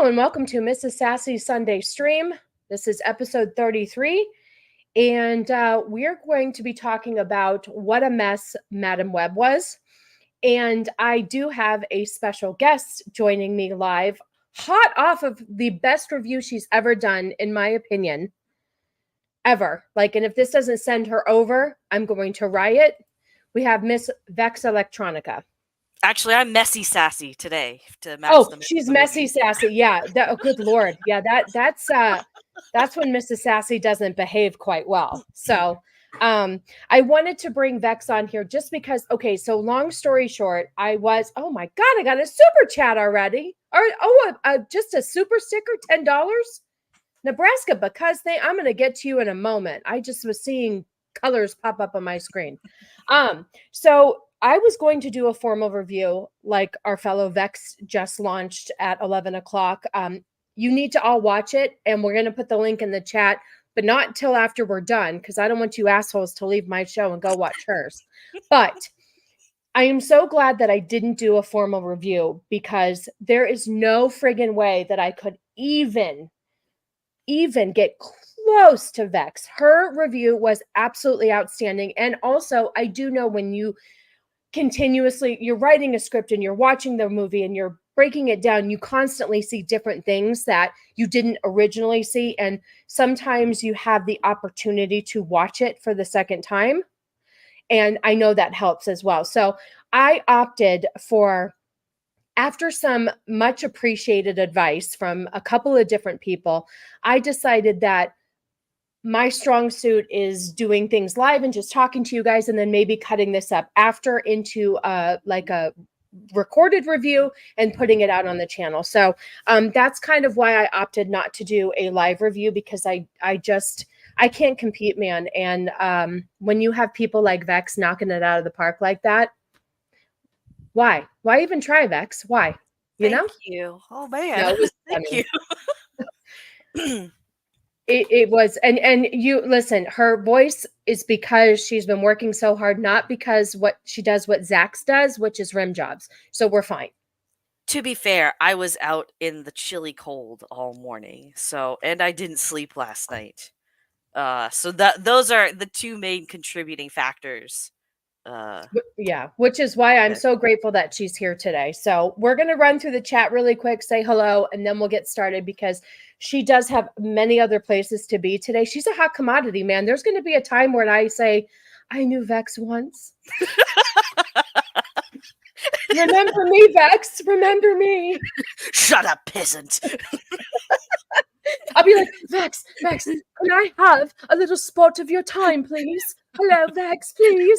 Hello and welcome to Mrs. Sassy's Sunday Stream. This is episode 33, and we're going to be talking about what a mess Madam Web was. And I do have a special guest joining me live, hot off of the best review she's ever done, in my opinion, ever. And if this doesn't send her over, I'm going to riot. We have Miss Vex Electronica. Actually, I'm messy sassy today to match she's messy sassy. Yeah. Good Lord. Yeah. That's when Mrs. Sassy doesn't behave quite well. So, I wanted to bring Vex on here just because, okay. So long story short, oh my God, I got a super chat already. Just a super sticker, $10, Nebraska, because I'm going to get to you in a moment. I just was seeing colors pop up on my screen. So I was going to do a formal review like our fellow Vex just launched at 11 o'clock. You need to all watch it, and we're going to put the link in the chat, but not until after we're done, because I don't want you assholes to leave my show and go watch hers. But I am so glad that I didn't do a formal review, because there is no friggin' way that I could even get close to Vex. Her review was absolutely outstanding. And also, I do know when you're writing a script and you're watching the movie and you're breaking it down, you constantly see different things that you didn't originally see. And sometimes you have the opportunity to watch it for the second time. And I know that helps as well. So I opted for, after some much appreciated advice from a couple of different people, I decided that my strong suit is doing things live and just talking to you guys, and then maybe cutting this up after into a recorded review and putting it out on the channel. So that's kind of why I opted not to do a live review, because I can't compete, man. And when you have people like Vex knocking it out of the park like that, why even try, Vex? Why? Thank you. Oh man. No, it was Thank you. It was, and you listen, her voice is because she's been working so hard, not because what Zax does, which is rim jobs. So we're fine. To be fair, I was out in the chilly cold all morning, and I didn't sleep last night. So those are the two main contributing factors. Yeah, which is why I'm so grateful that she's here today. So we're going to run through the chat really quick, say hello, and then we'll get started, because she does have many other places to be today. She's a hot commodity, man. There's going to be a time when I say, I knew Vex once. Remember me, Vex? Remember me? Shut up, peasant. I'll be like, Vex, can I have a little spot of your time, please? Hello, Vex, please.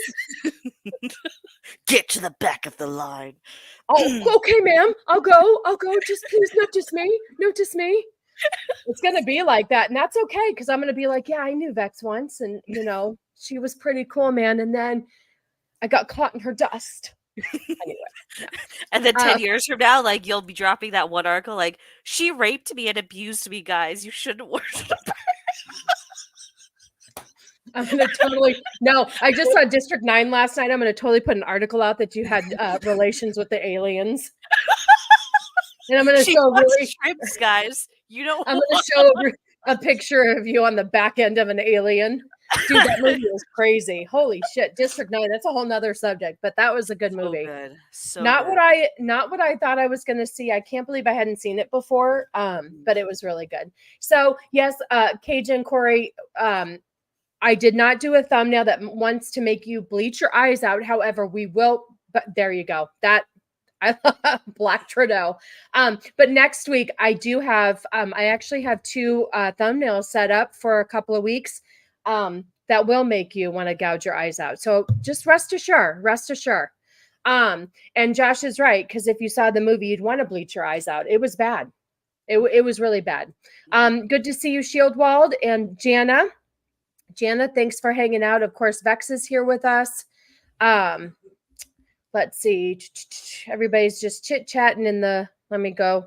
Get to the back of the line. Oh, okay, ma'am. I'll go. Just please notice me. It's going to be like that. And that's okay, because I'm going to be like, yeah, I knew Vex once. And, she was pretty cool, man. And then I got caught in her dust. Anyway. No. And then 10 years from now, you'll be dropping that one article, she raped me and abused me, guys. You shouldn't worship her. I'm going to I just saw District 9 last night. I'm going to totally put an article out that you had relations with the aliens. And I'm going to show shrimps, guys. I'm going to show a picture of you on the back end of an alien. Dude, that movie was crazy. Holy shit. District 9, that's a whole nother subject, but that was a good movie. Not what I thought I was going to see. I can't believe I hadn't seen it before, but it was really good. So yes, Cajun Corey, I did not do a thumbnail that wants to make you bleach your eyes out. However, we will, but there you go. I Black Trudeau. But next week I do have, I actually have two thumbnails set up for a couple of weeks that will make you want to gouge your eyes out. So just rest assured. And Josh is right, because if you saw the movie, you'd want to bleach your eyes out. It was bad. It was really bad. Good to see you, Shieldwald, and Jana. Jana, thanks for hanging out. Of course, Vex is here with us. Let's see. Everybody's just chit-chatting let me go.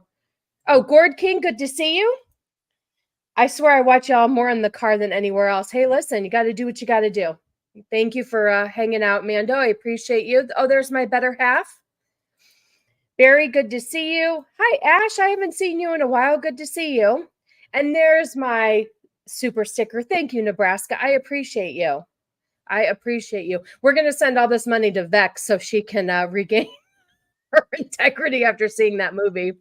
Oh, Gord King, good to see you. I swear I watch y'all more in the car than anywhere else. Hey, listen, you got to do what you got to do. Thank you for hanging out, Mando. I appreciate you. Oh, there's my better half. Barry, good to see you. Hi, Ash. I haven't seen you in a while. Good to see you. And there's my super sticker. Thank you, Nebraska. I appreciate you. I appreciate you. We're going to send all this money to Vex so she can regain her integrity after seeing that movie.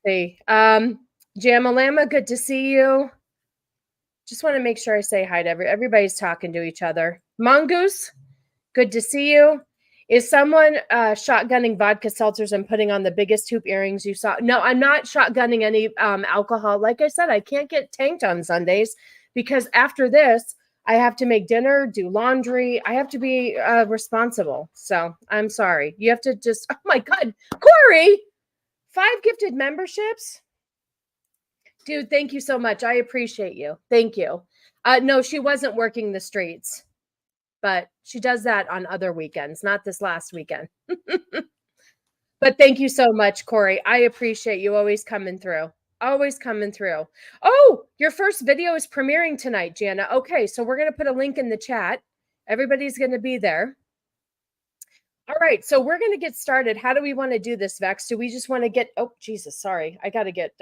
See. Jamalama, good to see you. Just want to make sure I say hi to everybody's talking to each other. Mongoose, good to see you. Is someone shotgunning vodka seltzers and putting on the biggest hoop earrings you saw? No, I'm not shotgunning any alcohol. Like I said, I can't get tanked on Sundays because after this, I have to make dinner, do laundry. I have to be responsible. So I'm sorry. You have to just, oh my God, Corey, 5 gifted memberships. Dude, thank you so much. I appreciate you. Thank you. No, she wasn't working the streets. But she does that on other weekends, not this last weekend. But thank you so much, Corey. I appreciate you always coming through. Always coming through. Oh, your first video is premiering tonight, Jana. Okay, so we're going to put a link in the chat. Everybody's going to be there. All right, so we're going to get started. How do we want to do this, Vex? Do we just want to get... Oh, Jesus, sorry. I got to get...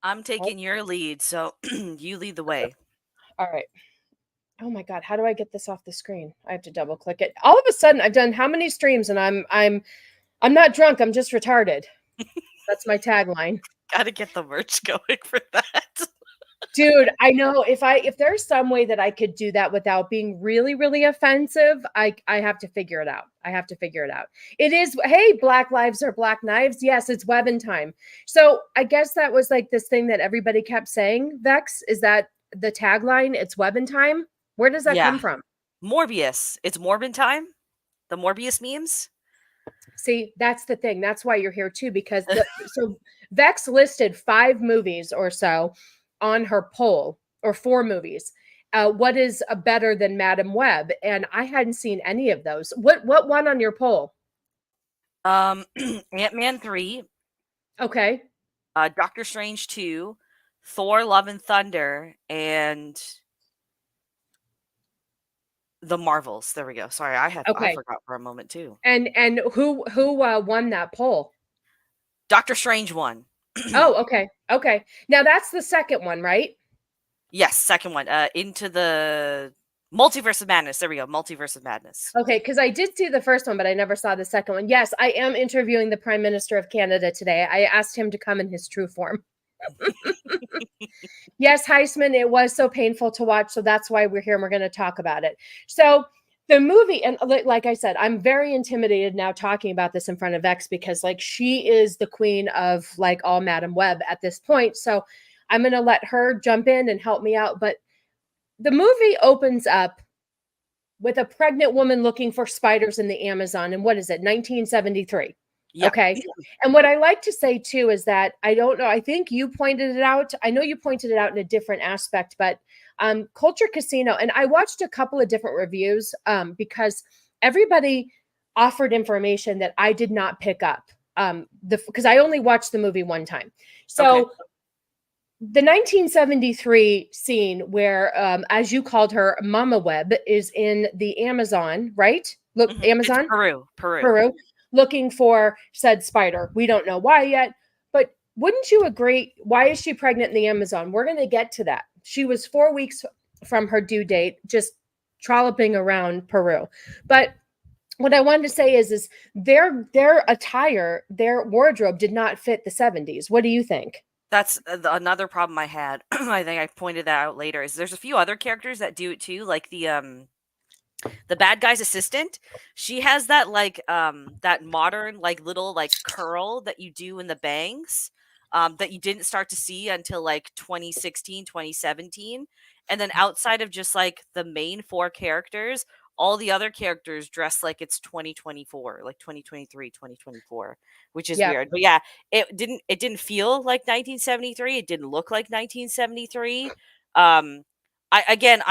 I'm taking your lead, so you lead the way. All right. Oh my God, how do I get this off the screen? I have to double click it. All of a sudden, I've done how many streams and I'm not drunk, I'm just retarded. That's my tagline. Gotta get the merch going for that. Dude, I know if there's some way that I could do that without being really, really offensive, I have to figure it out. I have to figure it out. It is, hey, Black Lives are Black Knives. Yes, it's webbing time. So I guess that was like this thing that everybody kept saying, Vex, is that the tagline, it's webbing time? Where does that come from? Morbius. It's Morbin time. The Morbius memes. See, that's the thing. That's why you're here too, because so Vex listed 5 movies or so on her poll, or 4 movies. What is better than Madam Web? And I hadn't seen any of those. What won on your poll? Ant-Man 3. Okay. Doctor Strange 2. Thor: Love and Thunder, and The Marvels. There we go. Sorry, I forgot for a moment too. And who won that poll? Doctor Strange won. Oh, okay. Okay. Now that's the second one, right? Yes, second one. Into the Multiverse of Madness. There we go. Multiverse of Madness. Okay, because I did see the first one, but I never saw the second one. Yes, I am interviewing the Prime Minister of Canada today. I asked him to come in his true form. Yes, Heisman, it was so painful to watch, so that's why we're here and we're going to talk about it. So the movie, and like I said, I'm very intimidated now talking about this in front of Vex because like she is the queen of like all Madam Web at this point. So I'm going to let her jump in and help me out. But the movie opens up with a pregnant woman looking for spiders in the Amazon. And what is it? 1973. Yep. Okay. And what I like to say too is that I don't know, I think you pointed it out. I know you pointed it out in a different aspect, but Culture Casino, and I watched a couple of different reviews because everybody offered information that I did not pick up because I only watched the movie one time. So the 1973 scene where, as you called her, Mama Web is in the Amazon, right? Look, Amazon? It's Peru. Looking for said spider. We don't know why yet, but wouldn't you agree? Why is she pregnant in the Amazon? We're going to get to that. She was 4 weeks from her due date, just trolloping around Peru. But what I wanted to say is their attire, their wardrobe did not fit the 70s. What do you think? That's another problem I had. I think I pointed that out later. Is there's a few other characters that do it too, like the bad guy's assistant. She has that like that modern like little like curl that you do in the bangs that you didn't start to see until like 2016, 2017. And then outside of just like the main 4 characters, all the other characters dress like it's 2024, like 2023, 2024, which is weird. But yeah, it didn't feel like 1973. It didn't look like 1973. I'm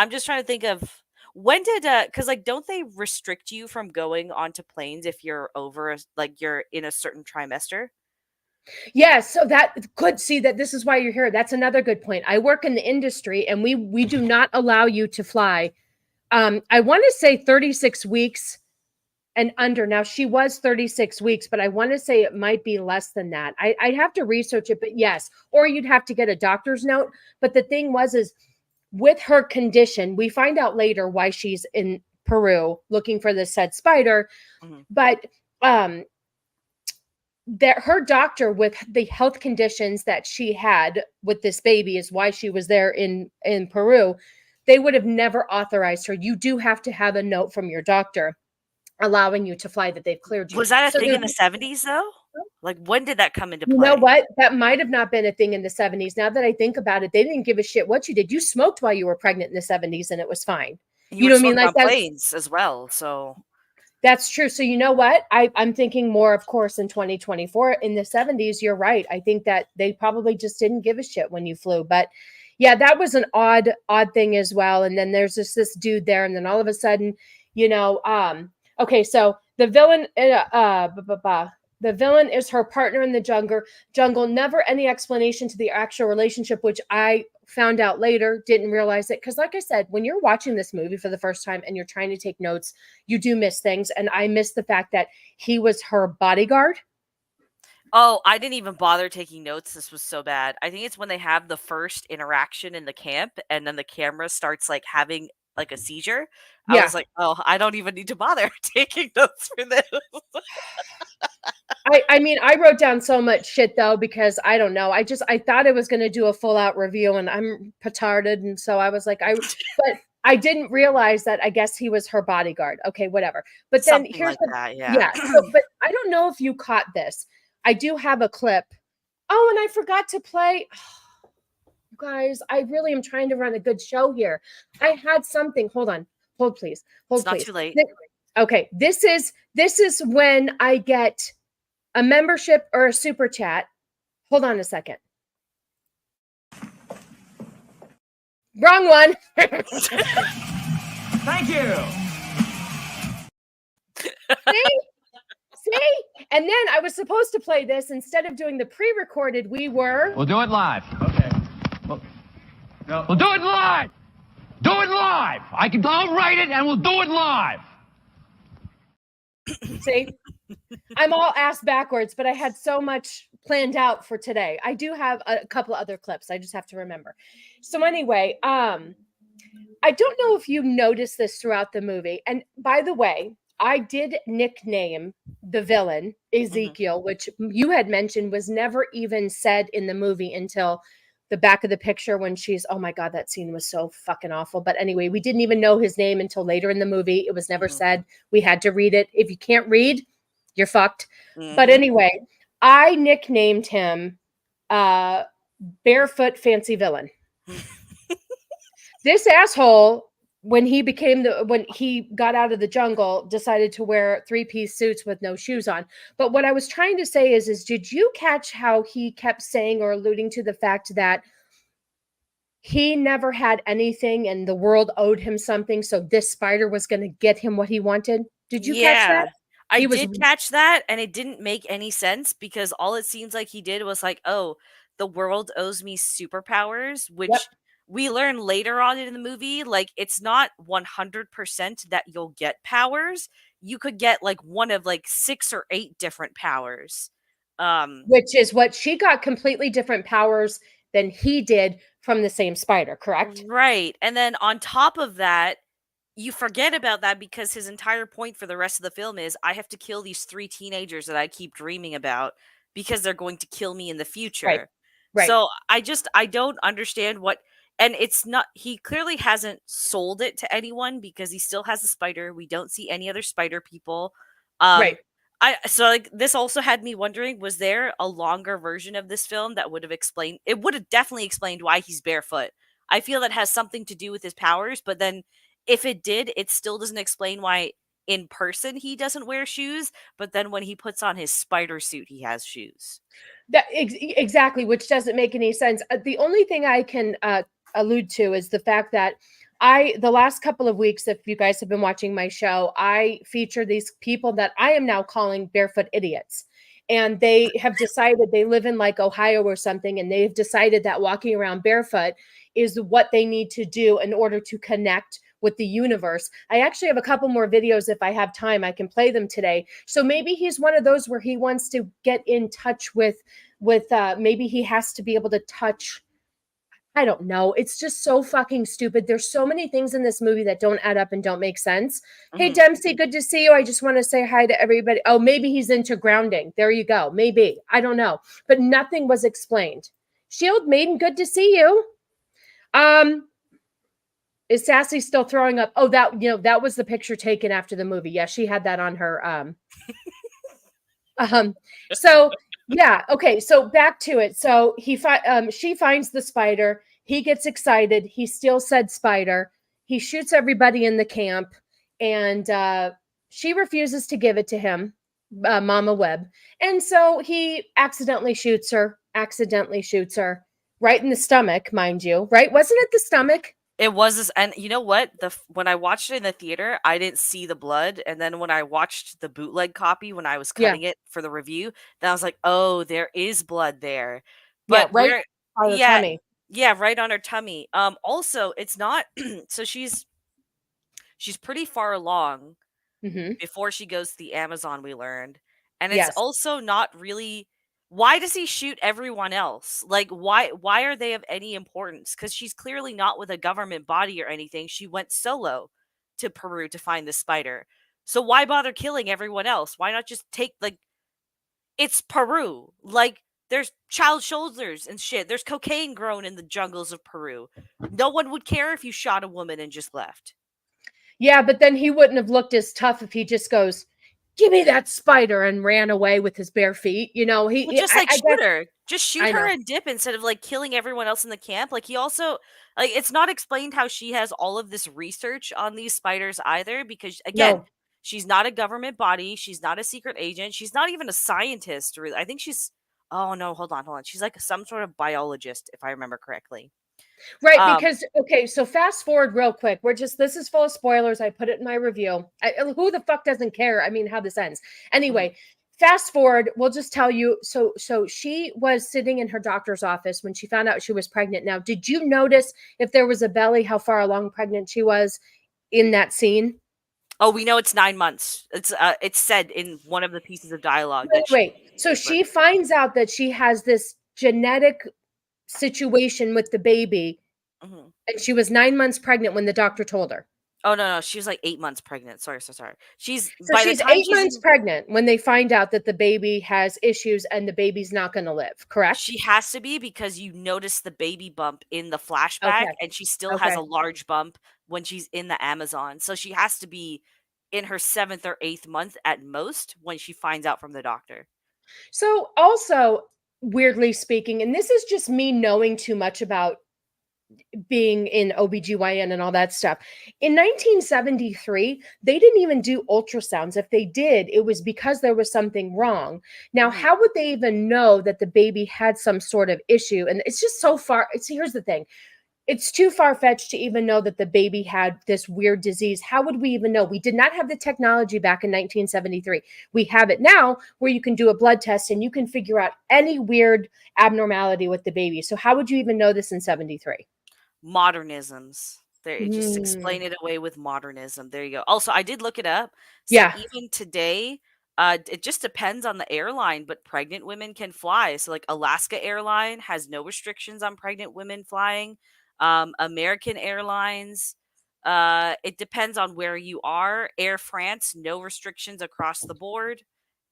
just trying to think of when did because like don't they restrict you from going onto planes if you're over like you're in a certain trimester? Yes, so that could see that this is why you're here. That's another good point. I work in the industry and we do not allow you to fly. I want to say 36 weeks and under. Now she was 36 weeks, but I want to say it might be less than that. I'd have to research it, but yes, or you'd have to get a doctor's note. But the thing is with her condition, we find out later why she's in Peru looking for the said spider. But that her doctor, with the health conditions that she had with this baby, is why she was there in Peru. They would have never authorized her. You do have to have a note from your doctor allowing you to fly, that they've cleared you. Was that a thing in the 70s though? Like, when did that come into play? You know what? That might have not been a thing in the 70s. Now that I think about it, they didn't give a shit what you did. You smoked while you were pregnant in the 70s and it was fine. You know what I mean? Like, on planes as well. So that's true. So you know what? I'm thinking more, of course, in 2024. In the 70s, you're right. I think that they probably just didn't give a shit when you flew. But yeah, that was an odd thing as well. And then there's this dude there, and then all of a sudden, okay, so the villain, the villain is her partner in the jungle. Never any explanation to the actual relationship, which I found out later, didn't realize it. Because like I said, when you're watching this movie for the first time and you're trying to take notes, you do miss things. And I missed the fact that he was her bodyguard. Oh, I didn't even bother taking notes. This was so bad. I think it's when they have the first interaction in the camp and then the camera starts like having like a seizure. I was like, oh, I don't even need to bother taking notes for this. I mean, I wrote down so much shit though, because I don't know. I thought I was going to do a full out review and I'm petarded. And so I was like, but I didn't realize that I guess he was her bodyguard. Okay, whatever. But then Something here's like that. So, but I don't know if you caught this. I do have a clip. Oh, and I forgot to play. Oh, guys, I really am trying to run a good show here. I had something. Hold on. Hold, please. Hold, please. It's not too late. Okay. This is when I get a membership or a super chat. Hold on a second. Wrong one. Thank you. See? And then I was supposed to play this instead of doing the pre-recorded. We'll do it live. Okay. We'll do it live. Do it live. I'll write it and we'll do it live. See? I'm all ass backwards, but I had so much planned out for today. I do have a couple other clips. I just have to remember. So anyway, I don't know if you noticed this throughout the movie. And by the way, I did nickname the villain Ezekiel, which you had mentioned was never even said in the movie until the back of the picture when she's, oh my God, that scene was so fucking awful. But anyway, we didn't even know his name until later in the movie. It was never said. We had to read it. If you can't read, you're fucked. But anyway, I nicknamed him Barefoot Fancy Villain. This asshole, when he got out of the jungle, decided to wear 3-piece suits with no shoes on. But what I was trying to say is did you catch how he kept saying or alluding to the fact that he never had anything and the world owed him something, so this spider was going to get him what he wanted? Did you catch that? I did catch that, and it didn't make any sense because all it seems like he did was like, oh, the world owes me superpowers, which we learn later on in the movie, like, it's not 100% that you'll get powers. You could get like one of like 6 or 8 different powers. Which is what she got, completely different powers than he did from the same spider, correct? Right. And then on top of that, you forget about that because his entire point for the rest of the film is I have to kill these 3 teenagers that I keep dreaming about because they're going to kill me in the future. Right. So I don't understand what, and it's not, he clearly hasn't sold it to anyone because he still has a spider. We don't see any other spider people. Right. So like this also had me wondering, was there a longer version of this film that would have explained, it would have definitely explained why he's barefoot. I feel that has something to do with his powers, but then if it did, it still doesn't explain why in person he doesn't wear shoes, but then when he puts on his spider suit, he has shoes. That exactly, which doesn't make any sense. The only thing I can allude to is the fact that the last couple of weeks, if you guys have been watching my show, I feature these people that I am now calling barefoot idiots. And they have decided, they live in like Ohio or something, and they've decided that walking around barefoot is what they need to do in order to connect with the universe. I actually have a couple more videos. If I have time, I can play them today. So maybe he's one of those where he wants to get in touch with maybe he has to be able to touch. I don't know. It's just so fucking stupid. There's so many things in this movie that don't add up and don't make sense. Hey, Dempsey, good to see you. I just want to say hi to everybody. Oh, maybe he's into grounding. There you go. Maybe. I don't know. But nothing was explained. Shield Maiden, good to see you. Is Sassy still throwing up? Oh, that was the picture taken after the movie. Yeah, she had that on her. So yeah, okay. So back to it. So she finds the spider. He gets excited. He still said spider. He shoots everybody in the camp, and she refuses to give it to him, Mama Web. And so he accidentally shoots her right in the stomach, mind you. Right? Wasn't it the stomach? It was this, and you know what? When I watched it in the theater, I didn't see the blood, and then when I watched the bootleg copy when I was cutting it for the review, then I was like, "Oh, there is blood there." But right on her tummy. Yeah, right on her tummy. Also, it's not so she's pretty far along before she goes to the Amazon, we learned. And it's also not really, why does he shoot everyone else? Like, why are they of any importance? Because she's clearly not with a government body or anything. She went solo to Peru to find the spider. So why bother killing everyone else? Why not just take, like, it's Peru. Like, there's child shoulders and shit. There's cocaine grown in the jungles of Peru. No one would care if you shot a woman and just left. Yeah, but then he wouldn't have looked as tough if he just goes, "Give me that spider," and ran away with his bare feet. You know, shoot her. Just shoot her and dip instead of like killing everyone else in the camp. Like, he also, like, it's not explained how she has all of this research on these spiders either, because again, she's not a government body. She's not a secret agent. She's not even a scientist. Really. I think she's, oh no, hold on. She's like some sort of biologist, if I remember correctly. Right, because, okay, so fast forward real quick. This is full of spoilers. I put it in my review. Who the fuck doesn't care? I mean, how this ends. Anyway, fast forward, we'll just tell you. So she was sitting in her doctor's office when she found out she was pregnant. Now, did you notice if there was a belly, how far along pregnant she was in that scene? Oh, we know it's 9 months. It's said in one of the pieces of dialogue. So she finds out that she has this genetic situation with the baby, and she was 9 months pregnant when the doctor told her. Oh no, she was like 8 months pregnant. Sorry. She's 8 months pregnant when they find out that the baby has issues and the baby's not going to live. Correct? She has to be, because you notice the baby bump in the flashback, and she still has a large bump when she's in the Amazon. So she has to be in her 7th or 8th month at most when she finds out from the doctor. So also, weirdly speaking, and this is just me knowing too much about being in OBGYN and all that stuff. In 1973, they didn't even do ultrasounds. If they did, it was because there was something wrong. Now, how would they even know that the baby had some sort of issue? And it's just so far. Here's the thing. It's too far-fetched to even know that the baby had this weird disease. How would we even know? We did not have the technology back in 1973. We have it now where you can do a blood test and you can figure out any weird abnormality with the baby. So how would you even know this in 73? Modernisms. There, just explain it away with modernism. There you go. Also, I did look it up. So even today, it just depends on the airline, but pregnant women can fly. So like Alaska Airline has no restrictions on pregnant women flying. American Airlines, it depends on where you are. Air France, no restrictions across the board.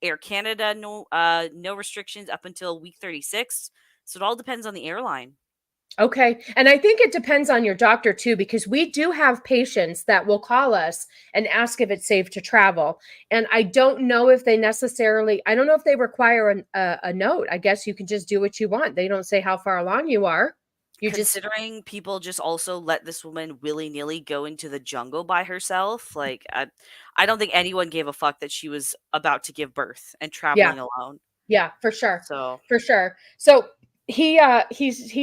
Air Canada, no restrictions up until week 36. So it all depends on the airline. Okay. And I think it depends on your doctor too, because we do have patients that will call us and ask if it's safe to travel. And I don't know if they I don't know if they require a note. I guess you can just do what you want. They don't say how far along you are. Considering people just also let this woman willy-nilly go into the jungle by herself, like I don't think anyone gave a fuck that she was about to give birth and traveling alone. Yeah, for sure. So he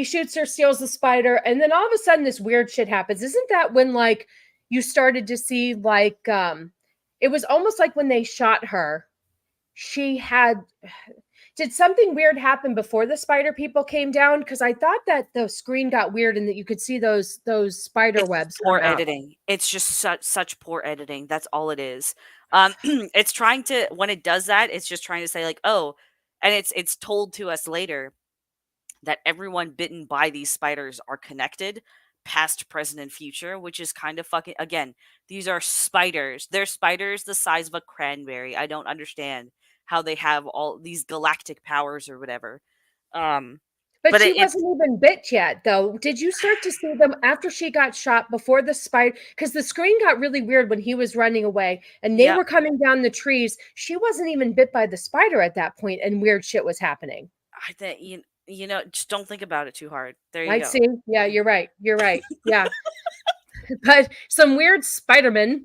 shoots her, steals the spider, and then all of a sudden this weird shit happens. Isn't that when like you started to see like it was almost like when they shot her, she had did something weird happen before the spider people came down? Because I thought that the screen got weird and that you could see those spider webs Poor come out. editing. It's just such poor editing. That's all it is. It's trying to, when it does that, it's just trying to say like, oh, and it's told to us later that everyone bitten by these spiders are connected, past, present, and future, which is kind of fucking, again, these are spiders. They're spiders the size of a cranberry. I don't understand how they have all these galactic powers or whatever. But she wasn't even bit yet, though. Did you start to see them after she got shot, before the spider? Because the screen got really weird when he was running away and they were coming down the trees. She wasn't even bit by the spider at that point, and weird shit was happening. I think, you know, just don't think about it too hard. There you I go. see. Yeah, you're right. You're right. Yeah. But some weird Spiderman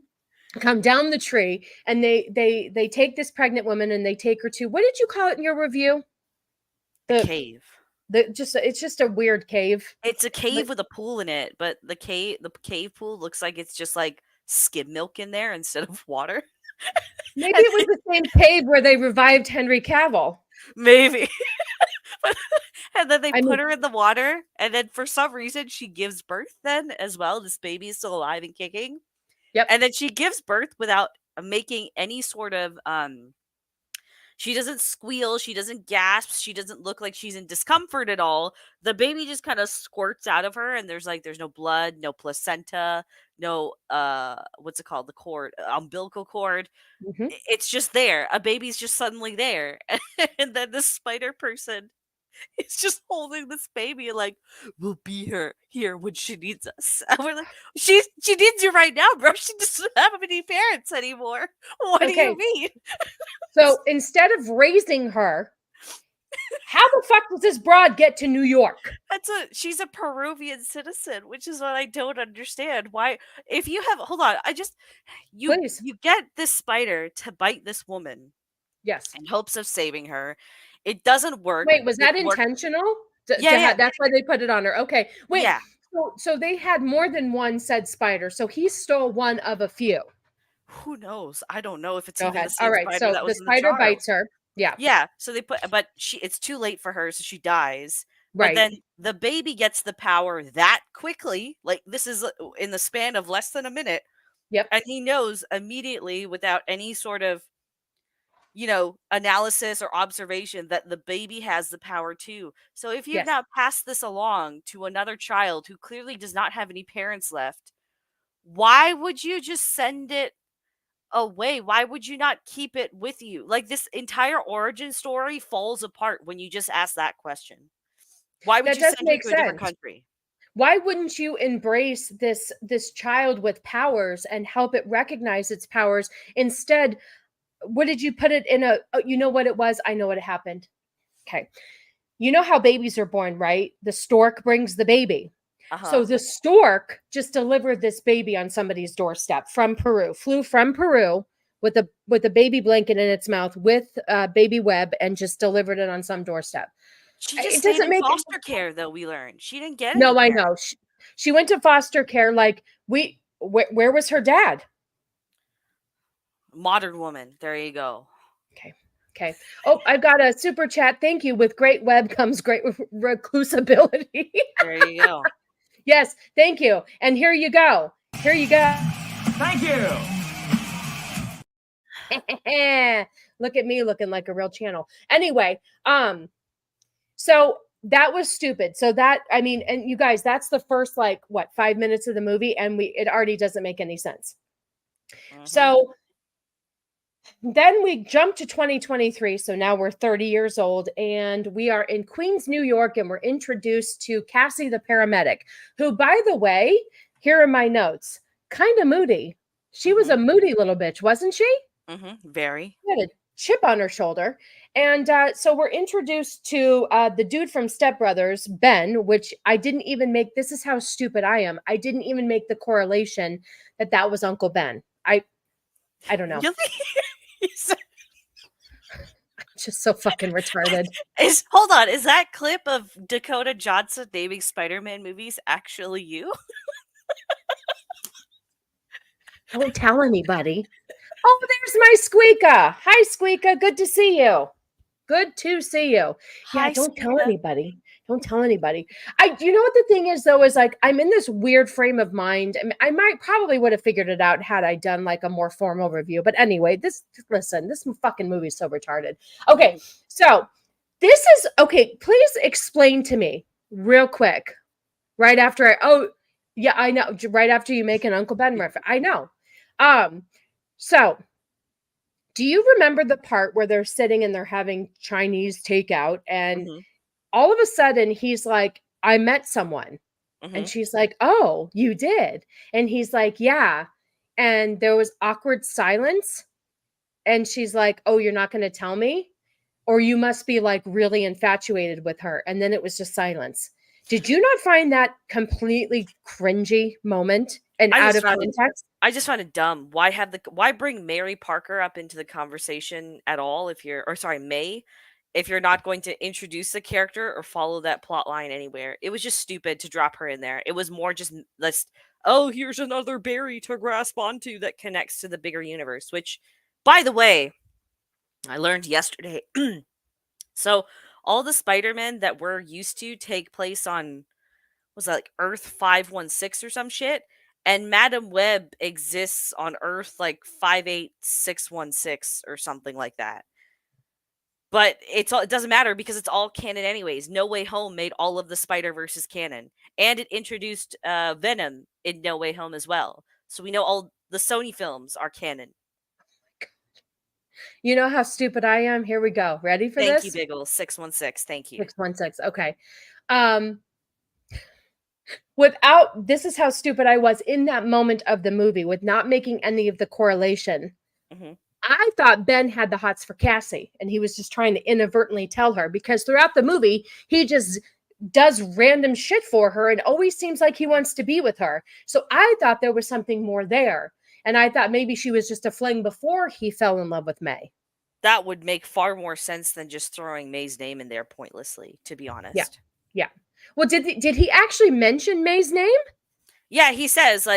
come down the tree, and they take this pregnant woman and they take her to, what did you call it in your review? The cave. It's just a weird cave. It's a cave with a pool in it, but the cave pool looks like it's just like skim milk in there instead of water. Maybe it was the same cave where they revived Henry Cavill. Maybe. And then they put her in the water, and then for some reason she gives birth then as well. This baby is still alive and kicking. Yep. And then she gives birth without making any sort of she doesn't squeal, she doesn't gasp, she doesn't look like she's in discomfort at all. The baby just kind of squirts out of her, and there's no blood, no placenta, no what's it called? The cord, umbilical cord. Mm-hmm. It's just there. A baby's just suddenly there. And then this spider person is just holding this baby like, we'll be here when she needs us. And we're like, she needs you right now, bro. She doesn't have any parents anymore. What do you mean? So instead of raising her, how the fuck does this broad get to New York? She's a Peruvian citizen, which is what I don't understand. Why, if you have, hold on, you get this spider to bite this woman. Yes. In hopes of saving her. It doesn't work. Wait, was that intentional? Yeah. That's why they put it on her. Okay. Wait. Yeah. So they had more than one said spider. So he stole one of a few. Who knows? I don't know if it's Go even ahead. the same All right. spider So that was the in the spider jar. bites her. Yeah. Yeah. So but it's too late for her, so she dies. Right. But then the baby gets the power that quickly. Like, this is in the span of less than a minute. Yep. And he knows immediately, without any sort of, analysis or observation, that the baby has the power too. So if you now pass this along to another child who clearly does not have any parents left, why would you just send it away? Why would you not keep it with you? Like, this entire origin story falls apart when you just ask that question. Why would you send it to a different country? Why wouldn't you embrace this child with powers and help it recognize its powers? Instead, what did you put it in you know what it was? I know what happened. Okay. You know how babies are born, right? The stork brings the baby. Uh-huh. So the stork just delivered this baby on somebody's doorstep from Peru, flew from Peru with a baby blanket in its mouth with baby web, and just delivered it on some doorstep. She just stayed in foster care, though, we learned. She didn't get it. No, I know. She went to foster care. Like, where was her dad? Modern woman. There you go. Okay. Oh, I've got a super chat. Thank you. With great web comes great reclusability. There you go. Yes, thank you. And here you go. Here you go. Thank you. Look at me looking like a real channel. Anyway, so that was stupid. So that, I mean, and you guys, that's the first 5 minutes of the movie, and it already doesn't make any sense. Mm-hmm. So then we jump to 2023. So now we're 30 years old, and we are in Queens, New York, and we're introduced to Cassie, the paramedic, who, by the way, here are my notes, kind of moody. She was a moody little bitch, wasn't she? Mm-hmm. Very. She had a chip on her shoulder. And so we're introduced to the dude from Step Brothers, Ben, which I didn't even make. This is how stupid I am. I didn't even make the correlation that was Uncle Ben. I don't know. Really? Just so fucking retarded. Hold on, is that clip of Dakota Johnson naming Spider-Man movies actually you? Don't tell anybody. Oh, there's my Squeaka. Hi, Squeaka. Good to see you. Good to see you. Yeah, Hi, don't tell Spider. anybody. Don't tell anybody. You know what the thing is though, is like I'm in this weird frame of mind. I might probably would have figured it out had I done like a more formal review. But anyway, this fucking movie is so retarded. Okay, so this is okay. Please explain to me real quick, right after I know, right after you make an Uncle Ben reference. I know. So do you remember the part where they're sitting and they're having Chinese takeout and all of a sudden he's like, I met someone. And she's like, oh, you did? And he's like, yeah. And there was awkward silence. And she's like, oh, you're not going to tell me? Or you must be like really infatuated with her. And then it was just silence. Did you not find that completely cringy moment and out of context? I just found it dumb. Why bring Mary Parker up into the conversation at all May, if you're not going to introduce the character or follow that plot line anywhere? It was just stupid to drop her in there. It was more just here's another berry to grasp onto that connects to the bigger universe, which, by the way, I learned yesterday. So all the Spider-Men that we're used to take place on, was that like Earth 516 or some shit? And Madameweb exists on Earth like 58616 or something like that. But it doesn't matter because it's all canon anyways. No Way Home made all of the Spider-Verses canon. And it introduced Venom in No Way Home as well. So we know all the Sony films are canon. You know how stupid I am? Here we go. Ready for this? Thank you, Biggles. 616. Thank you. 616. Okay. This is how stupid I was in that moment of the movie with not making any of the correlation. I thought Ben had the hots for Cassie and he was just trying to inadvertently tell her, because throughout the movie, he just does random shit for her and always seems like he wants to be with her. So I thought there was something more there. And I thought maybe she was just a fling before he fell in love with May. That would make far more sense than just throwing May's name in there pointlessly, to be honest. Yeah. Well, did he actually mention May's name? Yeah, he says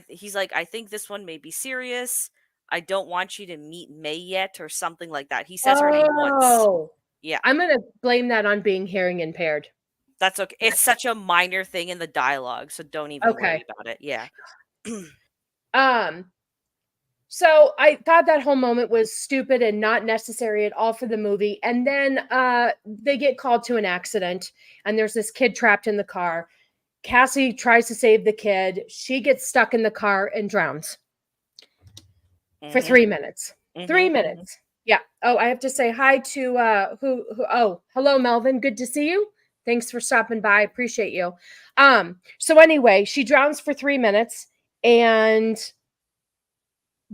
he's like, I think this one may be serious. I don't want you to meet May yet, or something like that. He says her name once. Yeah. I'm going to blame that on being hearing impaired. That's okay. It's such a minor thing in the dialogue, so don't even worry about it. Yeah. So I thought that whole moment was stupid and not necessary at all for the movie. And then they get called to an accident and there's this kid trapped in the car. Cassie tries to save the kid. She gets stuck in the car and drowns for 3 minutes. 3 minutes. Yeah. Oh, I have to say hi to hello, Melvin. Good to see you. Thanks for stopping by. Appreciate you. So anyway, she drowns for 3 minutes, and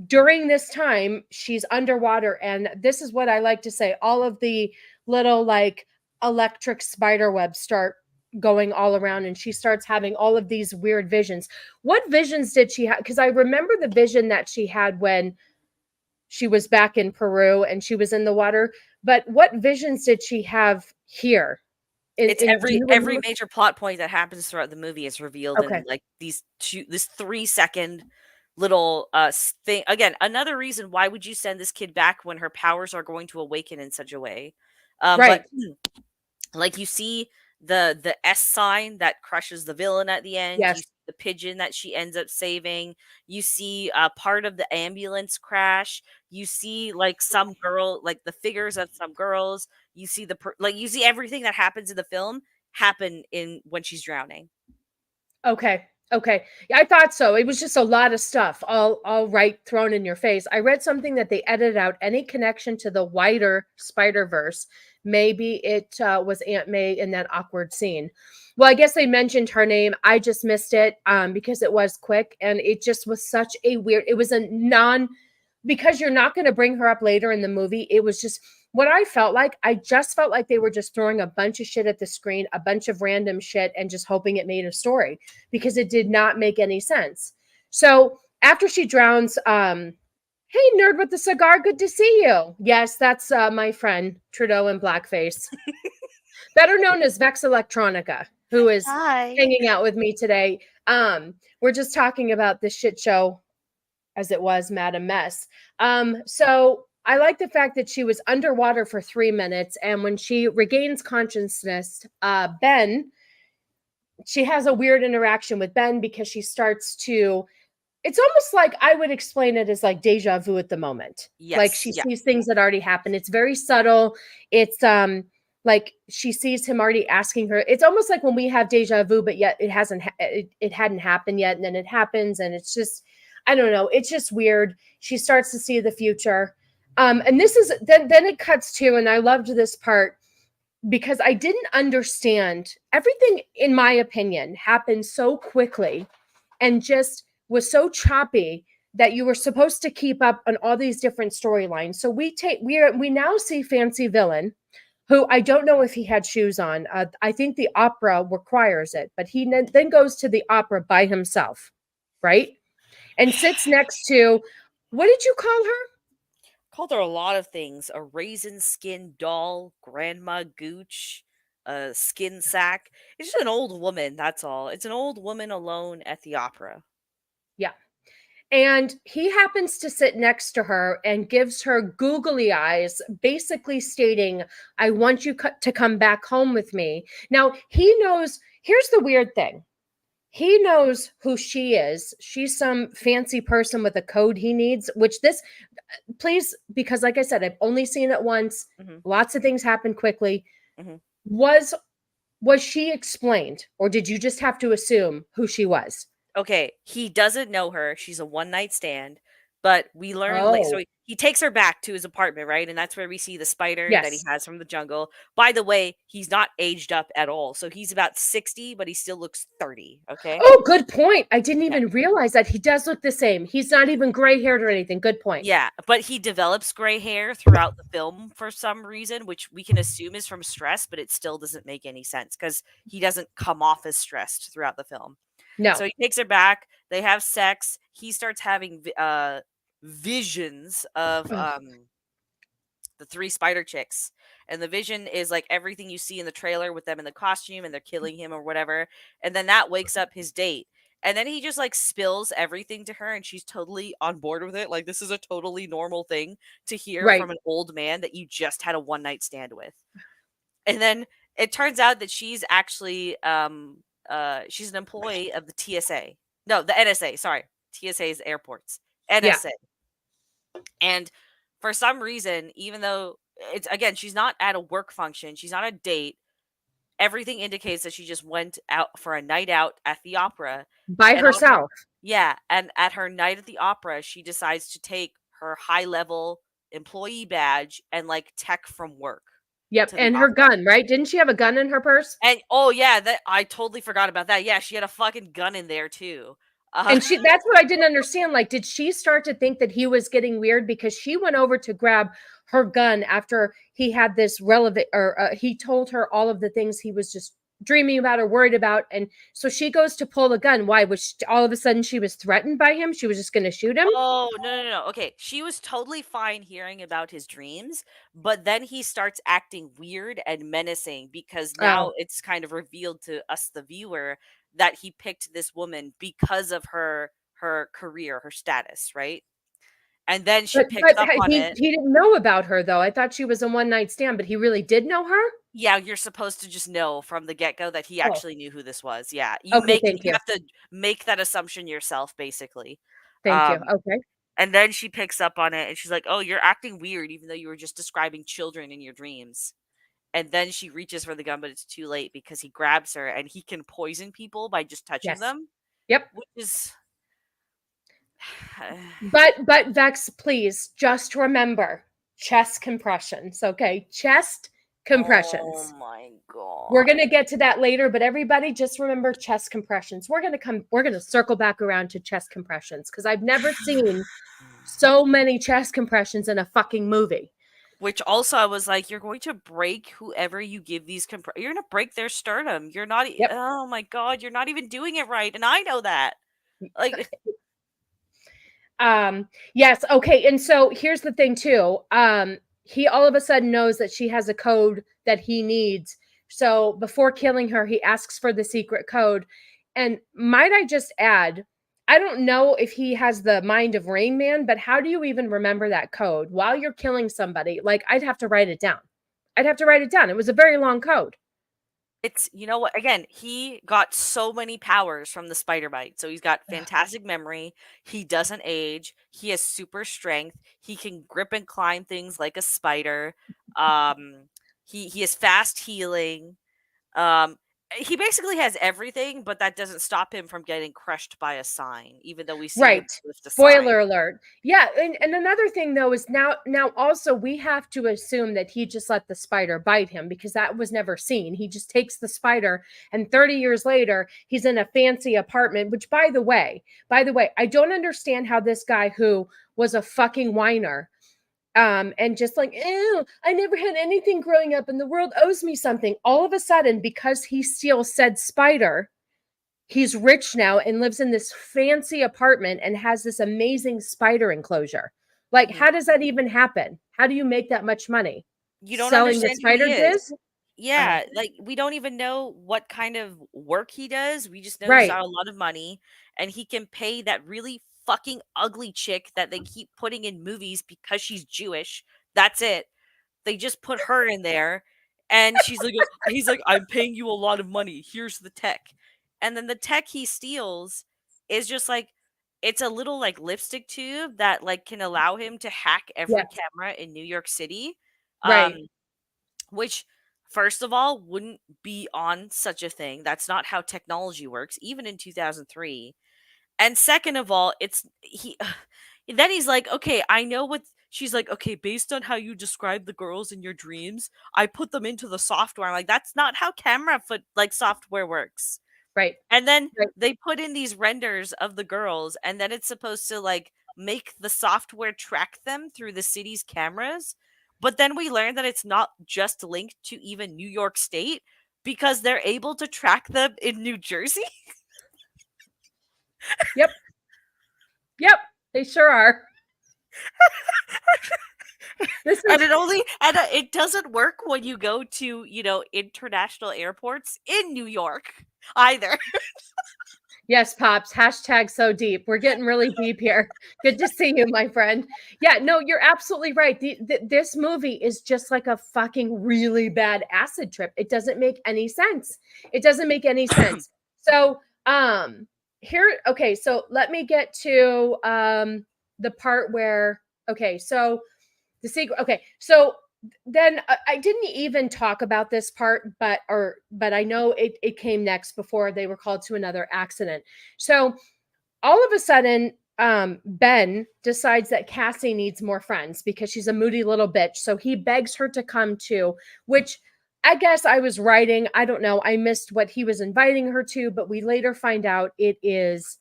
during this time, she's underwater. And this is what I like to say. All of the little like electric spider webs start going all around, and she starts having all of these weird visions. What visions did she have? Because I remember the vision that she had when she was back in Peru and she was in the water. But what visions did she have here? Every major plot point that happens throughout the movie is revealed in like this 3 second little thing. Again, another reason why would you send this kid back when her powers are going to awaken in such a way? Right. But, like, you see the S sign that crushes the villain at the end. Yes. You see the pigeon that she ends up saving. You see part of the ambulance crash. You see like some girl, like the figures of some girls. You see you see everything that happens in the film happen when she's drowning. Okay. Yeah, I thought so. It was just a lot of stuff all right thrown in your face. I read something that they edited out any connection to the wider Spider-Verse. Maybe it was Aunt May in that awkward scene. Well, I guess they mentioned her name. I just missed it because it was quick, and it just was such a weird, it was because you're not going to bring her up later in the movie. It was just what I felt like. I just felt like they were just throwing a bunch of shit at the screen, a bunch of random shit, and just hoping it made a story, because it did not make any sense. So after she drowns, hey, nerd with the cigar, good to see you. Yes, that's my friend Trudeau in blackface, better known as Vex Electronica, who is hanging out with me today. We're just talking about this shit show as it was, Madam Mess. So I like the fact that she was underwater for 3 minutes, and when she regains consciousness, Ben, she has a weird interaction with Ben because she starts to, it's almost like I would explain it as like deja vu at the moment. Like Yes. she Yeah. sees things that already happened. It's very subtle. It's like she sees him already asking her. It's almost like when we have deja vu, but yet it hasn't it hadn't happened yet, and then it happens, and it's just, I don't know, it's just weird. She starts to see the future. And this is then it cuts to, and I loved this part because I didn't understand everything, in my opinion, happened so quickly and just was so choppy that you were supposed to keep up on all these different storylines. So we now see Fancy Villain, who I don't know if he had shoes on. I think the opera requires it, but he then goes to the opera by himself, right? And sits next to, what did you call her? Called her a lot of things: a raisin skin doll, grandma gooch, a skin sack. It's just an old woman, that's all. It's an old woman alone at the opera. Yeah. And he happens to sit next to her and gives her googly eyes, basically stating, I want you to come back home with me. Now, he knows, here's the weird thing. He knows who she is. She's some fancy person with a code he needs, which this, please, because like I said, I've only seen it once. Lots of things happen quickly. Was she explained, or did you just have to assume who she was? Okay, he doesn't know her. She's a one-night stand, but we learn like, so he takes her back to his apartment, right? And that's where we see the spider that he Yes. has from the jungle. By the way, he's not aged up at all. So he's about 60, but he still looks 30, okay? Oh, good point. I didn't even realize that. He does look the same. He's not even gray-haired or anything. Good point. Yeah, but he develops gray hair throughout the film for some reason, which we can assume is from stress, but it still doesn't make any sense because he doesn't come off as stressed throughout the film. No. So he takes her back. They have sex. He starts having visions of the three spider chicks. And the vision is like everything you see in the trailer with them in the costume and they're killing him or whatever. And then that wakes up his date. And then he just like spills everything to her and she's totally on board with it. Like, this is a totally normal thing to hear from an old man that you just had a one night stand with. And then it turns out that she's actually she's an employee of the TSA. No, the NSA. Sorry. TSA is airports. NSA. Yeah. And for some reason, even though it's, again, she's not at a work function, she's not a date, everything indicates that she just went out for a night out at the opera. By herself. And at her night at the opera, she decides to take her high-level employee badge and like tech from work. Yep, and her gun, right? Didn't she have a gun in her purse? And that I totally forgot about that. Yeah, she had a fucking gun in there too. And that's what I didn't understand. Like, did she start to think that he was getting weird because she went over to grab her gun after he had this he told her all of the things he was just dreaming about or worried about, and so she goes to pull the gun. Why was all of a sudden she was threatened by him? She was just going to shoot him? Oh, no. Okay, she was totally fine hearing about his dreams, but then he starts acting weird and menacing because now it's kind of revealed to us, the viewer, that he picked this woman because of her career, her status, right? And then she picks up on it. He didn't know about her, though. I thought she was a one-night stand, but he really did know her? Yeah, you're supposed to just know from the get-go that he actually knew who this was. Yeah, you have to make that assumption yourself, basically. Thank you. Okay. And then she picks up on it, and she's like, "Oh, you're acting weird, even though you were just describing children in your dreams." And then she reaches for the gun, but it's too late because he grabs her, and he can poison people by just touching them. Yep. Which is... But Vex, please just remember chest compressions, okay? Chest compressions. Oh my god. We're gonna get to that later, but everybody just remember chest compressions. We're gonna circle back around to chest compressions because I've never seen so many chest compressions in a fucking movie. Which also, I was like, you're going to break whoever you give these you're gonna break their sternum. You're not. Oh my god, you're not even doing it right, and I know that. Like. Yes. Okay. And so here's the thing too. He all of a sudden knows that she has a code that he needs. So before killing her, he asks for the secret code. And might I just add, I don't know if he has the mind of Rain Man, but how do you even remember that code while you're killing somebody? Like, I'd have to write it down. It was a very long code. It's, you know what, again, he got so many powers from the spider bite. So he's got fantastic memory, he doesn't age, he has super strength, he can grip and climb things like a spider. He has fast healing. Um, he basically has everything, but that doesn't stop him from getting crushed by a sign, even though we see him Right. lift a sign. Spoiler alert. Yeah, and another thing though is now also we have to assume that he just let the spider bite him because that was never seen. He just takes the spider and 30 years later he's in a fancy apartment, which by the way, I don't understand how this guy who was a fucking whiner and just like, ew, I never had anything growing up and the world owes me something. All of a sudden, because he steals said spider, he's rich now and lives in this fancy apartment and has this amazing spider enclosure. Like, how does that even happen? How do you make that much money? You don't Selling the understand who spider he is. diz? Yeah, like we don't even know what kind of work he does. We just know he's Right. got a lot of money and he can pay that really fucking ugly chick that they keep putting in movies because she's Jewish. That's it. They just put her in there and he's like, I'm paying you a lot of money. Here's the tech. And then the tech he steals is just like, it's a little like lipstick tube that like can allow him to hack every Yes. camera in New York City. Right. Which, first of all, wouldn't be on such a thing. That's not how technology works, even in 2003. And second of all, it's he then he's like, okay, I know what she's like, okay, based on how you describe the girls in your dreams, I put them into the software. I'm like, that's not how camera foot like software works. Right. And then Right. they put in these renders of the girls, and then it's supposed to like make the software track them through the city's cameras. But then we learn that it's not just linked to even New York State because they're able to track them in New Jersey. Yep. Yep. They sure are. And it doesn't work when you go to, international airports in New York either. Yes, Pops. Hashtag so deep. We're getting really deep here. Good to see you, my friend. Yeah, no, you're absolutely right. This movie is just like a fucking really bad acid trip. It doesn't make any sense. So, okay, so let me get to the part where, okay, so the secret. Okay, so then I didn't even talk about this part, but I know it came next before they were called to another accident. So all of a sudden, Ben decides that Cassie needs more friends because she's a moody little bitch. So he begs her to come too, which I guess I was writing. I don't know. I missed what he was inviting her to, but we later find out it is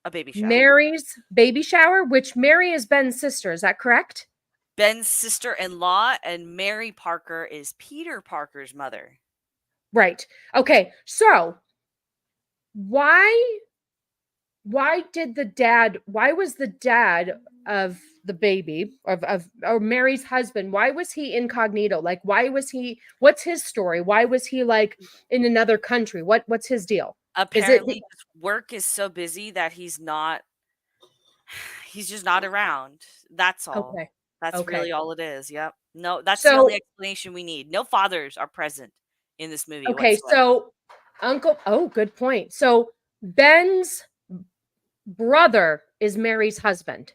A baby shower. Mary's baby shower, which Mary is Ben's sister. Is that correct? Ben's sister-in-law, and Mary Parker is Peter Parker's mother. Right. Okay. So why was the dad of the baby or Mary's husband, why was he incognito? Like, what's his story? Why was he like in another country? What's his deal? Apparently his work is so busy that he's just not around. That's all. Okay. That's Okay. really all it is. Yep. No, that's the only explanation we need. No fathers are present in this movie. Okay, whatsoever. so good point. So Ben's brother is Mary's husband.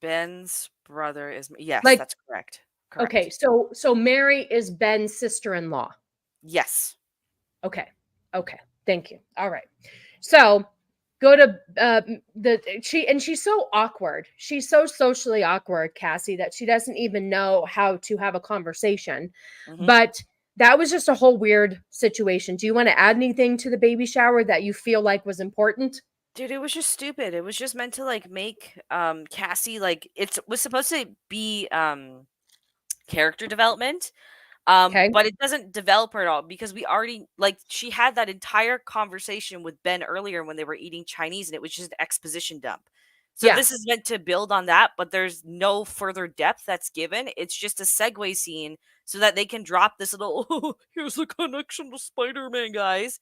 Ben's brother is, yes, Like, that's correct. Okay, so Mary is Ben's sister-in-law. Yes. Okay. Thank you. All right. So go to she's so awkward. She's so socially awkward, Cassie, that she doesn't even know how to have a conversation. Mhm. But that was just a whole weird situation. Do you want to add anything to the baby shower that you feel like was important? Dude, it was just stupid. It was just meant to like make Cassie like it was supposed to be character development. Okay. But it doesn't develop her at all because we already like she had that entire conversation with Ben earlier when they were eating Chinese and it was just an exposition dump. So Yeah. this is meant to build on that, but there's no further depth that's given. It's just a segue scene so that they can drop this little, oh, here's the connection to Spider-Man, guys.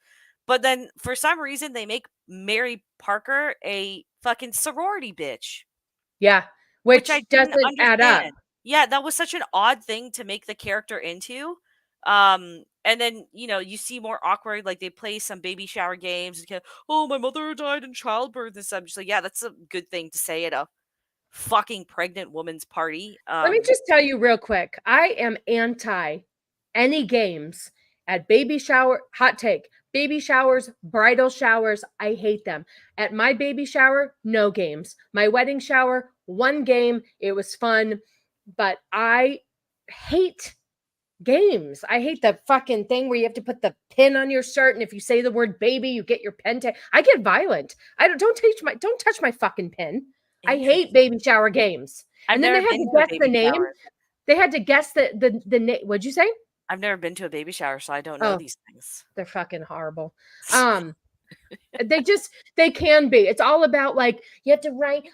But then for some reason they make Mary Parker a fucking sorority bitch. Yeah, Which I which didn't doesn't add up. understand. Yeah, that was such an odd thing to make the character into. And then, you know, you see more awkward, like they play some baby shower games. And oh, my mother died in childbirth and stuff. I'm just like, yeah, that's a good thing to say at a fucking pregnant woman's party. Let me just tell you real quick. I am anti any games at baby shower. Hot take. Baby showers, bridal showers, I hate them. At my baby shower, no games. My wedding shower, one game. It was fun, but I hate games. I hate the fucking thing where you have to put the pin on your shirt, and if you say the word baby, you get your pen tag. I get violent. I don't touch my fucking pin. I hate baby shower games. And then they had to guess the name. They had to guess the name. What'd you say? I've never been to a baby shower, so I don't know these things. They're fucking horrible. They can be. It's all about, like, you have to write,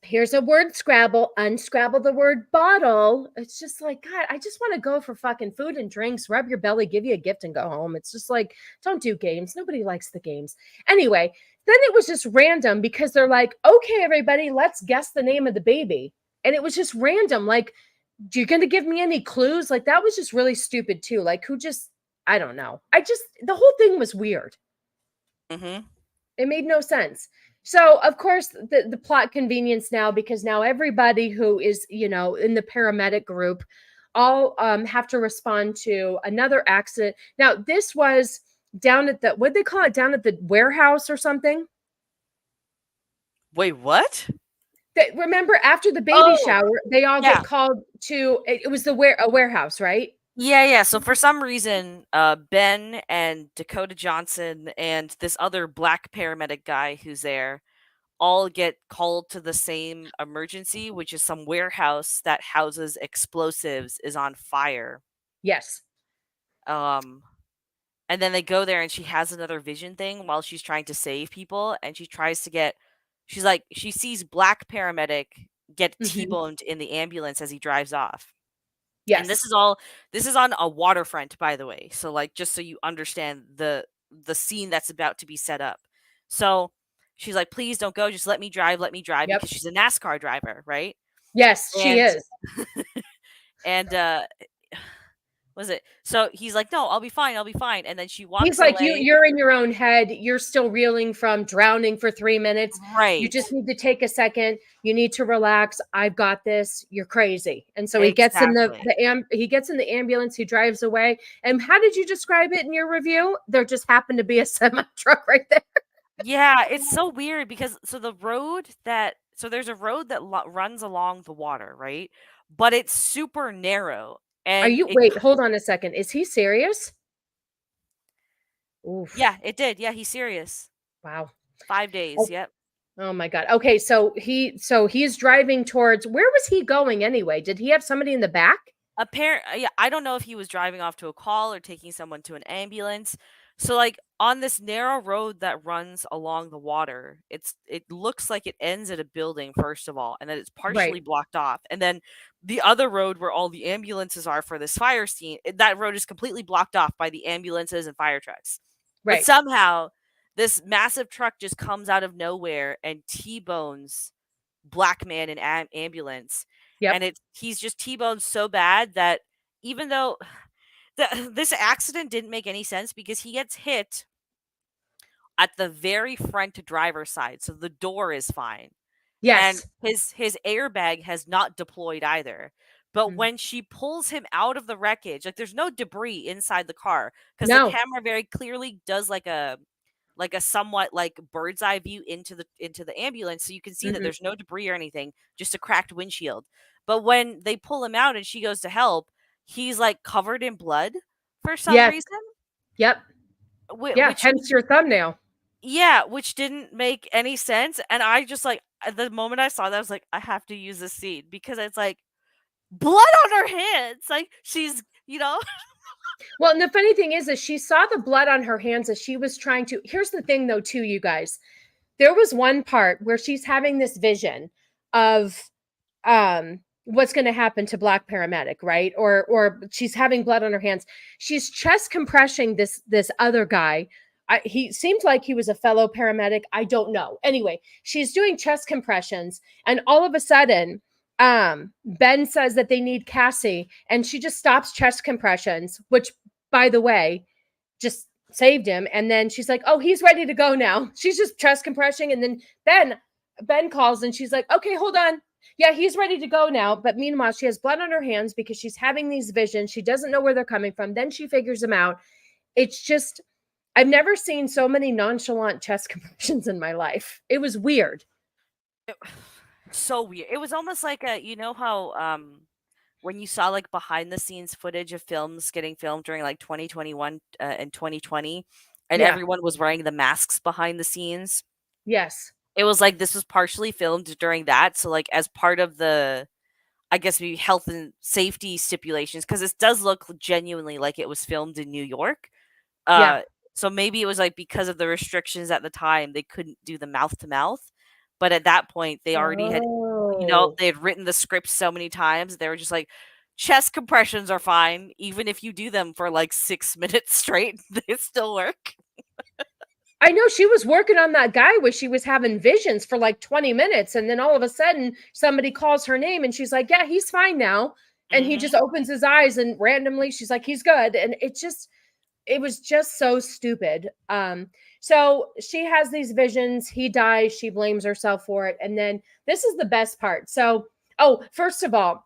here's a word scrabble, unscrabble the word bottle. It's just like, God, I just want to go for fucking food and drinks, rub your belly, give you a gift and go home. It's just like, don't do games. Nobody likes the games. Anyway, then it was just random because they're like, okay, everybody, let's guess the name of the baby. And it was just random. Like, you're going to give me any clues? Like, that was just really stupid too. Like, I don't know. The whole thing was weird. Mm-hmm. It made no sense. So, of course, the plot convenience now, because now everybody who is, in the paramedic group all have to respond to another accident. Now, this was down at what'd they call it? Down at the warehouse or something? Wait, what? Remember, after the baby shower, they all get called to, it was a warehouse, right? Yeah. So for some reason, Ben and Dakota Johnson and this other black paramedic guy who's there all get called to the same emergency, which is some warehouse that houses explosives is on fire. Yes. And then they go there and she has another vision thing while she's trying to save people, and she sees black paramedic get T-boned in the ambulance as he drives off. Yes. And this is on a waterfront, by the way. So, like, just so you understand the scene that's about to be set up. So she's like, please don't go, just let me drive, because she's a NASCAR driver, right? Yes, she is. And was it? So he's like, no, I'll be fine. And then she walks He's like, away. you're in your own head. You're still reeling from drowning for 3 minutes. Right. You just need to take a second. You need to relax. I've got this. You're crazy. And so he gets in he gets in the ambulance. He drives away. And how did you describe it in your review? There just happened to be a semi truck right there. Yeah, it's so weird because there's a road that runs along the water, right? But it's super narrow. And wait, hold on a second. Is he serious? Oof. Yeah, it did. Yeah, he's serious. Wow. 5 days. Yep. Oh my God. Okay, so he's driving towards, where was he going anyway? Did he have somebody in the back? Yeah, I don't know if he was driving off to a call or taking someone to an ambulance. So, like, on this narrow road that runs along the water, it looks like it ends at a building, first of all, and then it's partially blocked off. And then the other road where all the ambulances are for this fire scene, that road is completely blocked off by the ambulances and fire trucks. Right. But somehow this massive truck just comes out of nowhere and T-bones black man in ambulance. Yep. And he's just T-boned so bad that even though this accident didn't make any sense, because he gets hit at the very front driver's side, so the door is fine. Yes. And his airbag has not deployed either. But when she pulls him out of the wreckage, like, there's no debris inside the car, because the camera very clearly does like a somewhat like bird's eye view into the ambulance, so you can see that there's no debris or anything, just a cracked windshield. But when they pull him out and she goes to help, he's like covered in blood for some reason. Yep. Hence your thumbnail. Yeah, which didn't make any sense. And I just, like, the moment I saw that, I was like, I have to use this scene, because it's like blood on her hands. Like, she's, Well, and the funny thing is she saw the blood on her hands as she was trying to. Here's the thing, though, too, you guys. There was one part where she's having this vision of what's going to happen to black paramedic, right? Or she's having blood on her hands. She's chest compressing this other guy he seemed like he was a fellow paramedic. I don't know. Anyway, she's doing chest compressions, and all of a sudden, Ben says that they need Cassie, and she just stops chest compressions, which, by the way, just saved him. And then she's like, oh, he's ready to go now. She's just chest compressing, and then Ben calls, and she's like, okay, hold on. Yeah, he's ready to go now. But meanwhile, she has blood on her hands because she's having these visions. She doesn't know where they're coming from. Then she figures them out. It's just, I've never seen so many nonchalant chest compressions in my life. It was weird. So weird. It was almost like how when you saw like behind the scenes footage of films getting filmed during like 2021 and 2020, and Yeah. everyone was wearing the masks behind the scenes. Yes. It was like this was partially filmed during that. So like as part of the, I guess maybe health and safety stipulations, because this does look genuinely like it was filmed in New York. Yeah. So maybe it was like because of the restrictions at the time, they couldn't do the mouth to mouth. But at that point, they already had, they had written the script so many times. They were just like, chest compressions are fine. Even if you do them for like 6 minutes straight, they still work. I know she was working on that guy where she was having visions for like 20 minutes. And then all of a sudden somebody calls her name and she's like, yeah, he's fine now. And he just opens his eyes and randomly she's like, he's good. And it was just so stupid. So she has these visions. He dies. She blames herself for it. And then this is the best part. So, first of all,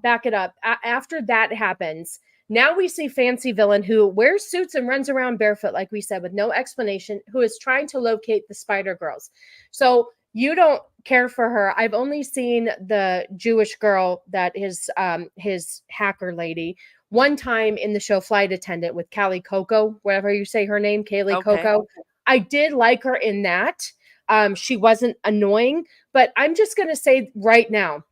back it up. After that happens, now we see Fancy Villain, who wears suits and runs around barefoot, like we said, with no explanation, who is trying to locate the Spider Girls. So you don't care for her. I've only seen the Jewish girl that is his hacker lady one time in the show Flight Attendant with Callie Coco, whatever you say her name, Kaylee Coco. I did like her in that. She wasn't annoying, but I'm just going to say right now,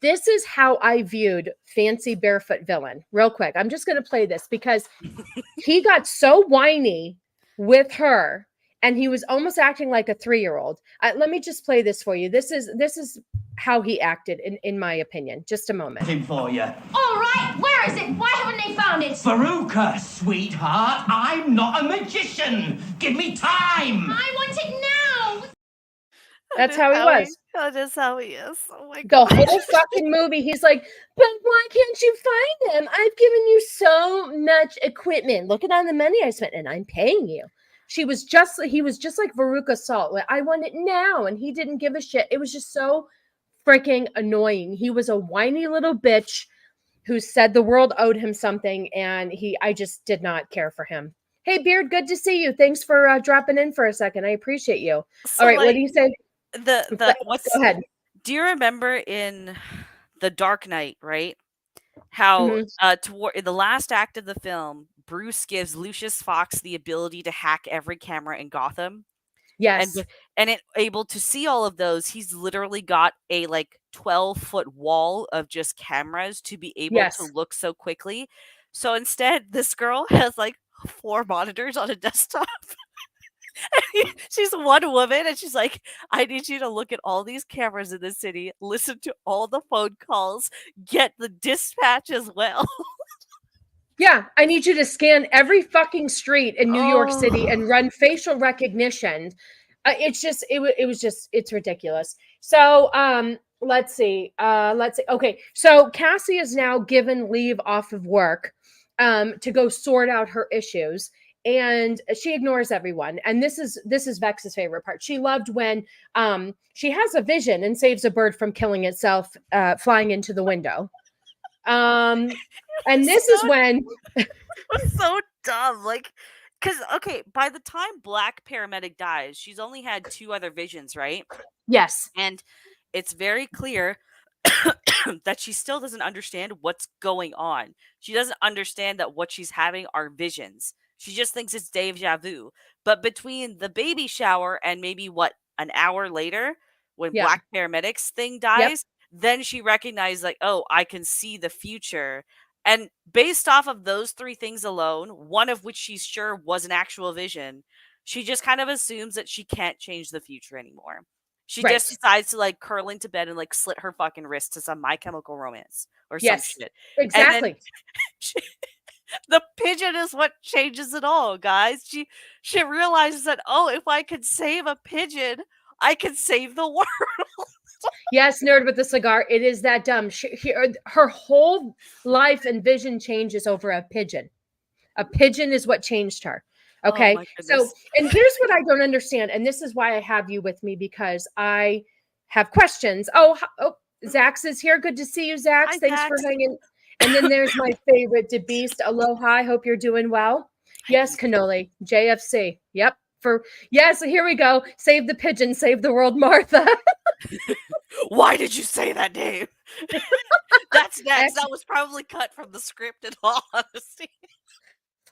this is how I viewed Fancy Barefoot Villain. Real quick, I'm just going to play this because he got so whiny with her and he was almost acting like a 3-year-old. Let me just play this for you. This is how he acted, in my opinion. Just a moment. For you. All right, where is it? Why haven't they found it? Veruca, sweetheart, I'm not a magician. Give me time. I want it now. That's how he was. That is how he is. Oh my God. The whole fucking movie, he's like, but why can't you find them? I've given you so much equipment. Look at all the money I spent, and I'm paying you. He was just like Veruca Salt. I want it now, and he didn't give a shit. It was just so freaking annoying. He was a whiny little bitch who said the world owed him something, and I just did not care for him. Hey, Beard, good to see you. Thanks for dropping in for a second. I appreciate you. So, all right, what do you say? Go ahead. Do you remember in The Dark Knight, right? How toward the last act of the film, Bruce gives Lucius Fox the ability to hack every camera in Gotham. Yes. And able to see all of those, he's literally got a like 12-foot wall of just cameras to be able to look so quickly. So instead, this girl has like 4 monitors on a desktop. She's one woman and she's like, I need you to look at all these cameras in the city, listen to all the phone calls, get the dispatch as well. Yeah, I need you to scan every fucking street in New York City and run facial recognition. It's ridiculous. So let's see. Okay, so Cassie is now given leave off of work to go sort out her issues. And she ignores everyone. And this is Vex's favorite part. She loved when she has a vision and saves a bird from killing itself, flying into the window. And this is when it was so dumb. Like, because by the time Black Paramedic dies, she's only had 2 other visions, right? Yes. And it's very clear that she still doesn't understand what's going on. She doesn't understand that what she's having are visions. She just thinks it's deja vu. But between the baby shower and maybe an hour later, when Black Paramedic's thing dies, then she recognized like, oh, I can see the future. And based off of those 3 things alone, one of which she's sure was an actual vision, she just kind of assumes that she can't change the future anymore. She just decides to like curl into bed and like slit her fucking wrist to some My Chemical Romance or some shit. Exactly. The pigeon is what changes it all, guys. She realizes that, oh, if I could save a pigeon, I could save the world. Yes, nerd with the cigar. It is that dumb. Her whole life and vision changes over a pigeon. A pigeon is what changed her. Okay. Oh my So, goodness. and here's what I don't understand. And this is why I have you with me, because I have questions. Oh, Zax is here. Good to see you, Zax. Hi, Thanks Zax. for hanging. And then there's my favorite, DeBeast. Aloha. I hope you're doing well. Yes, Cannoli. JFC. Yep. Yes, here we go. Save the pigeon, save the world, Martha. Why did you say that name? That's next. That was probably cut from the script in all honesty.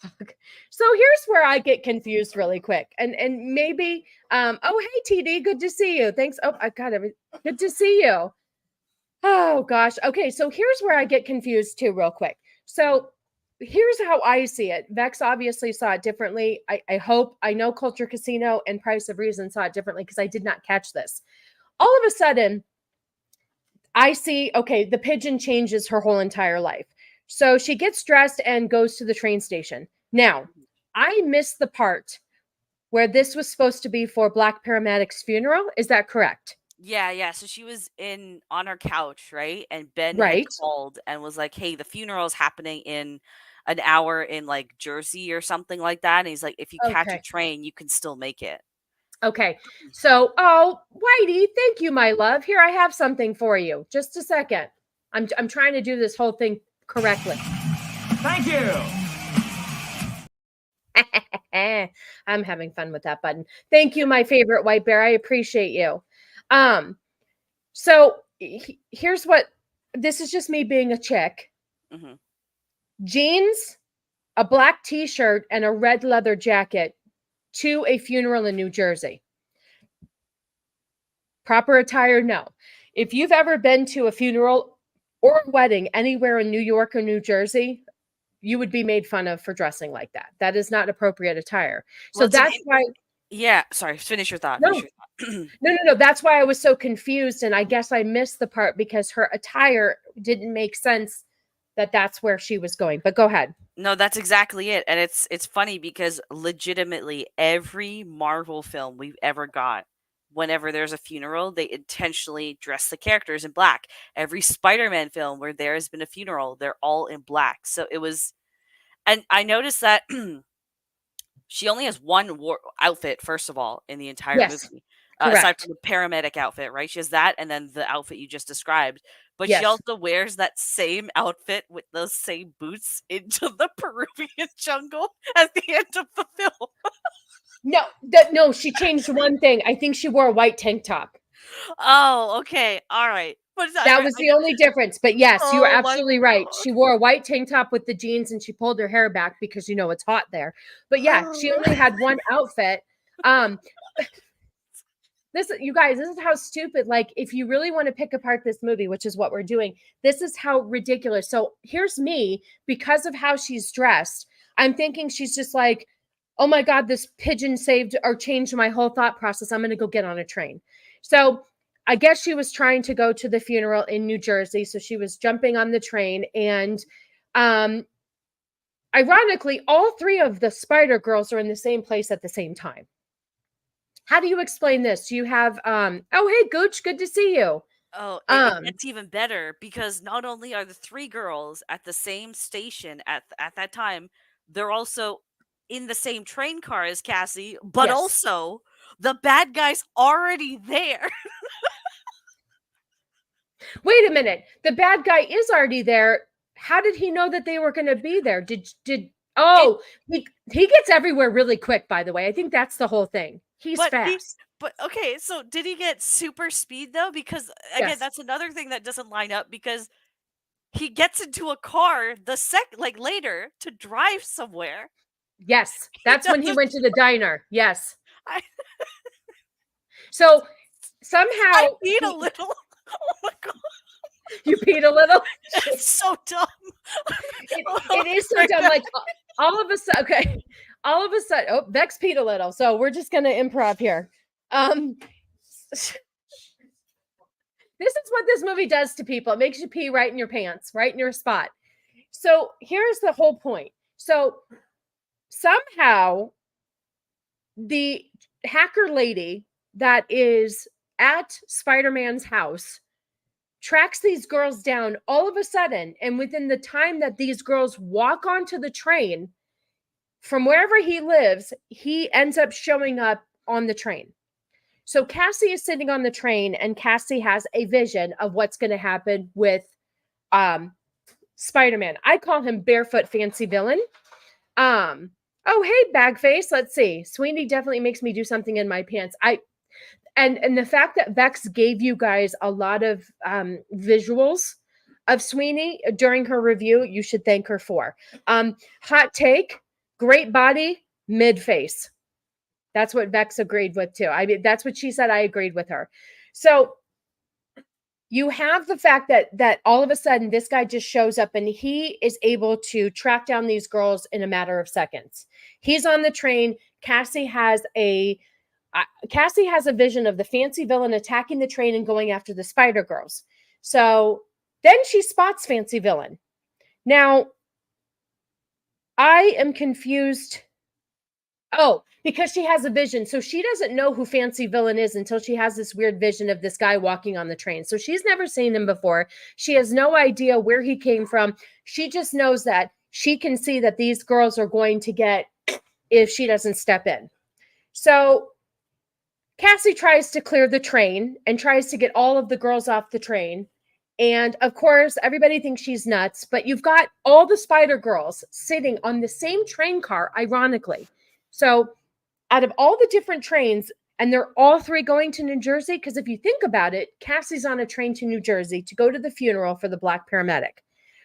Fuck. So here's where I get confused really quick. And maybe oh, hey TD, good to see you. Thanks. Oh, I got it. Good to see you. Oh gosh. Okay, so here's where I get confused too, real quick. So here's how I see it. Vex obviously saw it differently. I know Culture Casino and Price of Reason saw it differently because I did not catch this. All of a sudden, I see, okay, the pigeon changes her whole entire life. So she gets dressed and goes to the train station. Now, I missed the part where this was supposed to be for Black Paramedic's funeral. Is that correct? Yeah. So she was on her couch, right? And Ben had called and was like, "Hey, the funeral is happening in an hour in like Jersey or something like that." And he's like, "If you catch a train, you can still make it." Okay. So, oh, Whitey, thank you, my love. Here, I have something for you. Just a second. I'm trying to do this whole thing correctly. Thank you. I'm having fun with that button. Thank you, my favorite white bear. I appreciate you. So here's what, this is just me being a chick. Mm-hmm. Jeans, a black t-shirt, and a red leather jacket to a funeral in New Jersey. Proper attire? No. If you've ever been to a funeral or a wedding anywhere in New York or New Jersey, you would be made fun of for dressing like that. That is not appropriate attire. So that's why. Yeah. Sorry. Finish your thought. No. No. That's why I was so confused. And I guess I missed the part because her attire didn't make sense that that's where she was going. But go ahead. No, that's exactly it. And it's funny because legitimately every Marvel film we've ever got, whenever there's a funeral, they intentionally dress the characters in black. Every Spider-Man film where there has been a funeral, they're all in black. So it was, and I noticed that she only has one outfit, first of all, in the entire movie. Aside from the paramedic outfit, right? She has that and then the outfit you just described. But she also wears that same outfit with those same boots into the Peruvian jungle at the end of the film. No, she changed one thing. I think she wore a white tank top. Oh, okay. All right. But that was the only difference. But yes, you were absolutely right. She wore a white tank top with the jeans and she pulled her hair back because, you know, it's hot there. But yeah, she only had one outfit. You guys, this is how stupid, like, if you really want to pick apart this movie, which is what we're doing, this is how ridiculous. So here's me, because of how she's dressed, I'm thinking she's just like, oh my God, this pigeon saved or changed my whole thought process. I'm going to go get on a train. So I guess she was trying to go to the funeral in New Jersey. So she was jumping on the train. And ironically, all three of the Spider Girls are in the same place at the same time. How do you explain this? Do you have, oh, hey, Gooch, good to see you. Oh, it's even better because not only are the three girls at the same station at that time, they're also in the same train car as Cassie, but also the bad guy's already there. Wait a minute. The bad guy is already there. How did he know that they were going to be there? He gets everywhere really quick, by the way. I think that's the whole thing. He's fast. But okay, so did he get super speed though? Because again, that's another thing that doesn't line up because he gets into a car later to drive somewhere. Yes, that's when he went to the diner. Yes. So somehow I peed a little. Oh my God. You peed a little? It's so dumb. It is so dumb. Like all of a sudden, oh, Vex peed a little. So we're just going to improv here. This is what this movie does to people. It makes you pee right in your pants, right in your spot. So here's the whole point. So somehow the hacker lady that is at Spider-Man's house tracks these girls down all of a sudden. And within the time that these girls walk onto the train from wherever he lives, he ends up showing up on the train. So Cassie is sitting on the train, and Cassie has a vision of what's going to happen with Spider-Man. I call him Barefoot Fancy Villain. Oh, hey, Bagface. Let's see. Sweeney definitely makes me do something in my pants. And the fact that Vex gave you guys a lot of visuals of Sweeney during her review, you should thank her for. Hot take, great body, mid face. That's what Vex agreed with too. I mean, that's what she said. I agreed with her. So you have the fact that all of a sudden this guy just shows up and he is able to track down these girls in a matter of seconds. He's on the train. Cassie has a vision of the fancy villain attacking the train and going after the Spider Girls. So then she spots Fancy Villain. Now, I am confused. Oh, because she has a vision. So she doesn't know who Fancy Villain is until she has this weird vision of this guy walking on the train. So she's never seen him before. She has no idea where he came from. She just knows that she can see that these girls are going to get if she doesn't step in. So Cassie tries to clear the train and tries to get all of the girls off the train. And of course, everybody thinks she's nuts, but you've got all the Spider Girls sitting on the same train car, ironically. So out of all the different trains, and they're all three going to New Jersey, because if you think about it, Cassie's on a train to New Jersey to go to the funeral for the black paramedic.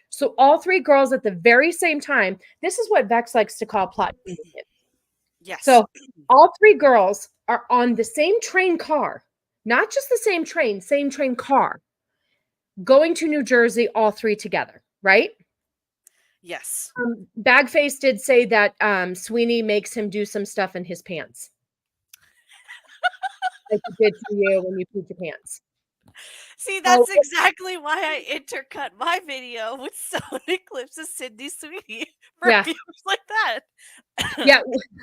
So all three girls at the very same time, this is what Vex likes to call plot. Yes. So all three girls are on the same train car, not just the same train car, going to New Jersey, all three together, right? Yes. Bagface did say that Sweeney makes him do some stuff in his pants. Like he did to you when you pooped your pants. See, that's exactly why I intercut my video with so many clips of Sydneysweeney for viewers like that.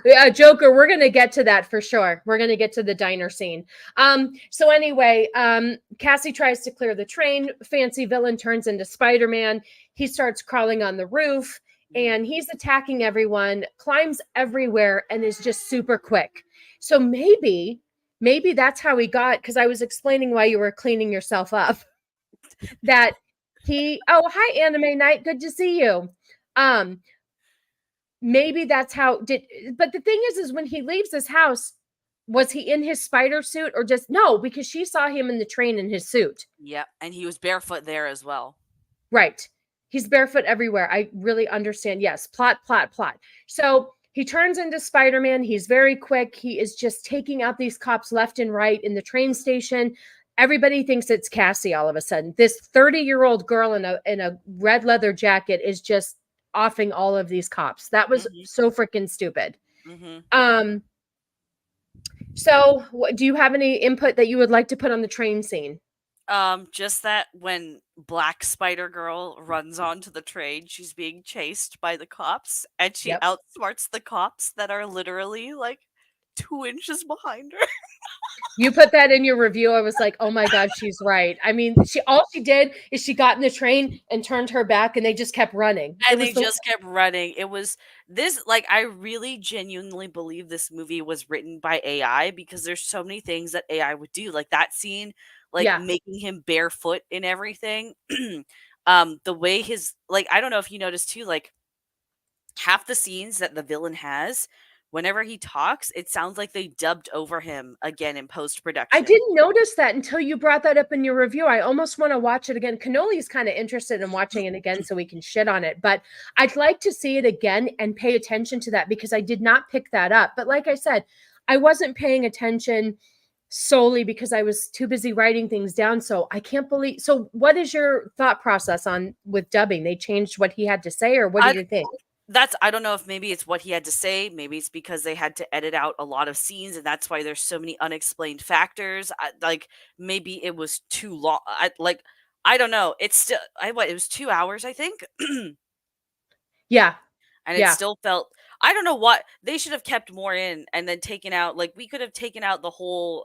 Yeah, Joker, we're going to get to that for sure. We're going to get to the diner scene. So anyway, Cassie tries to clear the train. Fancy Villain turns into Spider-Man. He starts crawling on the roof, and he's attacking everyone, climbs everywhere, and is just super quick. So maybe that's how he got, because I was explaining why you were cleaning yourself up, that hi, Anime Night. Good to see you. Maybe that's how but the thing is when he leaves his house, was he in his spider suit or just no, because she saw him in the train in his suit. Yeah. And he was barefoot there as well. Right. He's barefoot everywhere. I really understand. Yes. Plot. So he turns into Spider-Man. He's very quick. He is just taking out these cops left and right in the train station. Everybody thinks it's Cassie all of a sudden. This 30-year-old girl in a red leather jacket is just offing all of these cops. That was so freaking stupid. So do you have any input that you would like to put on the train scene? Just that when Black Spider Girl runs onto the train, she's being chased by the cops, and she outsmarts the cops that are literally like 2 inches behind her. You put that in your review. I was like, oh my God, she's right. I mean, all she did is she got in the train and turned her back, and they just kept running. And they just kept running. It was this, like, I really genuinely believe this movie was written by AI, because there's so many things that AI would do. Like that scene, like making him barefoot and everything. The way his, like, I don't know if you noticed too, like half the scenes that the villain has, whenever he talks, it sounds like they dubbed over him again in post-production. I didn't notice that until you brought that up in your review. I almost want to watch it again. Cannoli's kind of interested in watching it again so we can shit on it. But I'd like to see it again and pay attention to that, because I did not pick that up. But like I said, I wasn't paying attention solely because I was too busy writing things down. So I can't believe. So what is your thought process on with dubbing? They changed what he had to say, or what do you think? I don't know if maybe it's what he had to say. Maybe it's because they had to edit out a lot of scenes, and that's why there's so many unexplained factors. Like maybe it was too long. I don't know. It's still, it was 2 hours, I think. Yeah. and it still felt, I don't know what they should have kept more in and then taken out. Like, we could have taken out the whole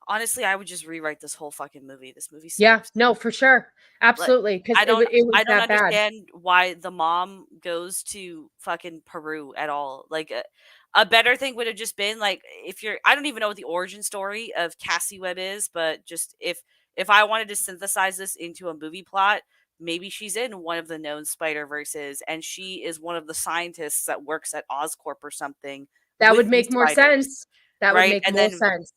honestly, I would just rewrite this whole fucking movie. This movie Yeah, sucks. no, for sure. Like, Absolutely. Because I don't it was I don't that bad. understand why the mom goes to fucking Peru at all. Like, a better thing would have just been like, if you're, I don't even know what the origin story of Cassie Webb is, but just if I wanted to synthesize this into a movie plot, maybe she's in one of the known spider-verses and she is one of the scientists that works at Oscorp or something That with would these make more spiders, sense. That would right? make And more then sense.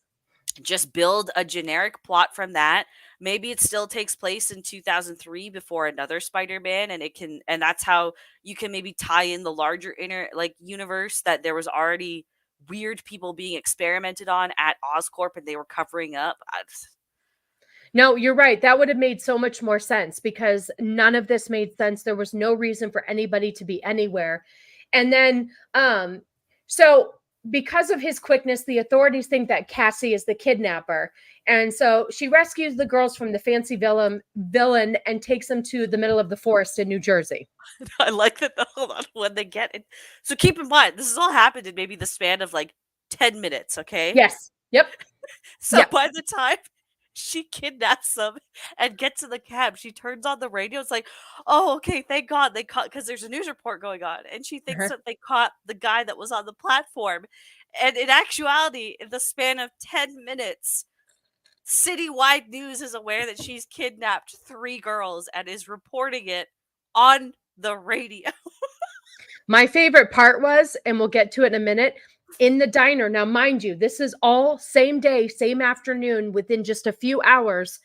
just build a generic plot from that. Maybe it still takes place in 2003 before another Spider-Man, and it can, and that's how you can maybe tie in the larger inner like universe, that there was already weird people being experimented on at Oscorp and they were covering up. No, you're right. That would have made so much more sense because none of this made sense. There was no reason for anybody to be anywhere. And then, so because of his quickness, the authorities think that Cassie is the kidnapper. And so she rescues the girls from the fancy villain and takes them to the middle of the forest in New Jersey. I like that. Hold on, when they get it. So keep in mind, this has all happened in maybe the span of like 10 minutes. Okay. Yes. Yep. So Yep. by the time she kidnaps them and gets in the cab, she turns on the radio. It's like, oh, okay, thank God they caught, because there's a news report going on, and she thinks that they caught the guy that was on the platform. And in actuality, in the span of 10 minutes, citywide news is aware that she's kidnapped 3 girls and is reporting it on the radio. My favorite part was, and we'll get to it in a minute, in the diner. Now, mind you, this is all same day, same afternoon, within just a few hours.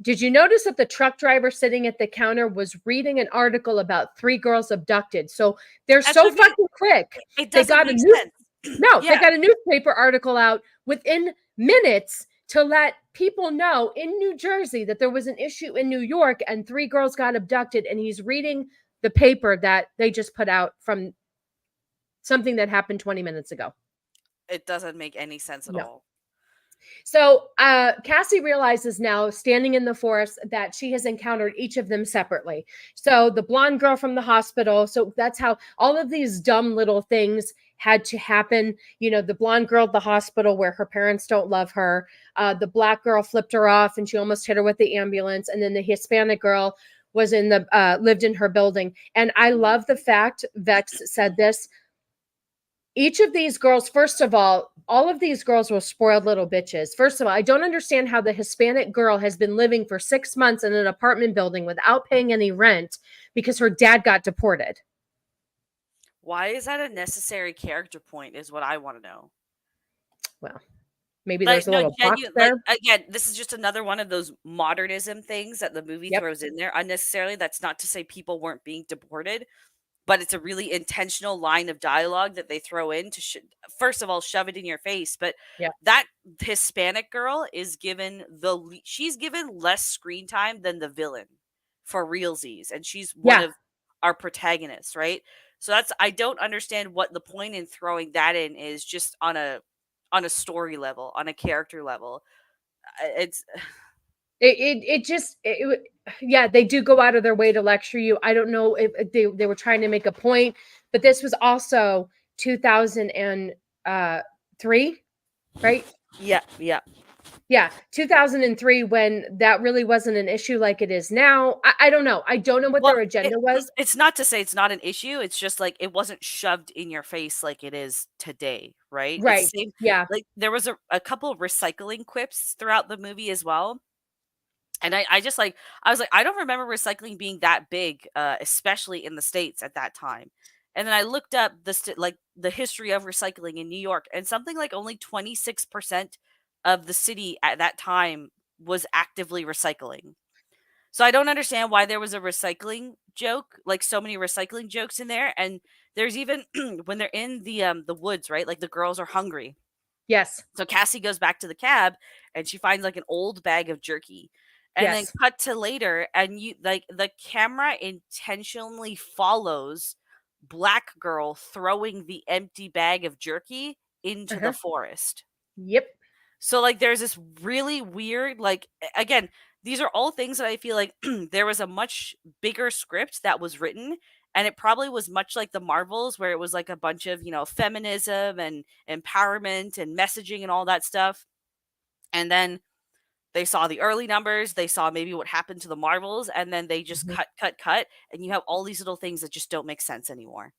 Did you notice that the truck driver sitting at the counter was reading an article about 3 girls abducted? So they're so fucking quick. It They doesn't got make sense. No, Yeah. they got a newspaper article out within minutes to let people know in New Jersey that there was an issue in New York and 3 girls got abducted. And he's reading the paper that they just put out from something that happened 20 minutes ago. It doesn't make any sense at all. So Cassie realizes now, standing in the forest, that she has encountered each of them separately. So the blonde girl from the hospital. So that's how all of these dumb little things had to happen. You know, the blonde girl at the hospital where her parents don't love her. The black girl flipped her off and she almost hit her with the ambulance. And then the Hispanic girl was in the lived in her building. And I love the fact, Vex said this, each of these girls, first of all of these girls were spoiled little bitches. First of all, I don't understand how the Hispanic girl has been living for 6 months in an apartment building without paying any rent because her dad got deported. Why is that a necessary character point is what I want to know. Well, maybe Like, there's a little box like, there. again, this is just another one of those modernism things that the movie Yep. throws in there unnecessarily. That's not to say people weren't being deported, but it's a really intentional line of dialogue that they throw in to, first of all, shove it in your face. But Yeah. that Hispanic girl is given she's given less screen time than the villain for realsies, and she's one of our protagonists, right? So I don't understand what the point in throwing that in is, just on a story level, on a character level. It's they do go out of their way to lecture you. I don't know if they were trying to make a point, but this was also 2003, right? Yeah, 2003, when that really wasn't an issue like it is now. I don't know. I don't know what their agenda was. It's not to say it's not an issue. It's just like it wasn't shoved in your face like it is today, right? Right. It's the same, yeah. Like, there was a couple of recycling quips throughout the movie as well. And I was like, I don't remember recycling being that big, especially in the States at that time. And then I looked up the history of recycling in New York, and something like only 26% of the city at that time was actively recycling. So I don't understand why there was a recycling joke, like so many recycling jokes in there. And there's even when they're in the woods, right? Like, the girls are hungry. Yes. So Cassie goes back to the cab and she finds like an old bag of jerky. And then cut to later, and the camera intentionally follows black girl throwing the empty bag of jerky into the forest. Yep. So like there's this really weird, like, again, these are all things that I feel like there was a much bigger script that was written, And it probably was much like the Marvels, where it was like a bunch of, feminism and empowerment and messaging and all that stuff. And then they saw the early numbers, they saw maybe what happened to the Marvels, and then they just cut, and you have all these little things that just don't make sense anymore.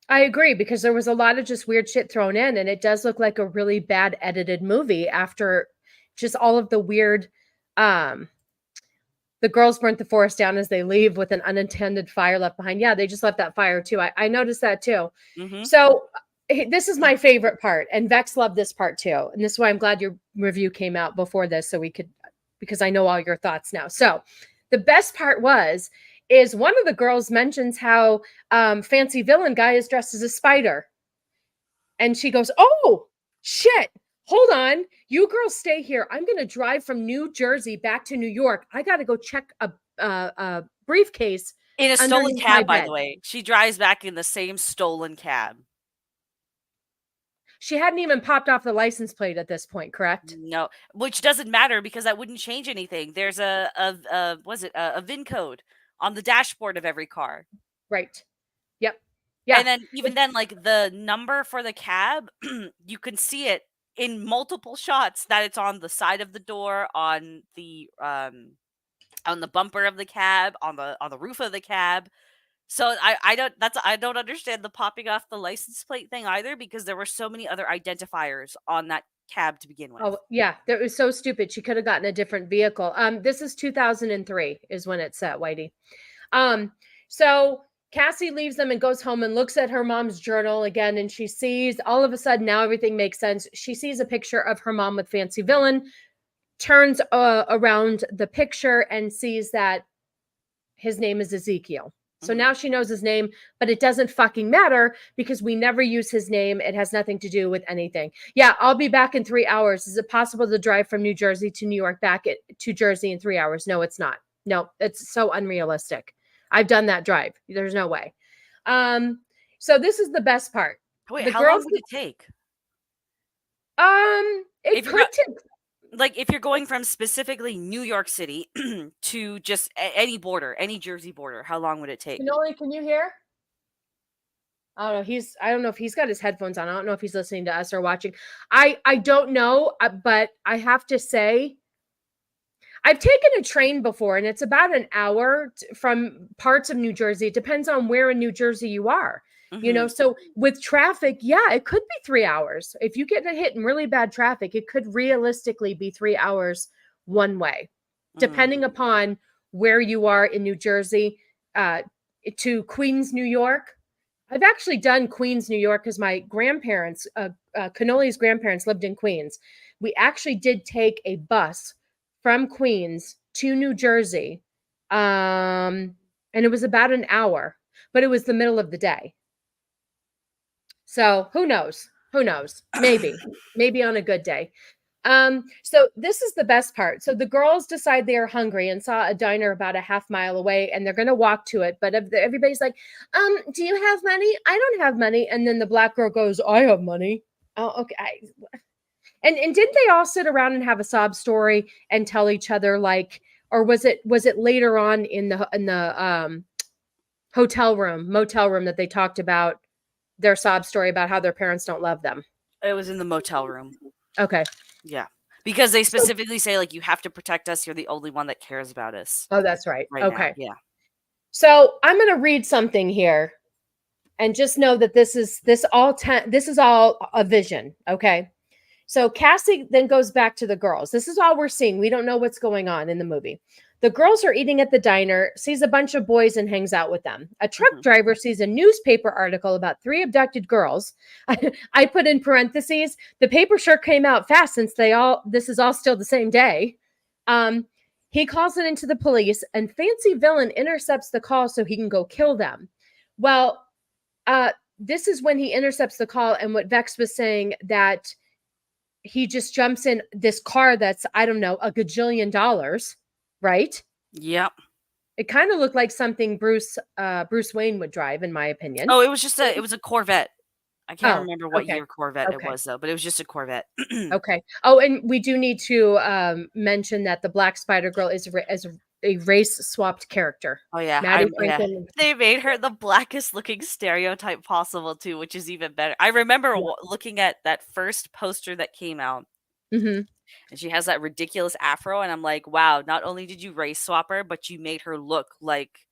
I agree, because there was a lot of just weird shit thrown in, and it does look like a really bad edited movie after just all of the weird, the girls burnt the forest down as they leave with an unintended fire left behind. Yeah, they just left that fire too. I noticed that too. So this is my favorite part, and Vex loved this part too. And this is why I'm glad your review came out before this, so we could, because I know all your thoughts now. So the best part is one of the girls mentions how fancy villain guy is dressed as a spider. And she goes, oh, shit. Hold on. You girls stay here. I'm going to drive from New Jersey back to New York. I got to go check a briefcase. In a stolen cab, by the way. She drives back in the same stolen cab. She hadn't even popped off the license plate at this point, correct? No, which doesn't matter because that wouldn't change anything. There's a VIN code on the dashboard of every car. Right. Yep. Yeah. And then even then, like the number for the cab, you can see it in multiple shots that it's on the side of the door, on the bumper of the cab, on the roof of the cab. So I don't understand the popping off the license plate thing either, because there were so many other identifiers on that cab to begin with. Oh yeah, that was so stupid. She could have gotten a different vehicle. This is 2003 is when it's set, Whitey. So Cassie leaves them and goes home and looks at her mom's journal again, and she sees all of a sudden now everything makes sense. She sees a picture of her mom with fancy villain, turns around the picture and sees that his name is Ezekiel. So now she knows his name, but it doesn't fucking matter because we never use his name. It has nothing to do with anything. Yeah, I'll be back in 3 hours. Is it possible to drive from New Jersey to New York back to Jersey in 3 hours? No, it's not. No, it's so unrealistic. I've done that drive. There's no way. So this is the best part. Wait, how long would it take? It could take. Like if you're going from specifically New York City to just any border, any Jersey border, how long would it take? Noli, can you hear? I don't know. I don't know if he's got his headphones on. I don't know if he's listening to us or watching. I don't know, but I have to say, I've taken a train before, and it's about an hour from parts of New Jersey. It depends on where in New Jersey you are. So with traffic, yeah, it could be 3 hours. If you get hit in really bad traffic, it could realistically be 3 hours one way, depending upon where you are in New Jersey. To Queens, New York. I've actually done Queens, New York, because my grandparents, Cannoli's grandparents lived in Queens. We actually did take a bus from Queens to New Jersey. And it was about an hour, but it was the middle of the day. So who knows? Maybe on a good day. So this is the best part. So the girls decide they are hungry and saw a diner about a half mile away, and they're going to walk to it. But everybody's like, do you have money? I don't have money. And then the black girl goes, I have money. Oh, okay. And didn't they all sit around and have a sob story and tell each other, like, or was it later on in the motel room that they talked about their sob story about how their parents don't love them? It was in the motel room. Okay. Yeah. Because they specifically say, like, you have to protect us. You're the only one that cares about us. Oh, that's right. Okay. Now. Yeah. So I'm going to read something here, and just know that this is all a vision. Okay. So Cassie then goes back to the girls. This is all we're seeing. We don't know what's going on in the movie. The girls are eating at the diner, sees a bunch of boys and hangs out with them. A truck driver sees a newspaper article about 3 abducted girls. I put in parentheses, the paper sure came out fast since this is all still the same day. He calls it into the police, and fancy villain intercepts the call so he can go kill them. Well, this is when he intercepts the call, and what Vex was saying, that he just jumps in this car that's, I don't know, $1 gajillion. Right? Yep. It kind of looked like something Bruce Wayne would drive, in my opinion. Oh, it was a Corvette. I can't remember what year Corvette it was, though, but it was just a Corvette. Okay. Oh, and we do need to mention that the Black Spider Girl is race swapped character. Oh yeah, Maddie yeah. Franklin. They made her the blackest looking stereotype possible too, which is even better. I remember looking at that first poster that came out, Mm-hmm. and she has that ridiculous afro, and I'm like, wow, not only did you race swap her, but you made her look like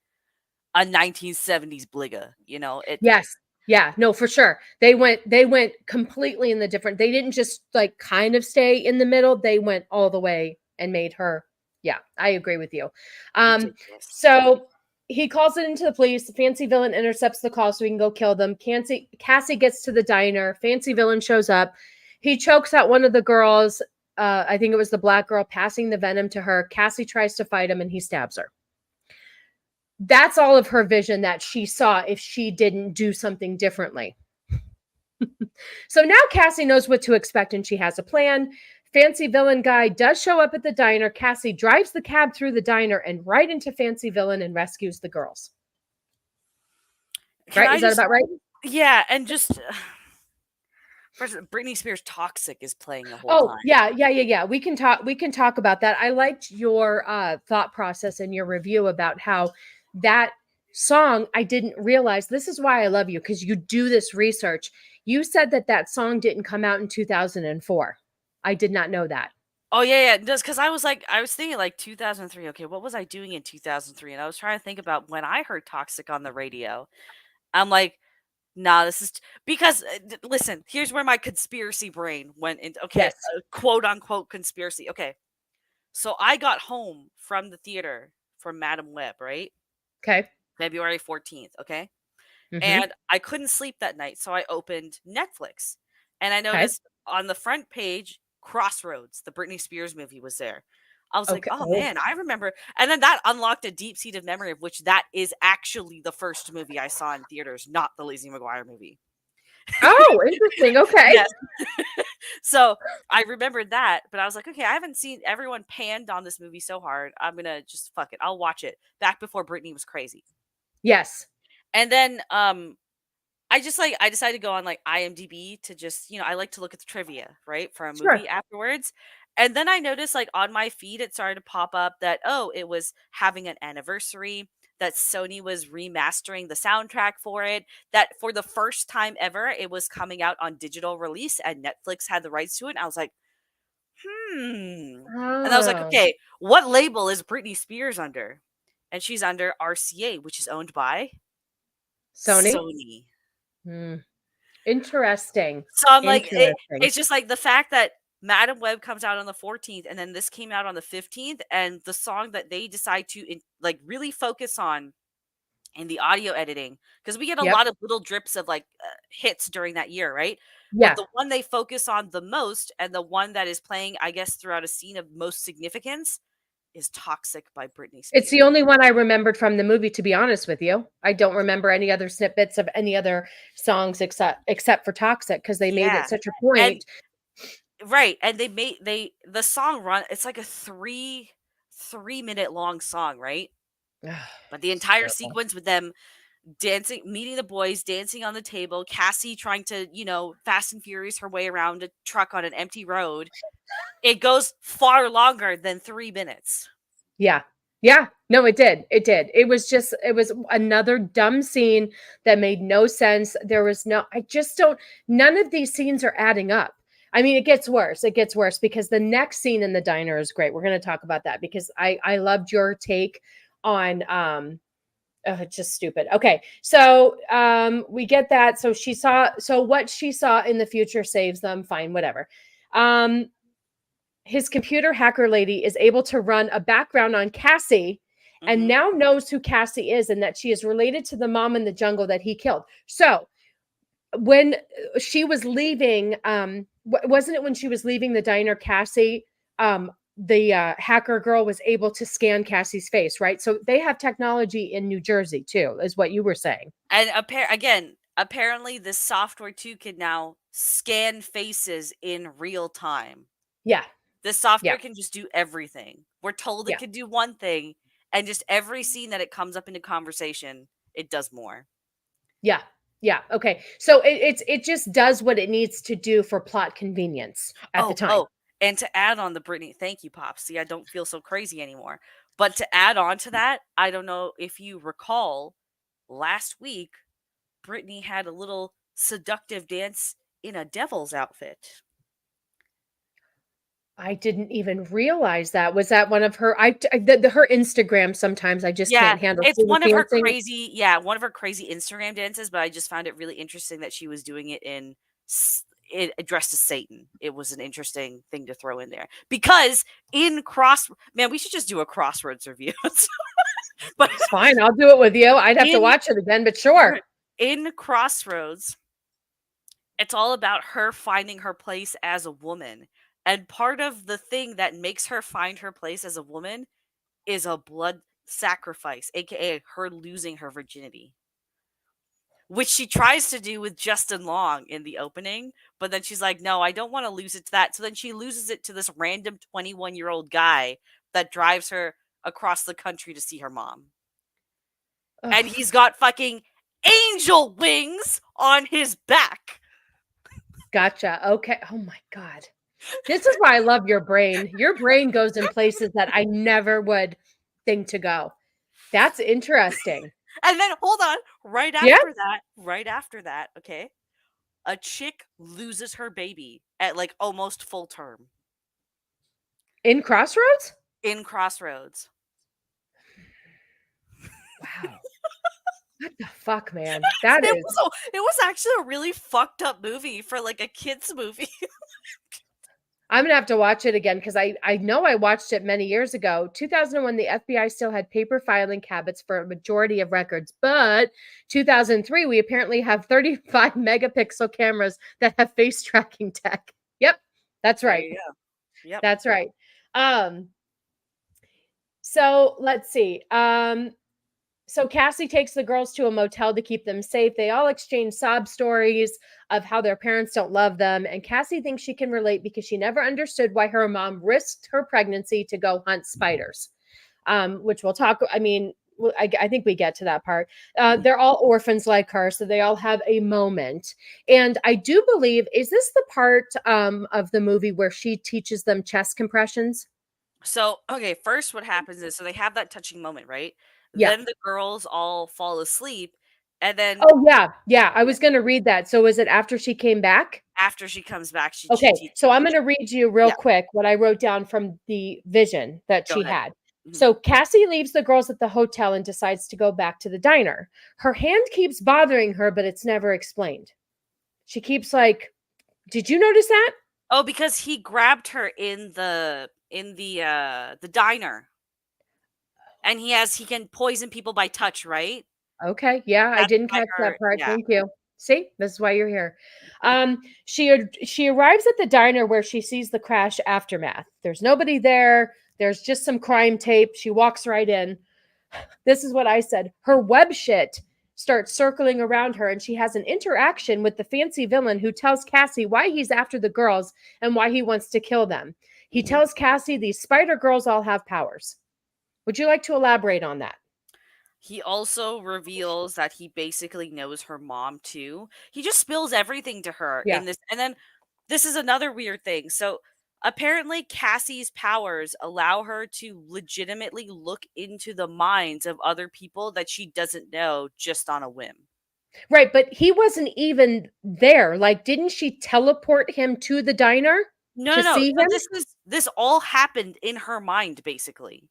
a 1970s Bligga. You know, Yes. Yeah, no, for sure. They went completely in the different. They didn't just like kind of stay in the middle. They went all the way and made her. Yeah, I agree with you. ridiculous. So he calls it into the police. Fancy Villain intercepts the call so he can go kill them. Cassie gets to the diner. Fancy Villain shows up. He chokes out one of the girls. I think it was the black girl, passing the venom to her. Cassie tries to fight him and he stabs her. That's all of her vision that she saw if she didn't do something differently. So now Cassie knows what to expect and she has a plan. Fancy Villain guy does show up at the diner. Cassie drives the cab through the diner and right into Fancy Villain and rescues the girls. Right? Is that about right? Yeah, and just Britney Spears' "Toxic" is playing the whole time. Yeah. We can talk about that. I liked your thought process in your review about how that song, I didn't realize, this is why I love you, because you do this research. You said that song didn't come out in 2004. I did not know that. Oh yeah, just because I was thinking like 2003. Okay, what was I doing in 2003? And I was trying to think about when I heard "Toxic" on the radio. I'm like, nah, this is because listen. Here's where my conspiracy brain went into. Okay, Yes. Quote unquote conspiracy. Okay, so I got home from the theater from Madam Web, right? Okay. February 14th. Okay. Mhm. And I couldn't sleep that night, so I opened Netflix, and I noticed on the front page, Crossroads, the Britney Spears movie, was there. I was like, oh man, I remember. And then that unlocked a deep-seated memory of which that is actually the first movie I saw in theaters, not the Lizzie McGuire movie. Oh, interesting. Okay. Yes. So I remembered that, but I was like, okay, I haven't seen everyone panned on this movie so hard. I'm gonna just fuck it. I'll watch it. Back before Britney was crazy. Yes. And then I decided to go on like IMDb to just, I like to look at the trivia, right, for a movie afterwards. And then I noticed like on my feed it started to pop up that it was having an anniversary, that Sony was remastering the soundtrack for it, that for the first time ever it was coming out on digital release and Netflix had the rights to it. And I was like, And I was like, okay, what label is Britney Spears under? And she's under RCA, which is owned by Sony. Interesting. So I'm like, it's just like the fact that Madam Web comes out on the 14th and then this came out on the 15th, and the song that they decide to like really focus on in the audio editing, because we get a lot of little drips of like hits during that year, right? Yeah. But the one they focus on the most, and the one that is playing, I guess, throughout a scene of most significance, is "Toxic" by Britney Spears. It's the only one I remembered from the movie, to be honest with you. I don't remember any other snippets of any other songs except for "Toxic," because they made it such a point. And the song run, it's like a 3-minute long song, right? But the entire sequence with them dancing, meeting the boys, dancing on the table, Cassie trying to, Fast and Furious her way around a truck on an empty road, it goes far longer than 3 minutes. Yeah. No, it did. It was another dumb scene that made no sense. None of these scenes are adding up. I mean, it gets worse because the next scene in the diner is great. We're going to talk about that because I loved your take on, it's just stupid. Okay. So, we get that. So what she saw in the future saves them. Fine, whatever. His computer hacker lady is able to run a background on Cassie and now knows who Cassie is and that she is related to the mom in the jungle that he killed. So when she was leaving, wasn't it when she was leaving the diner, Cassie, the hacker girl was able to scan Cassie's face, right? So they have technology in New Jersey too, is what you were saying. And apparently this software too can now scan faces in real time. Yeah. This software can just do everything. We're told it can do one thing, and just every scene that it comes up into conversation, it does more. Yeah. Okay. So it just does what it needs to do for plot convenience at the time. And to add on the Brittany, thank you, Pops. See, I don't feel so crazy anymore. But to add on to that, I don't know if you recall, last week, Brittany had a little seductive dance in a devil's outfit. I didn't even realize that. Was that one of her? Her Instagram. Sometimes I just Yeah, can't handle it's seeing one of her dancing. crazy, one of her crazy Instagram dances, but I just found it really interesting that she was doing it it addressed to Satan. It was an interesting thing to throw in there because man, we should just do a Crossroads review. But It's fine. I'll do it with you. I'd have to watch it again, but sure. In Crossroads, it's all about her finding her place as a woman. And part of the thing that makes her find her place as a woman is a blood sacrifice, aka her losing her virginity. Which she tries to do with Justin Long in the opening, but then she's like, no, I don't want to lose it to that. So then she loses it to this random 21-year-old guy that drives her across the country to see her mom. Ugh. And he's got fucking angel wings on his back. Gotcha. Okay. Oh my God. This is why I love your brain. Your brain goes in places that I never would think to go. That's interesting. And then hold on, right after that, okay, a chick loses her baby at like almost full term. In Crossroads? In Crossroads. Wow. What the fuck, man? It was actually a really fucked up movie for like a kids movie. I'm gonna have to watch it again because I know I watched it many years ago. 2001, the FBI still had paper filing cabinets for a majority of records, but 2003, we apparently have 35 megapixel cameras that have face tracking tech. Yep, that's right. Yep, that's right. So let's see. So Cassie takes the girls to a motel to keep them safe. They all exchange sob stories of how their parents don't love them. And Cassie thinks she can relate because she never understood why her mom risked her pregnancy to go hunt spiders, which we'll talk. I mean, I think we get to that part. They're all orphans like her, so they all have a moment. And I do believe, is this the part of the movie where she teaches them chest compressions? So, okay, first what happens is, so they have that touching moment, right? Yeah. Then the girls all fall asleep, and then yeah. I was going to read that. So was it after she came back? After she comes back, she so I'm going to read you real quick what I wrote down from the vision that she had. Mm-hmm. So Cassie leaves the girls at the hotel and decides to go back to the diner. Her hand keeps bothering her, but it's never explained. She keeps like, did you notice that? Oh, because he grabbed her in the diner. And he can poison people by touch, right? Okay. Yeah, I didn't catch that part. Yeah. Thank you. See, this is why you're here. She arrives at the diner where she sees the crash aftermath. There's nobody there. There's just some crime tape. She walks right in. This is what I said. Her web shit starts circling around her, and she has an interaction with the fancy villain who tells Cassie why he's after the girls and why he wants to kill them. He tells Cassie these spider girls all have powers. Would you like to elaborate on that? He also reveals that he basically knows her mom too. He just spills everything to her in this. And then this is another weird thing. So apparently Cassie's powers allow her to legitimately look into the minds of other people that she doesn't know just on a whim. Right, but he wasn't even there. Like, didn't she teleport him to the diner? No. See him? This all happened in her mind, basically.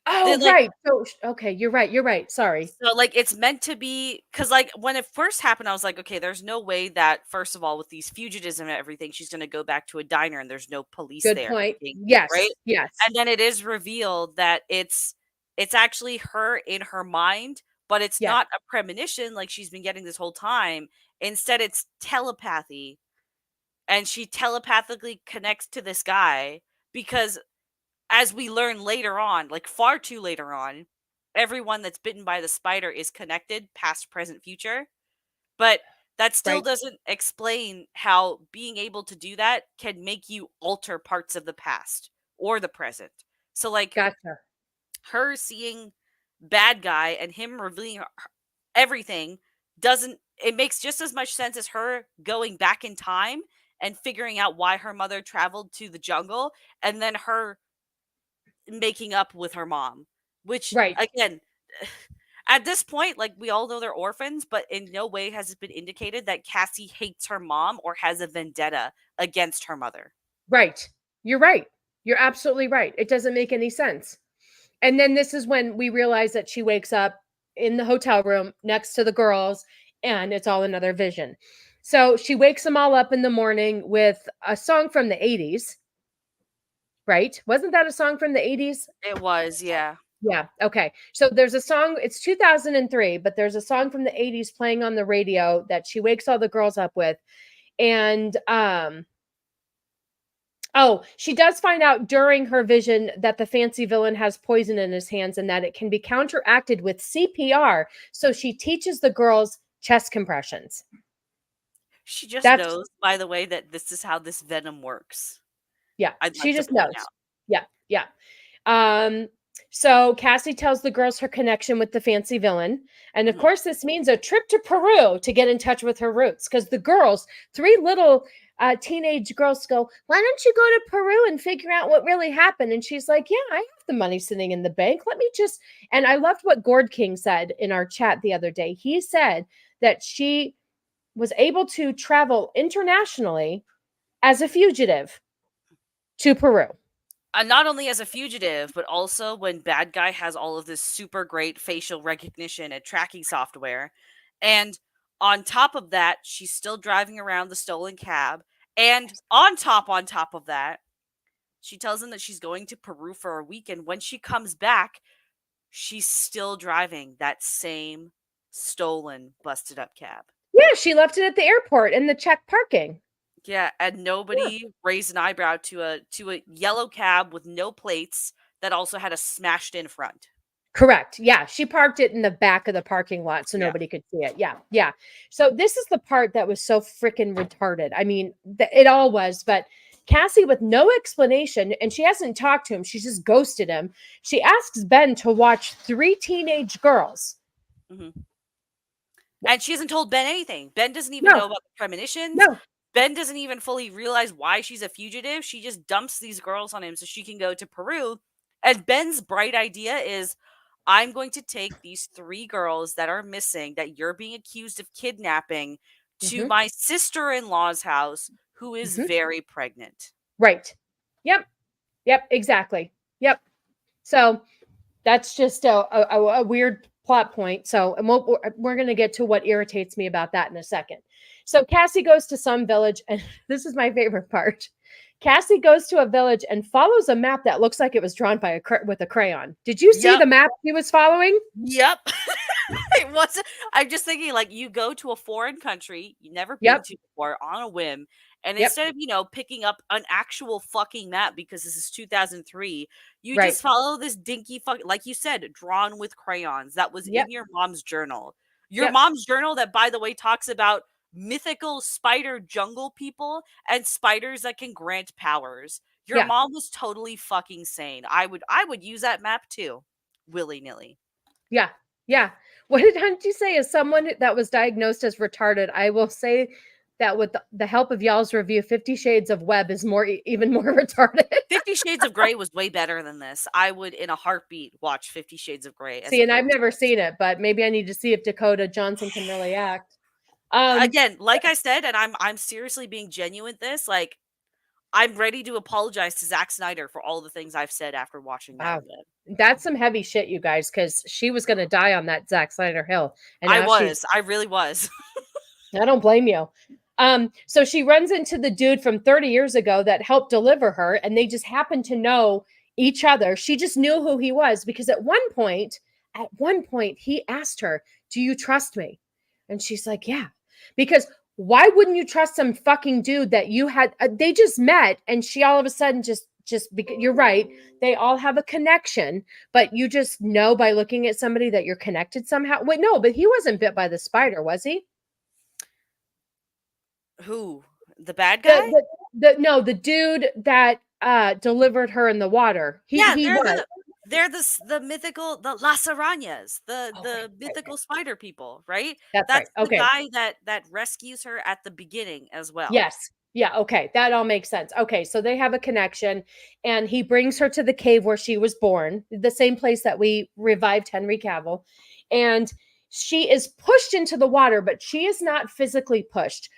Oh, right. So, okay, you're right. Sorry. So, like, it's meant to be, because, like, when it first happened, I was like, okay, there's no way that, first of all, with these fugitives and everything, she's going to go back to a diner and there's no police there. Good point. Yes. Right? Yes. And then it is revealed that it's actually her in her mind, but it's not a premonition like she's been getting this whole time. Instead, it's telepathy. And she telepathically connects to this guy because, as we learn later on, like far too later on, everyone that's bitten by the spider is connected, past, present, future. But that still doesn't explain how being able to do that can make you alter parts of the past or the present. So, like, her seeing bad guy and him revealing everything it makes just as much sense as her going back in time and figuring out why her mother traveled to the jungle, and then her making up with her mom, which Right. again, at this point, like, we all know they're orphans, but in no way has it been indicated that Cassie hates her mom or has a vendetta against her mother. Right. You're right. You're absolutely right. It doesn't make any sense. And then this is when we realize that she wakes up in the hotel room next to the girls, and it's all another vision. So she wakes them all up in the morning with a song from the 80s, right? Wasn't that a song from the 80s? It was, yeah. Yeah. Okay. So there's a song, it's 2003, but there's a song from the 80s playing on the radio that she wakes all the girls up with. And she does find out during her vision that the fancy villain has poison in his hands and that it can be counteracted with CPR. So she teaches the girls chest compressions. She just That's- knows, by the way, that this is how this venom works. Yeah. I'd She like to just point knows. out. Yeah. Yeah. So Cassie tells the girls her connection with the fancy villain. And of course, this means a trip to Peru to get in touch with her roots. Because the girls, 3 little teenage girls go, why don't you go to Peru and figure out what really happened? And she's like, yeah, I have the money sitting in the bank. Let me just, and I loved what Gord King said in our chat the other day. He said that she was able to travel internationally as a fugitive to Peru. Not only as a fugitive, but also when bad guy has all of this super great facial recognition and tracking software. And on top of that, she's still driving around the stolen cab. And on top of that, she tells him that she's going to Peru for a week. And when she comes back, she's still driving that same stolen, busted up cab. Yeah, she left it at the airport in the checked parking. Yeah, and nobody raised an eyebrow to a yellow cab with no plates that also had a smashed in front. Correct. Yeah, she parked it in the back of the parking lot so nobody could see it. Yeah. So this is the part that was so freaking retarded. I mean, it all was, but Cassie, with no explanation, and she hasn't talked to him, she's just ghosted him. She asks Ben to watch 3 teenage girls. Mm-hmm. And she hasn't told Ben anything. Ben doesn't even know about the premonitions. No. Ben doesn't even fully realize why she's a fugitive. She just dumps these girls on him so she can go to Peru. And Ben's bright idea is, I'm going to take these 3 girls that are missing, that you're being accused of kidnapping, to my sister-in-law's house, who is very pregnant. Right. Yep, exactly. Yep. So that's just a weird plot point. So and we're going to get to what irritates me about that in a second. So Cassie goes to some village, and this is my favorite part. Cassie goes to a village and follows a map that looks like it was drawn by with a crayon. Did you see the map she was following? Yep. It wasn't. I'm just thinking, like, you go to a foreign country you never been to before on a whim, and instead of picking up an actual fucking map, because this is 2003, you just follow this dinky like you said, drawn with crayons that was in your mom's journal. Your mom's journal that, by the way, talks about mythical spider jungle people and spiders that can grant powers. Your mom was totally fucking sane. I would use that map too, willy-nilly. Yeah. What did you say? As someone that was diagnosed as retarded, I will say that with the help of y'all's review, 50 Shades of Web is even more retarded. 50 Shades of Grey was way better than this. I would, in a heartbeat, watch 50 Shades of Grey. See, and I've never seen it, but maybe I need to see if Dakota Johnson can really act. Again, like I said, and I'm seriously being genuine with this, like, I'm ready to apologize to Zack Snyder for all the things I've said after watching that. That's some heavy shit, you guys, because she was going to die on that Zack Snyder hill. And I really was. I don't blame you. So she runs into the dude from 30 years ago that helped deliver her, and they just happen to know each other. She just knew who he was because at one point, he asked her, "Do you trust me?" And she's like, "Yeah." Because why wouldn't you trust some fucking dude that you had? They just met, and she all of a sudden just because you're right, they all have a connection, but you just know by looking at somebody that you're connected somehow. Wait, no, but he wasn't bit by the spider, was he? Who? The bad guy? The dude that delivered her in the water. They're the mythical, the Las Arañas, the mythical spider people, right? That's right. The guy that rescues her at the beginning as well. Yes. Yeah, okay. That all makes sense. Okay, so they have a connection, and he brings her to the cave where she was born, the same place that we revived Henry Cavill. And she is pushed into the water, but she is not physically pushed.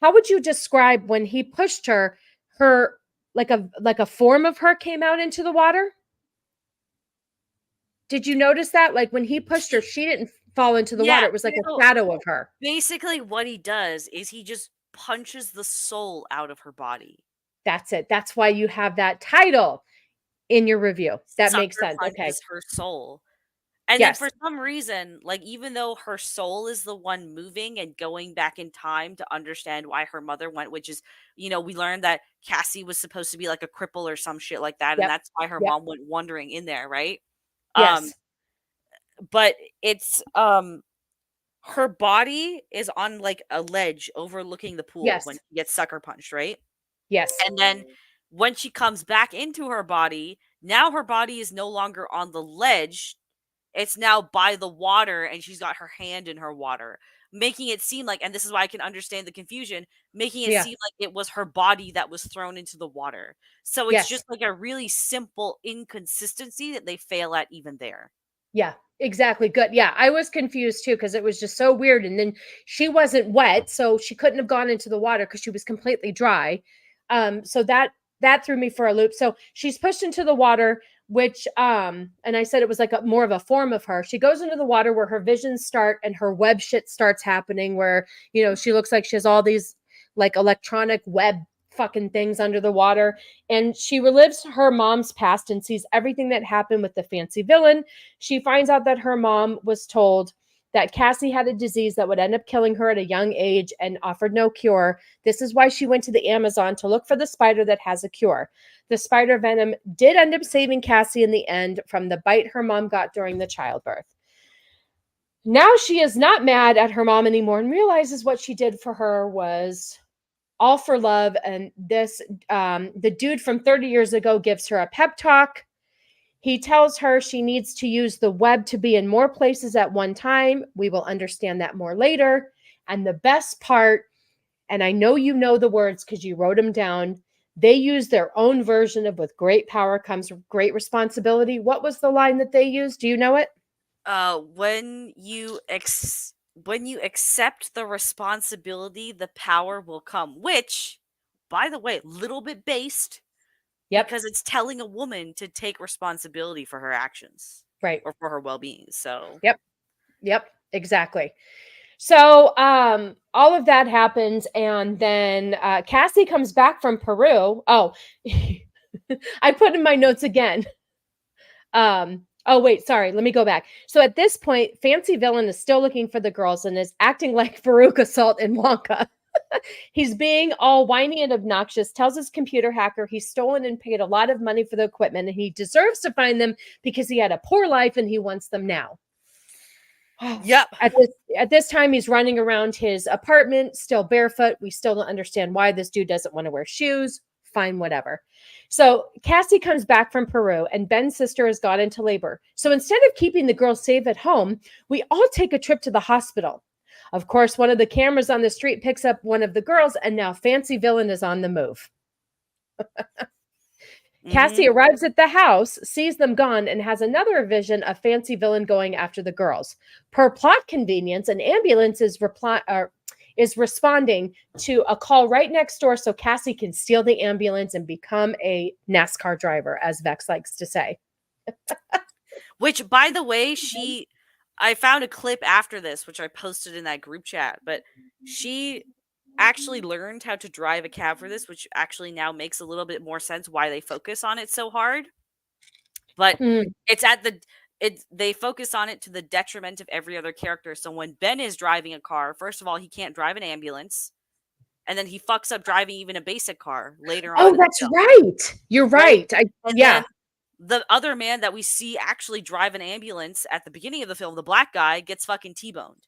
How would you describe when he pushed her, her like a form of her came out into the water? Did you notice that? Like when he pushed her, she didn't fall into the Yeah, water. It was like so a shadow of her. basically what he does is he just punches the soul out of her body. That's it. That's why you have that title in your review. That makes Sucker sense. Okay. punches her soul. And then Yes. for some reason, like even though her soul is the one moving and going back in time to understand why her mother went, which is, we learned that Cassie was supposed to be like a cripple or some shit like that, and Yep. that's why her Yep. mom went wandering in there, right? Yes. But it's her body is on like a ledge overlooking the pool Yes. when she gets sucker punched, right? Yes. And then when she comes back into her body, now her body is no longer on the ledge. It's now by the water, and she's got her hand in her water, making it seem like, and this is why I can understand the confusion, making it Yeah. seem like it was her body that was thrown into the water. So it's Yes. just like a really simple inconsistency that they fail at even there. Yeah, exactly. Good. Yeah, I was confused too because it was just so weird. And then she wasn't wet, so she couldn't have gone into the water because she was completely dry. So that threw me for a loop. So she's pushed into the water, which and I said it was like more of a form of her. She goes into the water where her visions start and her web shit starts happening, where she looks like she has all these like electronic web fucking things under the water, and she relives her mom's past and sees everything that happened with the fancy villain. She finds out that her mom was told that Cassie had a disease that would end up killing her at a young age and offered no cure. This is why she went to the Amazon to look for the spider that has a cure. The spider venom did end up saving Cassie in the end from the bite her mom got during the childbirth. Now she is not mad at her mom anymore and realizes what she did for her was all for love. And this, the dude from 30 years ago gives her a pep talk. He tells her she needs to use the web to be in more places at one time. We will understand that more later. And the best part, and I know you know the words because you wrote them down, they use their own version of "with great power comes great responsibility." What was the line that they used? Do you know it? When you accept the responsibility, the power will come. Which, by the way, little bit based. Yep. Because it's telling a woman to take responsibility for her actions. Right. Or for her well-being. So Yep, exactly. So all of that happens, and then Cassie comes back from Peru. Oh, I put in my notes again. Oh, wait, sorry. Let me go back. So at this point, Fancy Villain is still looking for the girls and is acting like Farouk Assault in Wonka. He's being all whiny and obnoxious, tells his computer hacker he's stolen and paid a lot of money for the equipment, and he deserves to find them because he had a poor life and he wants them now. Yep. At this time, he's running around his apartment, still barefoot. We still don't understand why this dude doesn't want to wear shoes. Fine, whatever. So Cassie comes back from Peru, and Ben's sister has gone into labor. So instead of keeping the girls safe at home, we all take a trip to the hospital. Of course, one of the cameras on the street picks up one of the girls, and now Fancy Villain is on the move. Cassie arrives at the house, sees them gone, and has another vision of Fancy Villain going after the girls. Per plot convenience, an ambulance is responding to a call right next door so Cassie can steal the ambulance and become a NASCAR driver, as Vex likes to say. Which, by the way, I found a clip after this, which I posted in that group chat, but she actually learned how to drive a cab for this, which actually now makes a little bit more sense why they focus on it so hard. But they focus on it to the detriment of every other character. So when Ben is driving a car, first of all, he can't drive an ambulance. And then he fucks up driving even a basic car later on. Oh, that's right. You're right. Then the other man that we see actually drive an ambulance at the beginning of the film, the black guy, gets fucking T-boned.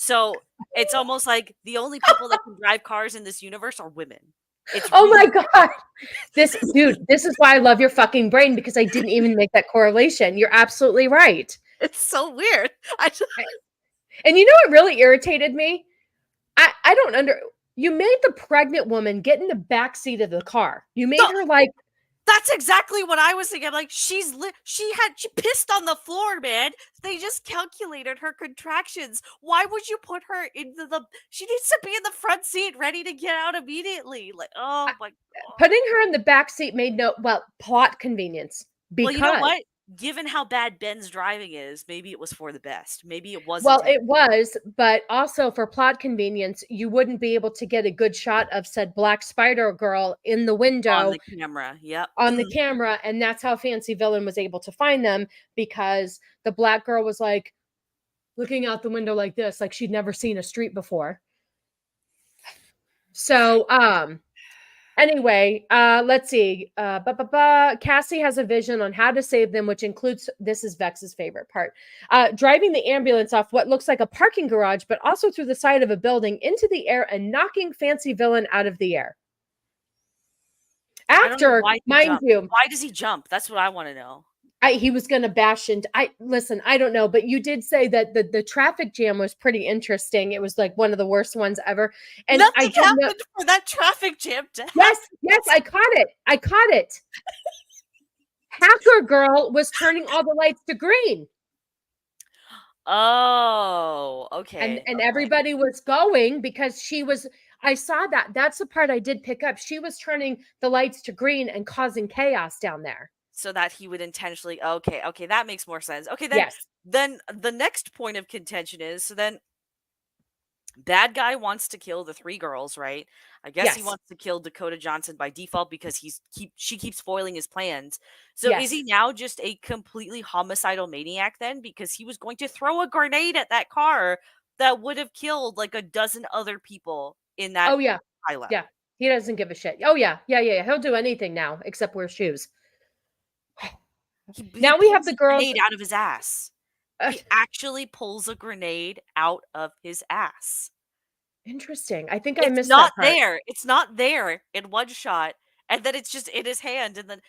So it's almost like the only people that can drive cars in this universe are women. My God. This is why I love your fucking brain, because I didn't even make that correlation. You're absolutely right. It's so weird. And you know what really irritated me? I don't You made the pregnant woman get in the back seat of the car. You made her like. That's exactly what I was thinking. Like she pissed on the floor, man. They just calculated her contractions. Why would you put her into she needs to be in the front seat ready to get out immediately. Like, oh my God. Putting her in the back seat made plot convenience. Well, you know what? Given how bad Ben's driving is, maybe it was for the best. Maybe it wasn't. Well, it was, but also for plot convenience, you wouldn't be able to get a good shot of said black spider girl in the window. On the camera, yep. On the camera, and that's how Fancy Villain was able to find them, because the black girl was like looking out the window like this, like she'd never seen a street before. So, anyway, let's see. Cassie has a vision on how to save them, which includes, this is Vex's favorite part, driving the ambulance off what looks like a parking garage, but also through the side of a building into the air and knocking Fancy Villain out of the air. After, mind you, why does he jump? That's what I want to know. He was going to bash into. Listen, I don't know, but you did say that the traffic jam was pretty interesting. It was like one of the worst ones ever. And nothing happened for that traffic jam to happen. Yes, I caught it. Hacker girl was turning all the lights to green. Oh, okay. And everybody was going because she was. I saw that. That's the part I did pick up. She was turning the lights to green and causing chaos down there. So that he would intentionally, okay, that makes more sense. Okay, then the next point of contention is, so then bad guy wants to kill the 3 girls, right? I guess he wants to kill Dakota Johnson by default because she keeps foiling his plans. So is he now just a completely homicidal maniac then? Because he was going to throw a grenade at that car that would have killed like a dozen other people in that island. Yeah, he doesn't give a shit. Oh yeah. He'll do anything now except wear shoes. Now we have the girls out of his ass. He actually pulls a grenade out of his ass. Interesting. I think I missed that part. There. It's not there in one shot, and then it's just in his hand, and then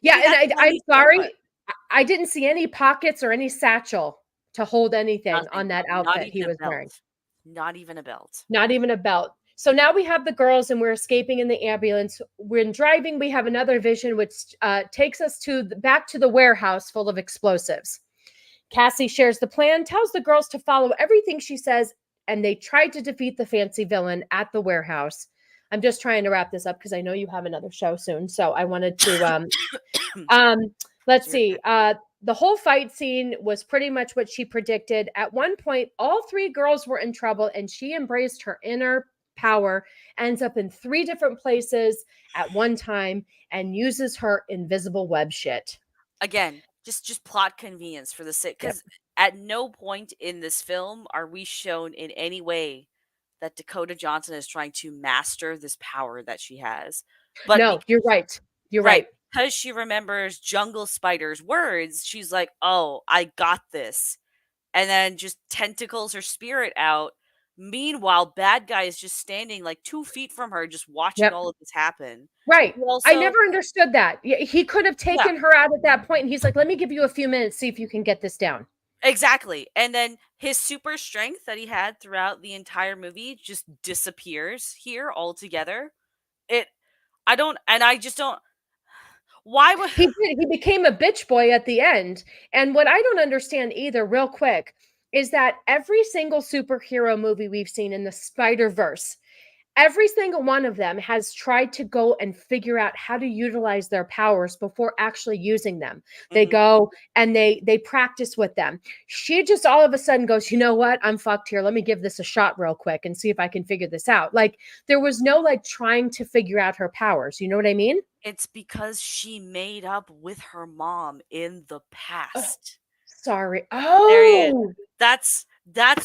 and I'm sorry, I didn't see any pockets or any satchel to hold anything on that outfit he was wearing. Not even a belt. Not even a belt. So now we have the girls and we're escaping in the ambulance. When driving, we have another vision, which takes us back to the warehouse full of explosives. Cassie shares the plan, tells the girls to follow everything she says, and they try to defeat the Fancy Villain at the warehouse. I'm just trying to wrap this up because I know you have another show soon. So I wanted to, let's see. The whole fight scene was pretty much what she predicted. At one point, all 3 girls were in trouble and she embraced her inner power, ends up in 3 different places at one time, and uses her invisible web shit. Again, just plot convenience for the sake, because at no point in this film are we shown in any way that Dakota Johnson is trying to master this power that she has. But no, you're right. You're right. Because she remembers Jungle Spider's words, she's like, oh, I got this. And then just tentacles her spirit out. Meanwhile, bad guy is just standing like 2 feet from her, just watching all of this happen. Right. I never understood that. He could have taken her out at that point, and he's like, let me give you a few minutes, see if you can get this down. Exactly. And then his super strength that he had throughout the entire movie just disappears here altogether. I just don't. Why would he became a bitch boy at the end? And what I don't understand either, real quick, is that every single superhero movie we've seen in the Spiderverse, every single one of them has tried to go and figure out how to utilize their powers before actually using them. They go and they practice with them. She just all of a sudden goes, you know what? I'm fucked here. Let me give this a shot real quick and see if I can figure this out. Like, there was no like trying to figure out her powers. You know what I mean? It's because she made up with her mom in the past. Sorry. Oh, that's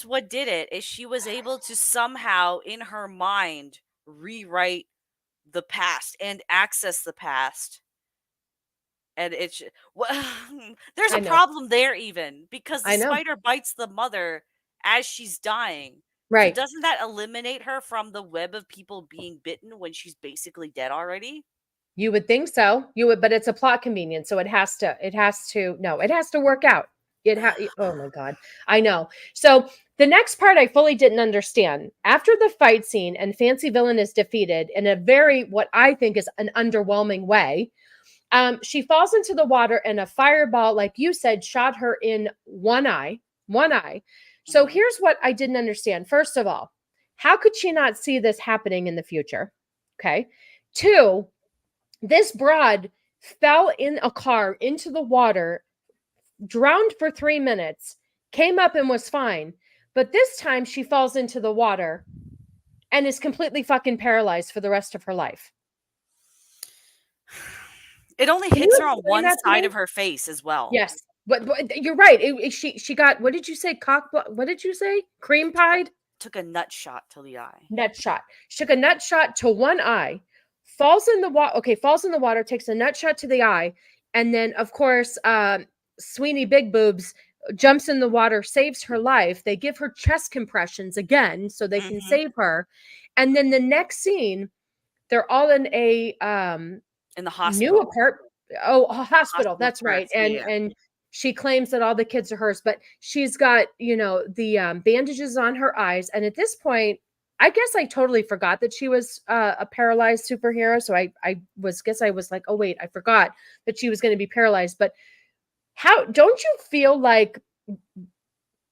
what did it. Is she was able to somehow in her mind rewrite the past and access the past. And it's there's a problem there even because the spider bites the mother as she's dying. Right. So doesn't that eliminate her from the web of people being bitten when she's basically dead already? You would think so. But it's a plot convenience. So it has to work out. Oh my God. I know. So The next part I fully didn't understand. After the fight scene and Fancy Villain is defeated in a very, what I think is an underwhelming way, she falls into the water and a fireball, like you said, shot her in one eye. So here's what I didn't understand. First of all, how could she not see this happening in the future? Okay. 2, this broad fell in a car into the water, drowned for 3 minutes, came up and was fine. But this time she falls into the water and is completely fucking paralyzed for the rest of her life. It only Can hits you her on explain one that to side me? of her face as well. Yes. But you're right. She got, what did you say? What did you say? Cream pied? Took a nut shot to the eye. Nut shot. She took a nut shot to one eye, falls in the water. Okay, falls in the water, takes a nut shot to the eye. And then, of course, Sweeney Big Boobs jumps in the water, saves her life. They give her chest compressions again so they can save her. And then the next scene, they're all in a in the hospital. new apartment. Oh, a hospital. That's right. births, And she claims that all the kids are hers, but she's got, the bandages on her eyes. And at this point, I guess I totally forgot that she was a paralyzed superhero. So I was like, oh wait, I forgot that she was going to be paralyzed. But how, don't you feel like,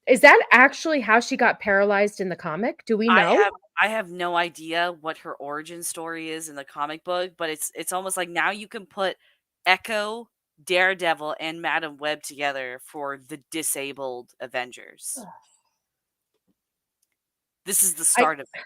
is that actually how she got paralyzed in the comic? Do we know? I have no idea what her origin story is in the comic book, but it's almost like now you can put Echo, Daredevil, and Madam Web together for the disabled Avengers. This is the start of it.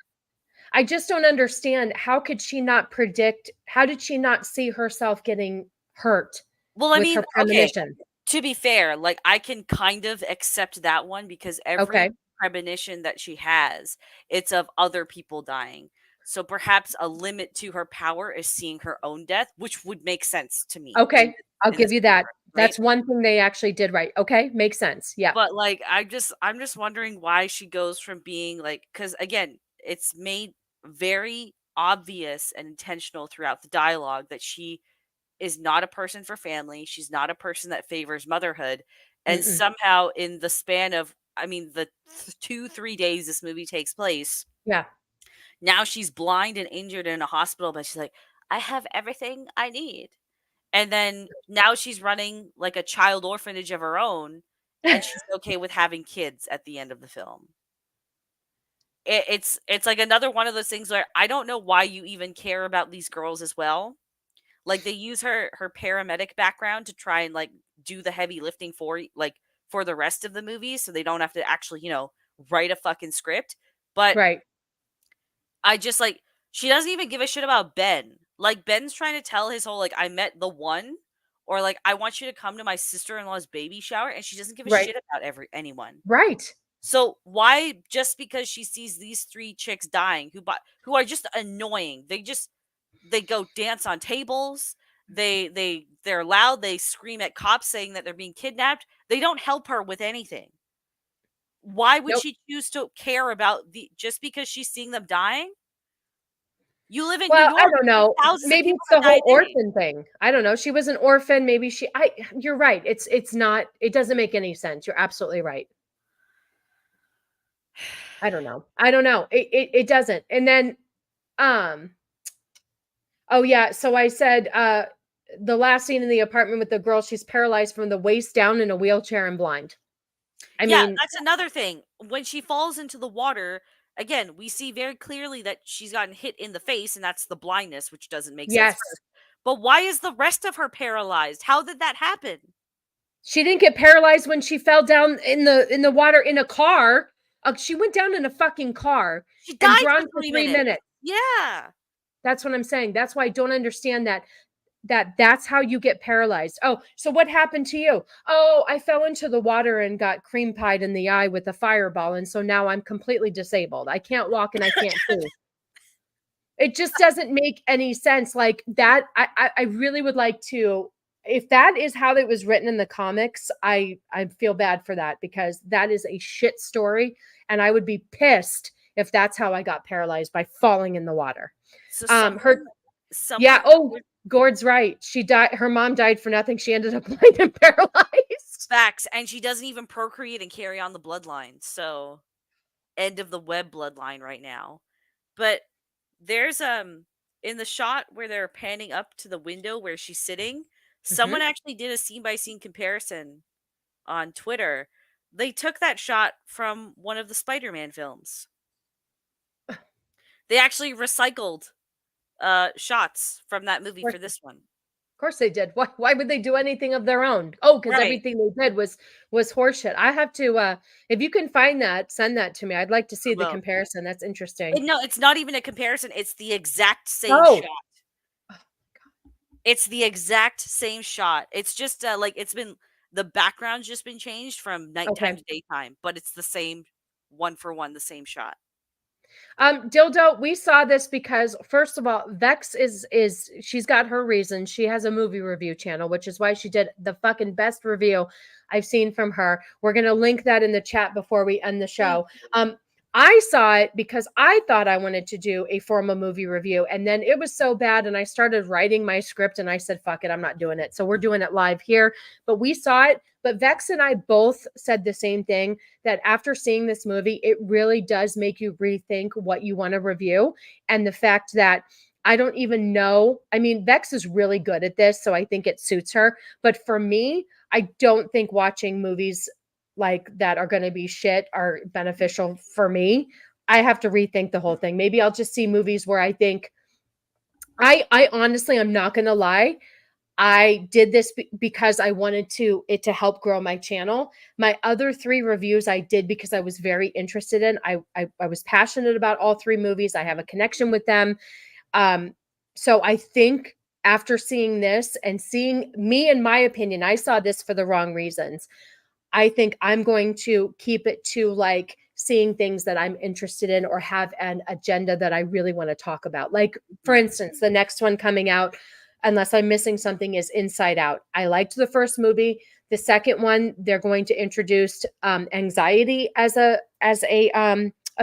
I just don't understand. How could she not predict? How did she not see herself getting hurt? Well, I with mean, her premonition? to be fair, like I can kind of accept that one because every premonition that she has, it's of other people dying. So perhaps a limit to her power is seeing her own death, which would make sense to me. Okay, I'll give you that. Right? That's one thing they actually did right. Okay, makes sense. Yeah. But like I'm just wondering why she goes from being like, because again, it's made very obvious and intentional throughout the dialogue that she is not a person for family. She's not a person that favors motherhood. And somehow in the span of, I mean, the 2-3 days this movie takes place. Yeah. Now she's blind and injured in a hospital, but she's like, I have everything I need. And then now she's running like a child orphanage of her own, and she's okay with having kids at the end of the film. It's like another one of those things where I don't know why you even care about these girls as well. Like they use her paramedic background to try and like do the heavy lifting for the rest of the movie, so they don't have to actually, write a fucking script. But right. I just like, she doesn't even give a shit about Ben. Like Ben's trying to tell his whole like, I met the one, or like I want you to come to my sister-in-law's baby shower, and she doesn't give a shit about anyone. Right. So why, just because she sees these 3 chicks dying who are just annoying, they go dance on tables, they're loud, they scream at cops saying that they're being kidnapped, they don't help her with anything. Why would she choose to care about just because she's seeing them dying? You live in New York. I don't know. Maybe it's the whole orphan thing. I don't know. She was an orphan. Maybe you're right. It's not, it doesn't make any sense. You're absolutely right. I don't know. It doesn't. And then, oh yeah. So I said, the last scene in the apartment with the girl, she's paralyzed from the waist down in a wheelchair and blind. I mean, that's another thing. When she falls into the water, again, we see very clearly that she's gotten hit in the face, and that's the blindness, which doesn't make sense. But why is the rest of her paralyzed? How did that happen? She didn't get paralyzed when she fell down in the water in a car. She went down in a fucking car. She died for 3 minutes. Yeah. That's what I'm saying. That's why I don't understand that's how you get paralyzed. Oh, so what happened to you? Oh, I fell into the water and got cream pied in the eye with a fireball. And so now I'm completely disabled. I can't walk and I can't see. It just doesn't make any sense. Like that. I really would like to, if that is how it was written in the comics, I feel bad for that, because that is a shit story. And I would be pissed if that's how I got paralyzed, by falling in the water. So Gord's right. She died. Her mom died for nothing. She ended up blind and paralyzed. Facts. And she doesn't even procreate and carry on the bloodline. So end of the web bloodline right now. But there's in the shot where they're panning up to the window where she's sitting, someone actually did a scene by scene comparison on Twitter. They took that shot from one of the Spider-Man films. They actually recycled shots from that movie for this one. Of course they did. Why would they do anything of their own? Oh, because Right. everything they did was horseshit. I have to if you can find that, send that to me. I'd like to see the Well, comparison. That's interesting. no, it's not even a comparison. It's the exact same Oh. shot. It's the exact same shot. It's just like it's been the background's just been changed from nighttime to daytime, but it's the same one for one, the same shot. Dildo, we saw this because first of all, Vex is she's got her reasons. She has a movie review channel, which is why she did the fucking best review I've seen from her. We're gonna link that in the chat before we end the show. I saw it because I thought I wanted to do a formal movie review, and then it was so bad, and I started writing my script, and I said, fuck it, I'm not doing it. So we're doing it live here, but we saw it. But Vex and I both said the same thing, that after seeing this movie, it really does make you rethink what you want to review. And the fact that I don't even know, I mean, Vex is really good at this, so I think it suits her. But for me, I don't think watching movies like that are going to be shit are beneficial for me. I have to rethink the whole thing. Maybe I'll just see movies where I think I honestly, I'm not going to lie. I did this because I wanted it to help grow my channel. My other 3 reviews I did because I was very interested in. I was passionate about all 3 movies. I have a connection with them. So I think after seeing this and seeing me, in my opinion, I saw this for the wrong reasons. I think I'm going to keep it to like seeing things that I'm interested in or have an agenda that I really want to talk about. Like, for instance, the next one coming out, unless I'm missing something, is Inside Out. I liked the first movie. The second one, they're going to introduce anxiety as a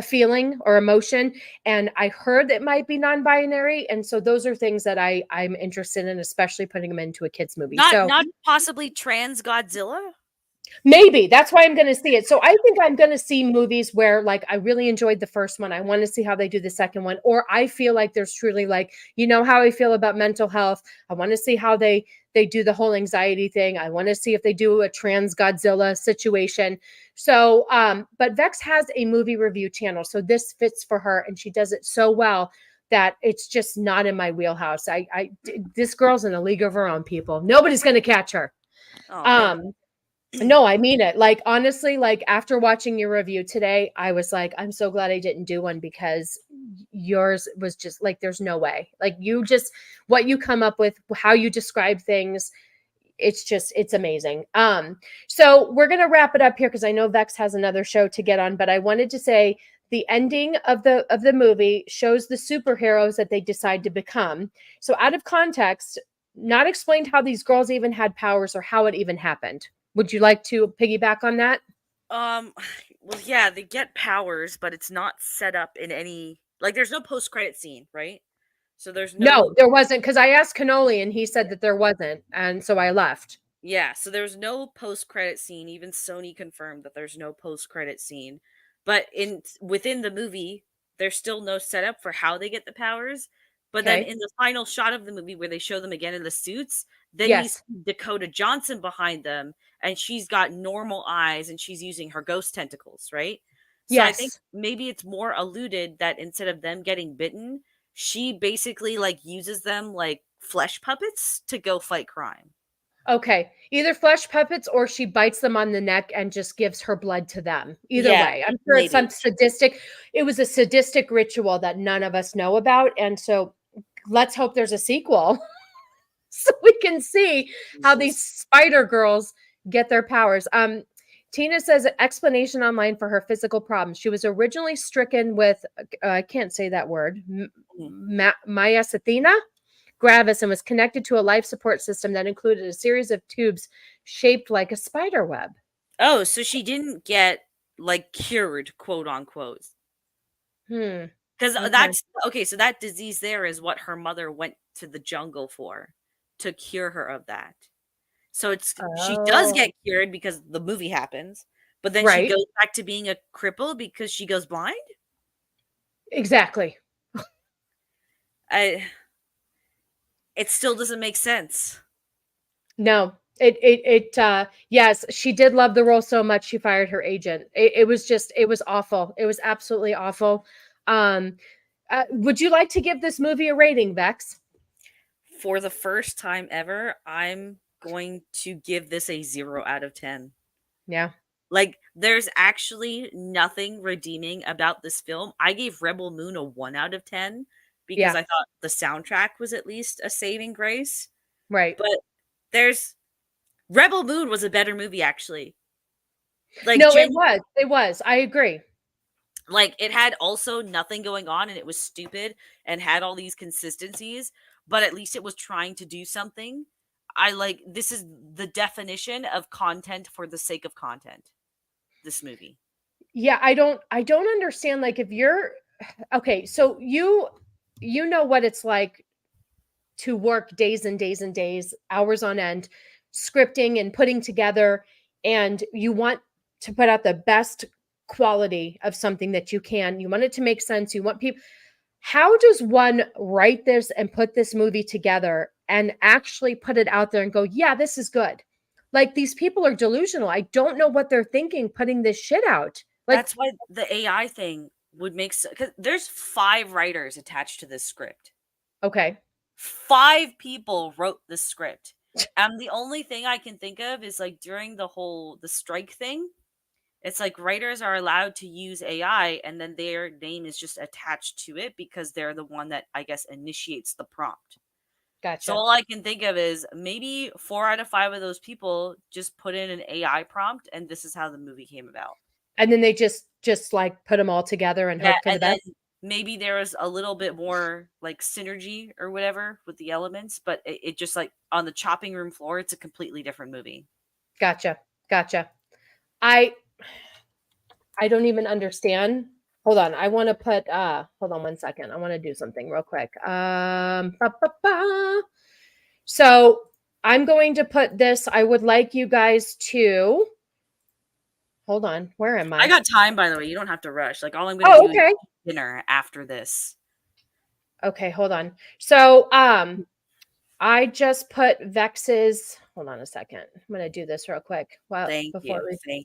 feeling or emotion. And I heard it might be non-binary. And so those are things that I'm interested in, especially putting them into a kid's movie. Not possibly trans Godzilla? Maybe that's why I'm going to see it. So I think I'm going to see movies where like I really enjoyed the first one. I want to see how they do the second one. Or I feel like there's truly like, you know how I feel about mental health. I want to see how they do the whole anxiety thing. I want to see if they do a trans Godzilla situation. So, but Vex has a movie review channel. So this fits for her and she does it so well that it's just not in my wheelhouse. This girl's in a league of her own, people. Nobody's going to catch her. Oh, No, I mean it. Like, honestly, like after watching your review today, I was like, I'm so glad I didn't do one because yours was just like, there's no way. Like what you come up with, how you describe things, it's amazing. So we're going to wrap it up here because I know Vex has another show to get on, but I wanted to say the ending of the movie shows the superheroes that they decide to become. So out of context, not explained how these girls even had powers or how it even happened. Would you like to piggyback on that? Well, yeah, they get powers, but it's not set up in any like. There's no post-credit scene, right? So there's No, there wasn't, because I asked Cannoli and he said that there wasn't, and so I left. Yeah, so there's no post-credit scene. Even Sony confirmed that there's no post-credit scene. But within the movie, there's still no setup for how they get the powers. But then in the final shot of the movie where they show them again in the suits, then you see Dakota Johnson behind them, and she's got normal eyes and she's using her ghost tentacles, right? So I think maybe it's more alluded that instead of them getting bitten, she basically like uses them like flesh puppets to go fight crime. Okay, either flesh puppets or she bites them on the neck and just gives her blood to them. Either way, I'm sure it's some sadistic. It was a sadistic ritual that none of us know about, and so let's hope there's a sequel so we can see how these spider girls get their powers. Tina says explanation online for her physical problems. She was originally stricken with, I can't say that word, myasthenia gravis, and was connected to a life support system that included a series of tubes shaped like a spider web. Oh, so she didn't get like cured, quote unquote. Because that's okay. So that disease there is what her mother went to the jungle for, to cure her of that. So she does get cured because the movie happens, but then she Right. goes back to being a cripple because she goes blind. Exactly. It still doesn't make sense. No, yes, she did love the role so much she fired her agent. It was awful. It was absolutely awful. Would you like to give this movie a rating, Vex? For the first time ever, I'm going to give this a 0 out of 10. Yeah. Like, there's actually nothing redeeming about this film. I gave Rebel Moon a 1 out of 10 because Yeah. I thought the soundtrack was at least a saving grace. Right. But Rebel Moon was a better movie, actually. Like, No, it was. It was. I agree. Like, it had also nothing going on and it was stupid and had all these consistencies, but at least it was trying to do something. This is the definition of content for the sake of content. This movie. Yeah, I don't understand, like, if you're okay, so you know what it's like to work days and days and days, hours on end, scripting and putting together, and you want to put out the best quality of something that you can. You want it to make sense. You want people. How does one write this and put this movie together and actually put it out there and go, yeah, this is good? Like, these people are delusional. I don't know what they're thinking putting this shit out. Like, That's why the AI thing would make sense. Because there's 5 writers attached to this script. okay. 5 people wrote this script. And the only thing I can think of is, like, during the strike thing, it's like writers are allowed to use AI and then their name is just attached to it because they're the one that, I guess, initiates the prompt. Gotcha. So all I can think of is maybe 4 out of 5 of those people just put in an AI prompt and this is how the movie came about. And then they just like put them all together and hope for the best. Maybe there was a little bit more like synergy or whatever with the elements, but it just, like, on the chopping room floor, it's a completely different movie. Gotcha. I don't even understand. Hold on. I want to put hold on one second. I want to do something real quick. So I'm going to put this. I would like you guys to hold on. Where am I? I got time, by the way. You don't have to rush. Like, all I'm going to do is dinner after this. Okay, hold on. So I just put Vex's. Hold on a second. I'm going to do this real quick. Well, Thank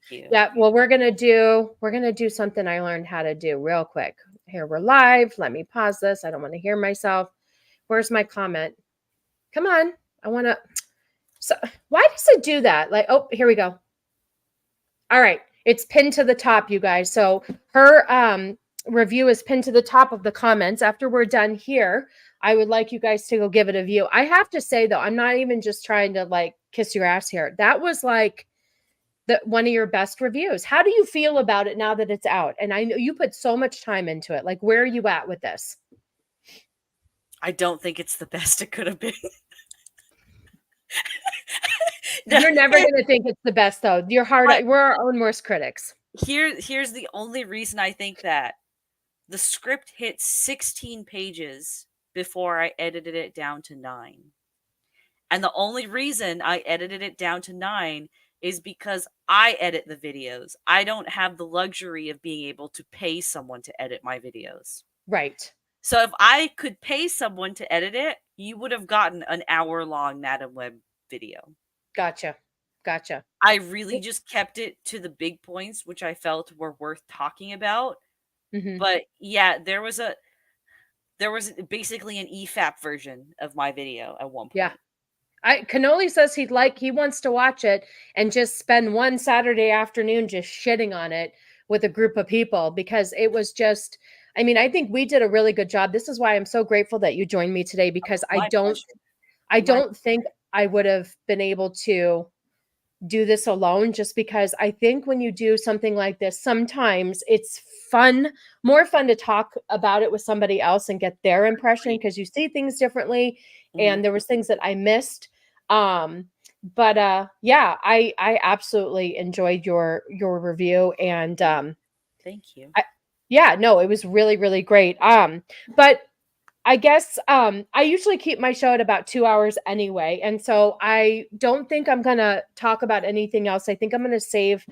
you. Yeah, well, we're going to do something I learned how to do real quick. Here, we're live. Let me pause this. I don't want to hear myself. Where's my comment? Come on. I want to. So why does it do that? Like, oh, here we go. All right. It's pinned to the top, you guys. So her review is pinned to the top of the comments. After we're done here, I would like you guys to go give it a view. I have to say, though, I'm not even just trying to, like, kiss your ass here. That was like one of your best reviews. How do you feel about it now that it's out? And I know you put so much time into it. Like, where are you at with this? I don't think it's the best it could have been. You're never going to think it's the best, though. We're our own worst critics. Here's the only reason I think that. The script hit 16 pages before I edited it down to 9. And the only reason I edited it down to 9 is because I edit the videos. I don't have the luxury of being able to pay someone to edit my videos. Right. So if I could pay someone to edit it, you would have gotten an hour-long madameweb video. Gotcha. I really just kept it to the big points, which I felt were worth talking about. Mm-hmm. But yeah, there was basically an EFAP version of my video at one point. Yeah. Cannoli says he wants to watch it and just spend one Saturday afternoon just shitting on it with a group of people, because it was just, I mean, I think we did a really good job. This is why I'm so grateful that you joined me today, because I don't think I would have been able to do this alone, just because I think when you do something like this, sometimes it's more fun to talk about it with somebody else and get their impression, because you see things differently. Mm-hmm. And there was things that I missed. But yeah, I absolutely enjoyed your review, and thank you. It was really, really great. But I guess I usually keep my show at about 2 hours anyway. And so I don't think I'm going to talk about anything else. I think I'm going to save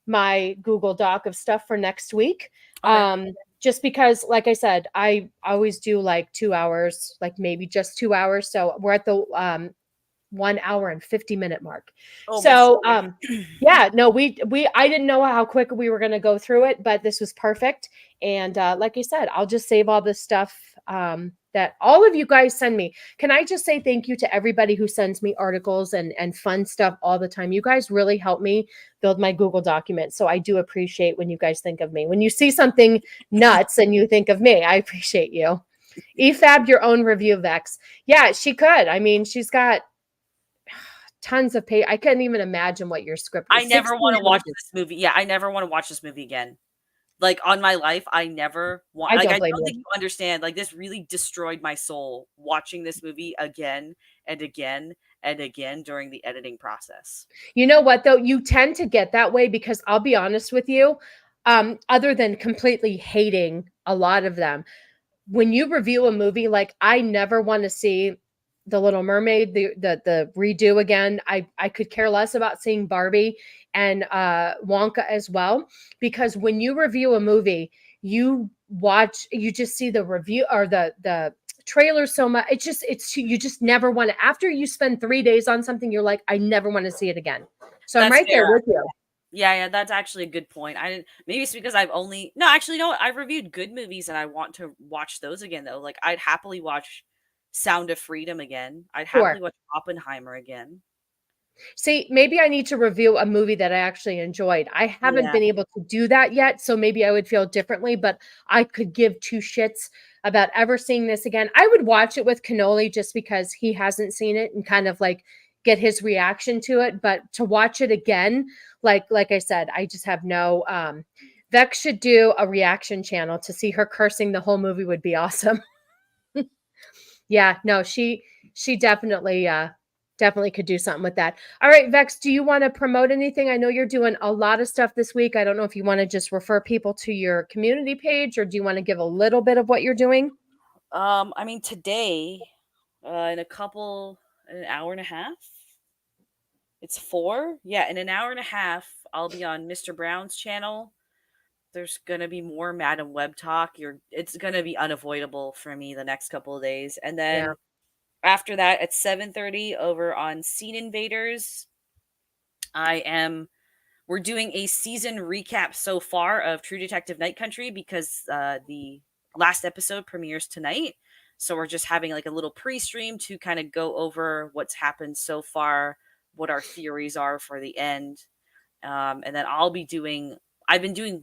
my Google Doc of stuff for next week. Okay. Just because, like I said, I always do like 2 hours, like maybe just 2 hours. So we're at the 1 hour and 50-minute mark. Oh, So my yeah, no, I didn't know how quick we were going to go through it, but this was perfect. And like I said, I'll just save all this stuff that all of you guys send me. Can I just say thank you to everybody who sends me articles and fun stuff all the time? You guys really help me build my Google document. So I do appreciate when you guys think of me. When you see something nuts and you think of me, I appreciate you. EFAB your own review, Vex. Yeah, she could. I mean, she's got tons of pay. I couldn't even imagine what your script is. I never want to watch this movie. Yeah, I never want to watch this movie again. Like, on my life, I never want. I Like, don't I blame don't you. think you understand. Like, this really destroyed my soul watching this movie again and again and again during the editing process. You know what, though? You tend to get that way because I'll be honest with you, other than completely hating a lot of them, when you review a movie, like I never want to see The Little Mermaid, the redo again. I could care less about seeing Barbie and Wonka as well, because when you review a movie, you just see the review or the trailer so much. You just never want to. After you spend 3 days on something, you're like, I never want to see it again. So I'm That's right there fair. with you. Yeah, that's actually a good point. I didn't. Maybe it's because you know what? I've reviewed good movies and I want to watch those again though. Like, I'd happily watch Sound of Freedom again. I'd Sure. happily watch Oppenheimer again. See, maybe I need to review a movie that I actually enjoyed. I haven't been able to do that yet, so maybe I would feel differently, but I could give two shits about ever seeing this again. I would watch it with Cannoli just because he hasn't seen it and kind of like get his reaction to it, but to watch it again, like I said, I just have no Vex should do a reaction channel to see her cursing the whole movie would be awesome. Yeah, no, she definitely definitely could do something with that. All right, Vex, do you want to promote anything? I know you're doing a lot of stuff this week. I don't know if you want to just refer people to your community page or do you want to give a little bit of what you're doing? I mean, today, in an hour and a half. It's 4. Yeah, in an hour and a half, I'll be on Mr. Brown's channel. There's gonna be more Madam Web talk. It's gonna be unavoidable for me the next couple of days. And then after that, at 7:30 over on Scene Invaders, we're doing a season recap so far of True Detective Night Country because the last episode premieres tonight. So we're just having like a little pre-stream to kind of go over what's happened so far, what our theories are for the end. And then I've been doing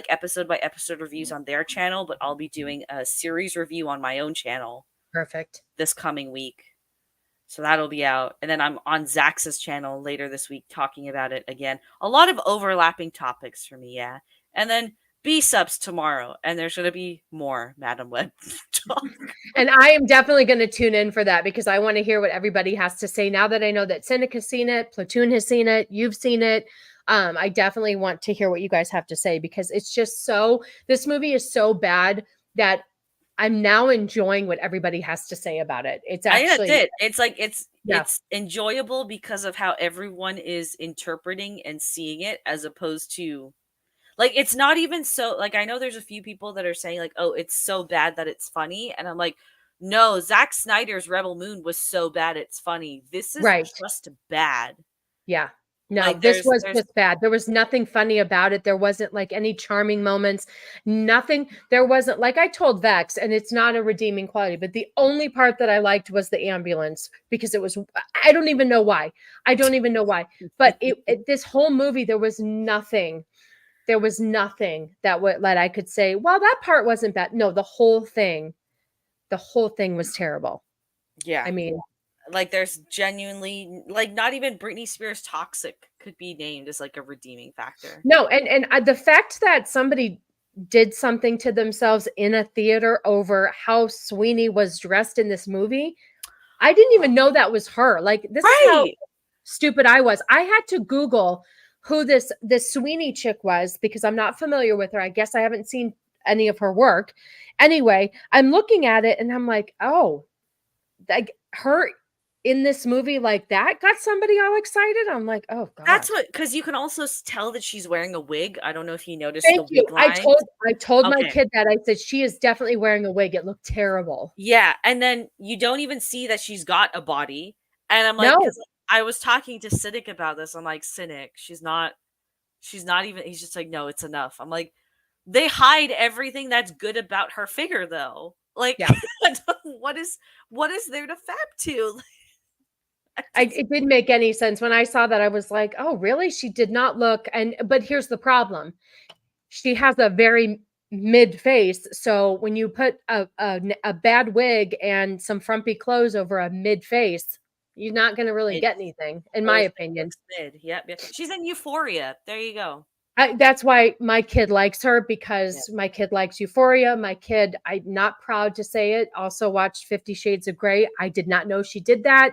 episode by episode reviews on their channel, but I'll be doing a series review on my own channel. Perfect. This coming week. So that'll be out. And then I'm on Zax's channel later this week talking about it again. A lot of overlapping topics for me, yeah. And then B-subs tomorrow. And there's going to be more Madam Web talk. And I am definitely going to tune in for that because I want to hear what everybody has to say. Now that I know that Cynic has seen it, Platoon has seen it, you've seen it. I definitely want to hear what you guys have to say because it's just this movie is so bad that I'm now enjoying what everybody has to say about it. It's actually, It's like, it's enjoyable because of how everyone is interpreting and seeing it as opposed to like, it's not even so like, I know there's a few people that are saying like, oh, it's so bad that it's funny. And I'm like, no, Zack Snyder's Rebel Moon was so bad. It's funny. This is just bad. Yeah. No, like, this was just bad. There was nothing funny about it. There wasn't like any charming moments. Nothing. There wasn't, like I told Vex, and it's not a redeeming quality, but the only part that I liked was the ambulance because I don't even know why. But this whole movie, there was nothing that I could say, well, that part wasn't bad. No, the whole thing was terrible. Yeah. I mean, like, there's genuinely, like, not even Britney Spears Toxic could be named as, like, a redeeming factor. No, and the fact that somebody did something to themselves in a theater over how Sweeney was dressed in this movie, I didn't even know that was her. Like, this is how stupid I was. I had to Google who this Sweeney chick was because I'm not familiar with her. I guess I haven't seen any of her work. Anyway, I'm looking at it and I'm like, oh, like her in this movie like that got somebody all excited. I'm like, oh god. That's what, because you can also tell that she's wearing a wig. I don't know if you noticed Thank the you. wig line. I told my Okay. kid that. I said she is definitely wearing a wig. It looked terrible. Yeah, and then you don't even see that she's got a body. And I'm like, No. 'cause I was talking to Cynic about this. I'm like, Cynic, she's not even, he's just like, no, it's enough. I'm like, they hide everything that's good about her figure though. Like, Yeah. what is there to fap to? It didn't make any sense. When I saw that, I was like, oh, really? She did not look. But here's the problem. She has a very mid face. So when you put a bad wig and some frumpy clothes over a mid face, you're not going to really get anything, in my opinion. Mid. Yep. She's in Euphoria. There you go. That's why my kid likes her, because my kid likes Euphoria. My kid, I'm not proud to say it, also watched 50 Shades of Grey. I did not know she did that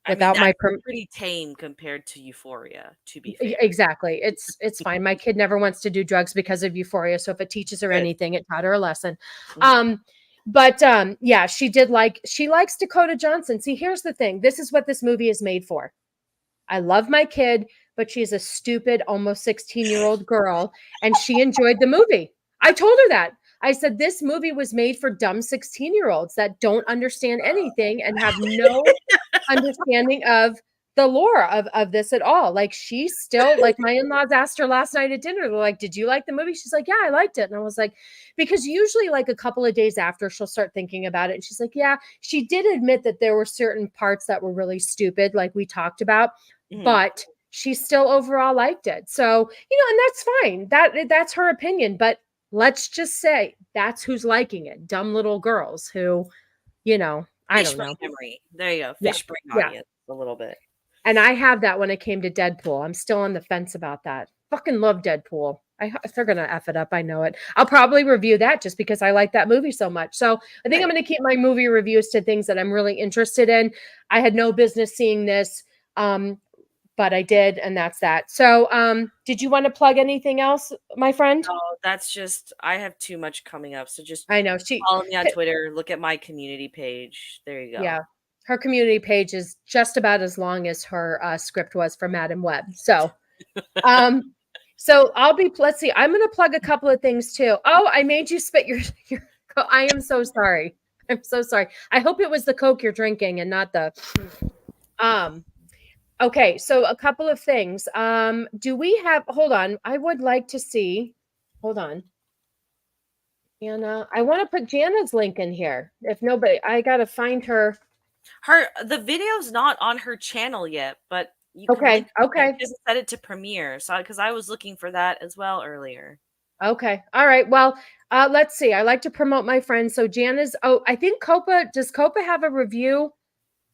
without my pretty tame compared to Euphoria, to be fair. Exactly. It's fine. My kid never wants to do drugs because of Euphoria. So if it teaches her anything, it taught her a lesson. Yeah, she likes Dakota Johnson. See, here's the thing. This is what this movie is made for. I love my kid, but she's a stupid, almost 16-year-old girl, and she enjoyed the movie. I told her that. I said, this movie was made for dumb 16-year-olds that don't understand anything and have no understanding of the lore of this at all. Like, she's still, like, my in-laws asked her last night at dinner, they're like, did you like the movie? She's like, yeah, I liked it. And I was like, because usually like a couple of days after, she'll start thinking about it. And she's like, yeah, she did admit that there were certain parts that were really stupid, like we talked about, but she still overall liked it. So, and that's fine. That's her opinion. But let's just say that's who's liking it. Dumb little girls who, I don't know. Memory. There you go. Fish brain audience a little bit. And I have that when it came to Deadpool. I'm still on the fence about that. Fucking love Deadpool. They're going to F it up. I know it. I'll probably review that just because I like that movie so much. So I think I'm going to keep my movie reviews to things that I'm really interested in. I had no business seeing this, but I did, and that's that. So did you want to plug anything else, my friend? No, that's just, I have too much coming up. So just I know. follow me on Twitter. Look at my community page. There you go. Yeah. Her community page is just about as long as her script was for Madam Web. So, so let's see. I'm going to plug a couple of things too. Oh, I made you spit your I am so sorry. I'm so sorry. I hope it was the Coke you're drinking and not the, okay. So a couple of things. Do we have, hold on. I would like to see, hold on. Jana, I want to put Jana's link in here. If nobody, I got to find her. The video's not on her channel yet, but you can just set it to premiere. So because I was looking for that as well earlier. Okay. All right. Well, let's see. I like to promote my friends. So Jana's, I think does Copa have a review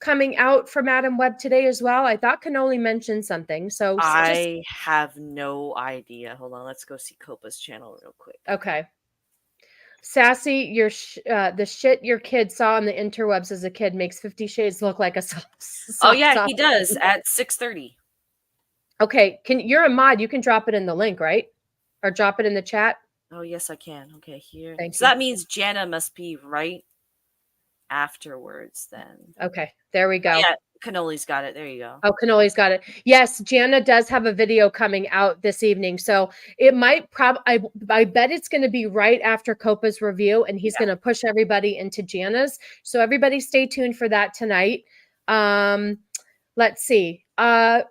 coming out for Madam Web today as well? I thought Cannoli mentioned something. So I have no idea. Hold on. Let's go see Copa's channel real quick. Okay. Sassy, the shit your kid saw on the interwebs as a kid makes 50 Shades look like a oh yeah, he does at 6:30. Okay, you're a mod. You can drop it in the link, right? Or drop it in the chat. Oh yes, I can. Okay, here. Thank you. That means Jana must be right afterwards then. Okay, there we go. Oh, yeah, Cannoli's got it. There you go. Oh, Cannoli's got it. Yes, Jana does have a video coming out this evening. So it might I bet it's going to be right after Copa's review, and he's going to push everybody into Jana's. So everybody stay tuned for that tonight. Let's see. I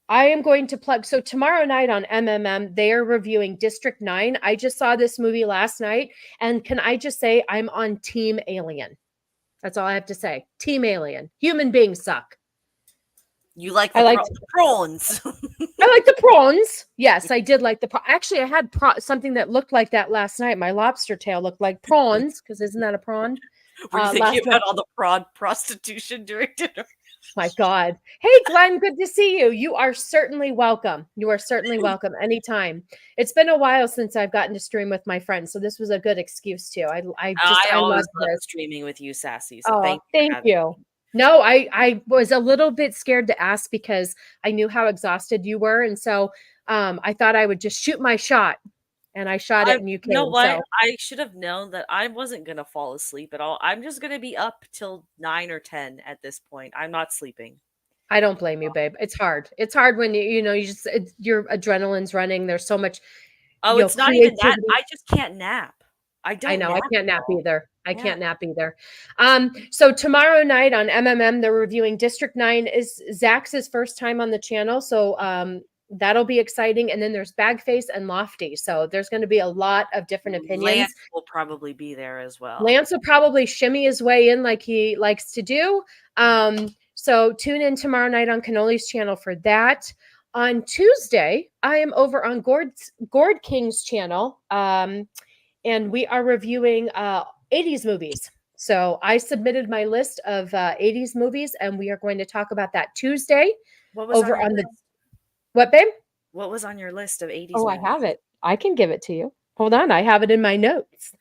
am going to plug. So tomorrow night on MMM, they are reviewing District 9. I just saw this movie last night. And can I just say I'm on Team Alien? That's all I have to say. Team Alien. Human beings suck. You like the prawns. I like the prawns. Yes, I did like the prawns. Actually, I had something that looked like that last night. My lobster tail looked like prawns, because isn't that a prawn? Were you thinking about all the prawn prostitution during dinner? My God. Hey, Glenn, good to see you. You are certainly welcome. You are certainly welcome anytime. It's been a while since I've gotten to stream with my friends, so this was a good excuse too. I always love streaming with you, Sassy. So thank you. No, I was a little bit scared to ask because I knew how exhausted you were, and so I thought I would just shoot my shot and I shot it and you You know came. what? So I should have known that I wasn't gonna fall asleep at all. I'm just gonna be up till 9 or 10 at this point. I'm not sleeping. I don't blame you, babe. It's hard. It's hard when you just your adrenaline's running. There's so much, Oh, it's not even that. creativity. I just can't nap. I I don't know. nap I can't at nap all. either. I Yeah. can't nap either. So tomorrow night on MMM, they're reviewing District 9. Is Zach's first time on the channel. So that'll be exciting. And then there's Bagface and Lofty. So there's going to be a lot of different opinions. Lance will probably be there as well. Lance will probably shimmy his way in like he likes to do. So tune in tomorrow night on Cannoli's channel for that. On Tuesday, I am over on Gord King's channel. And we are reviewing 80s movies. So I submitted my list of 80s movies, and we are going to talk about that Tuesday What was over on, on the list? what, babe? What was on your list of 80s Oh, movies? I have it. I can give it to you. Hold on, I have it in my notes.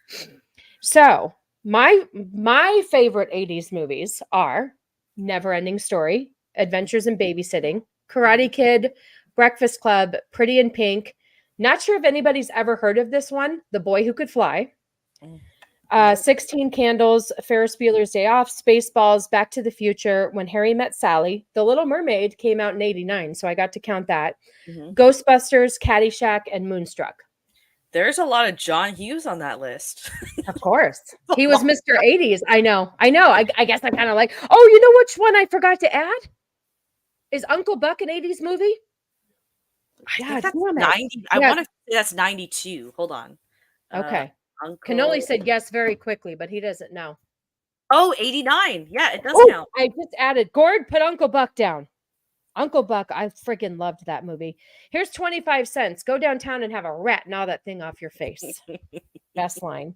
So my favorite 80s movies are Neverending Story, Adventures in Babysitting, Karate Kid, Breakfast Club, Pretty in Pink. Not sure if anybody's ever heard of this one, The Boy Who Could Fly. 16 Candles, Ferris Bueller's Day Off, Spaceballs, Back to the Future, When Harry Met Sally. The Little Mermaid came out in 89, so I got to count that. Ghostbusters, Caddyshack, and Moonstruck. There's a lot of John Hughes on that list. Of course. He was Mr. 80s. I know. I guess I kind of like, oh, you know which one I forgot to add? Is Uncle Buck an 80s movie? I think that's 90. I want to say that's 92. Hold on. Okay. Uncle... Cannoli said yes very quickly, but he doesn't know. Oh, 89. Yeah, it does count. I just added. Gord, put Uncle Buck down. Uncle Buck, I freaking loved that movie. Here's 25 cents. Go downtown and have a rat gnaw that thing off your face. Best line.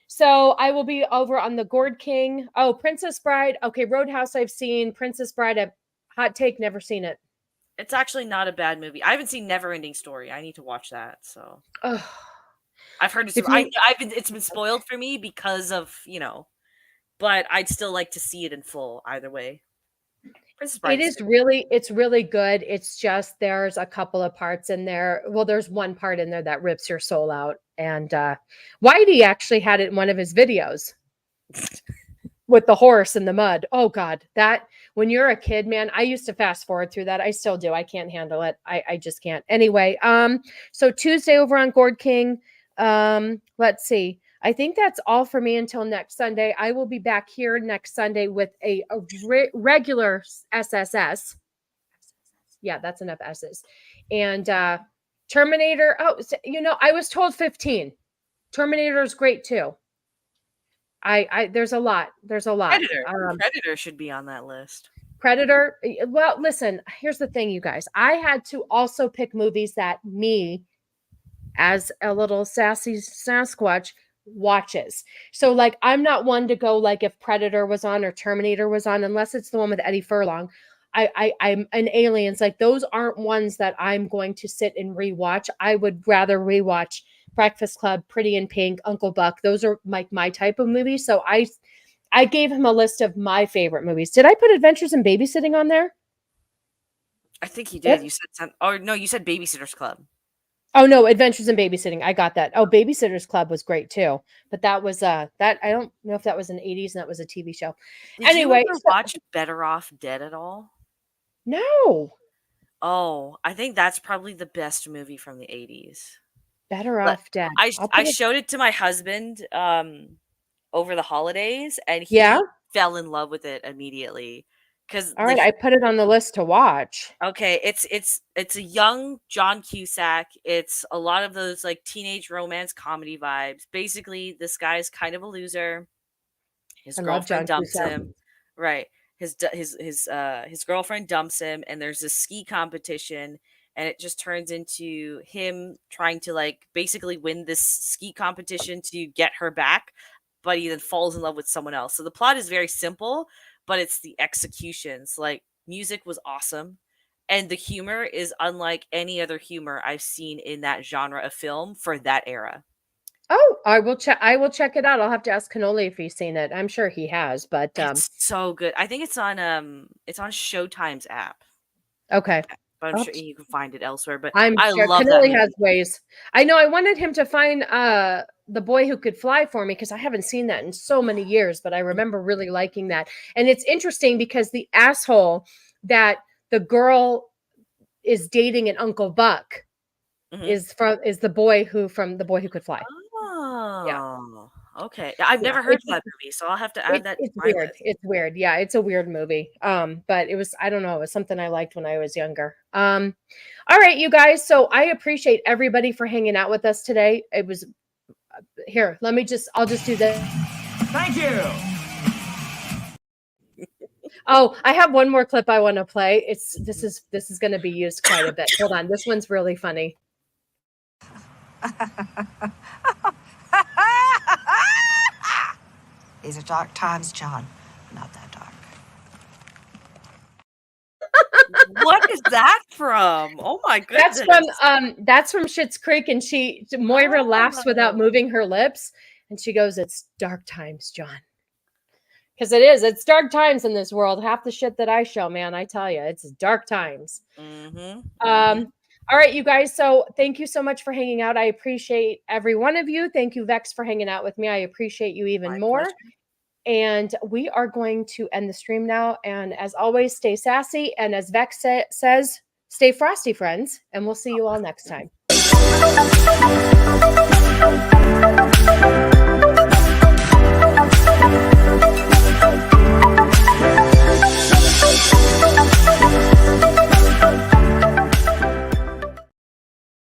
So I will be over on the Gord King. Oh, Princess Bride. Okay, Roadhouse I've seen. Princess Bride, hot take, never seen it. It's actually not a bad movie. I haven't seen Neverending Story. I need to watch that. So I've heard it's it's been spoiled for me because of, but I'd still like to see it in full either way. It's really good. It's just there's a couple of parts in there. Well, there's one part in there that rips your soul out. And Whitey actually had it in one of his videos with the horse in the mud. Oh God, that when you're a kid, man, I used to fast forward through that. I still do. I can't handle it. I just can't. Anyway, so Tuesday over on Gord King. Let's see. I think that's all for me until next Sunday. I will be back here next Sunday with a regular SSS. Yeah, that's enough S's. And Terminator. Oh, I was told 15. Terminator is great too. There's a lot. Predator should be on that list. Predator. Well, listen, here's the thing, you guys. I had to also pick movies that me, as a little sassy Sasquatch, watches. So like, I'm not one to go like if Predator was on or Terminator was on, unless it's the one with Eddie Furlong. I'm an Aliens. Like those aren't ones that I'm going to sit and rewatch. I would rather rewatch Breakfast Club, Pretty in Pink, Uncle Buck. Those are like my type of movies. So I gave him a list of my favorite movies. Did I put Adventures in Babysitting on there? I think you did. You said you said Babysitter's Club. Oh no, Adventures in Babysitting. I got that. Oh, Babysitter's Club was great too. But that was that I don't know if that was in the 80s and that was a TV show. Did you ever watch Better Off Dead at all? No. Oh, I think that's probably the best movie from the 80s. Better Off Dead. I showed it to my husband over the holidays, and he fell in love with it immediately. All right, I put it on the list to watch. Okay, it's a young John Cusack. It's a lot of those like teenage romance comedy vibes. Basically, this guy's kind of a loser. His girlfriend dumps him. Right. His girlfriend dumps him, and there's this ski competition, and it just turns into him trying to like basically win this ski competition to get her back, but he then falls in love with someone else. So the plot is very simple, but it's the executions. Like, music was awesome, and the humor is unlike any other humor I've seen in that genre of film for that era. Oh, I will check it out. I'll have to ask Cannoli if he's seen it. I'm sure he has, but it's so good. I think it's on Showtime's app. Okay. but I'm Oops. sure you can find it elsewhere. But I'm I sure love that Canoli movie. has ways. I know I wanted him to find The Boy Who Could Fly for me because I haven't seen that in so many years, but I remember really liking that. And it's interesting because the asshole that the girl is dating an Uncle Buck is the boy from The Boy Who Could Fly. Yeah. Oh, okay. I've Yeah, never heard of that movie, so I'll have to add that to it's my weird. list. It's weird. Yeah, it's a weird movie. But it was, I don't know, it was something I liked when I was younger. All right, you guys. So I appreciate everybody for hanging out with us today. It was here. I'll just do this. Thank you. Oh, I have one more clip I want to play. This is going to be used quite a bit. Hold on. This one's really funny. These are dark times, John. Not that dark. What is that from? Oh my goodness. That's from Schitt's Creek, and Moira laughs without moving her lips, and she goes, "It's dark times, John." Because it's dark times in this world. Half the shit that I show, man, I tell you, it's dark times. All right, you guys. So thank you so much for hanging out. I appreciate every one of you. Thank you, Vex, for hanging out with me. I appreciate you even more. Pleasure. And we are going to end the stream now. And as always, stay sassy. And as Vex says, stay frosty, friends. And we'll see you all next time.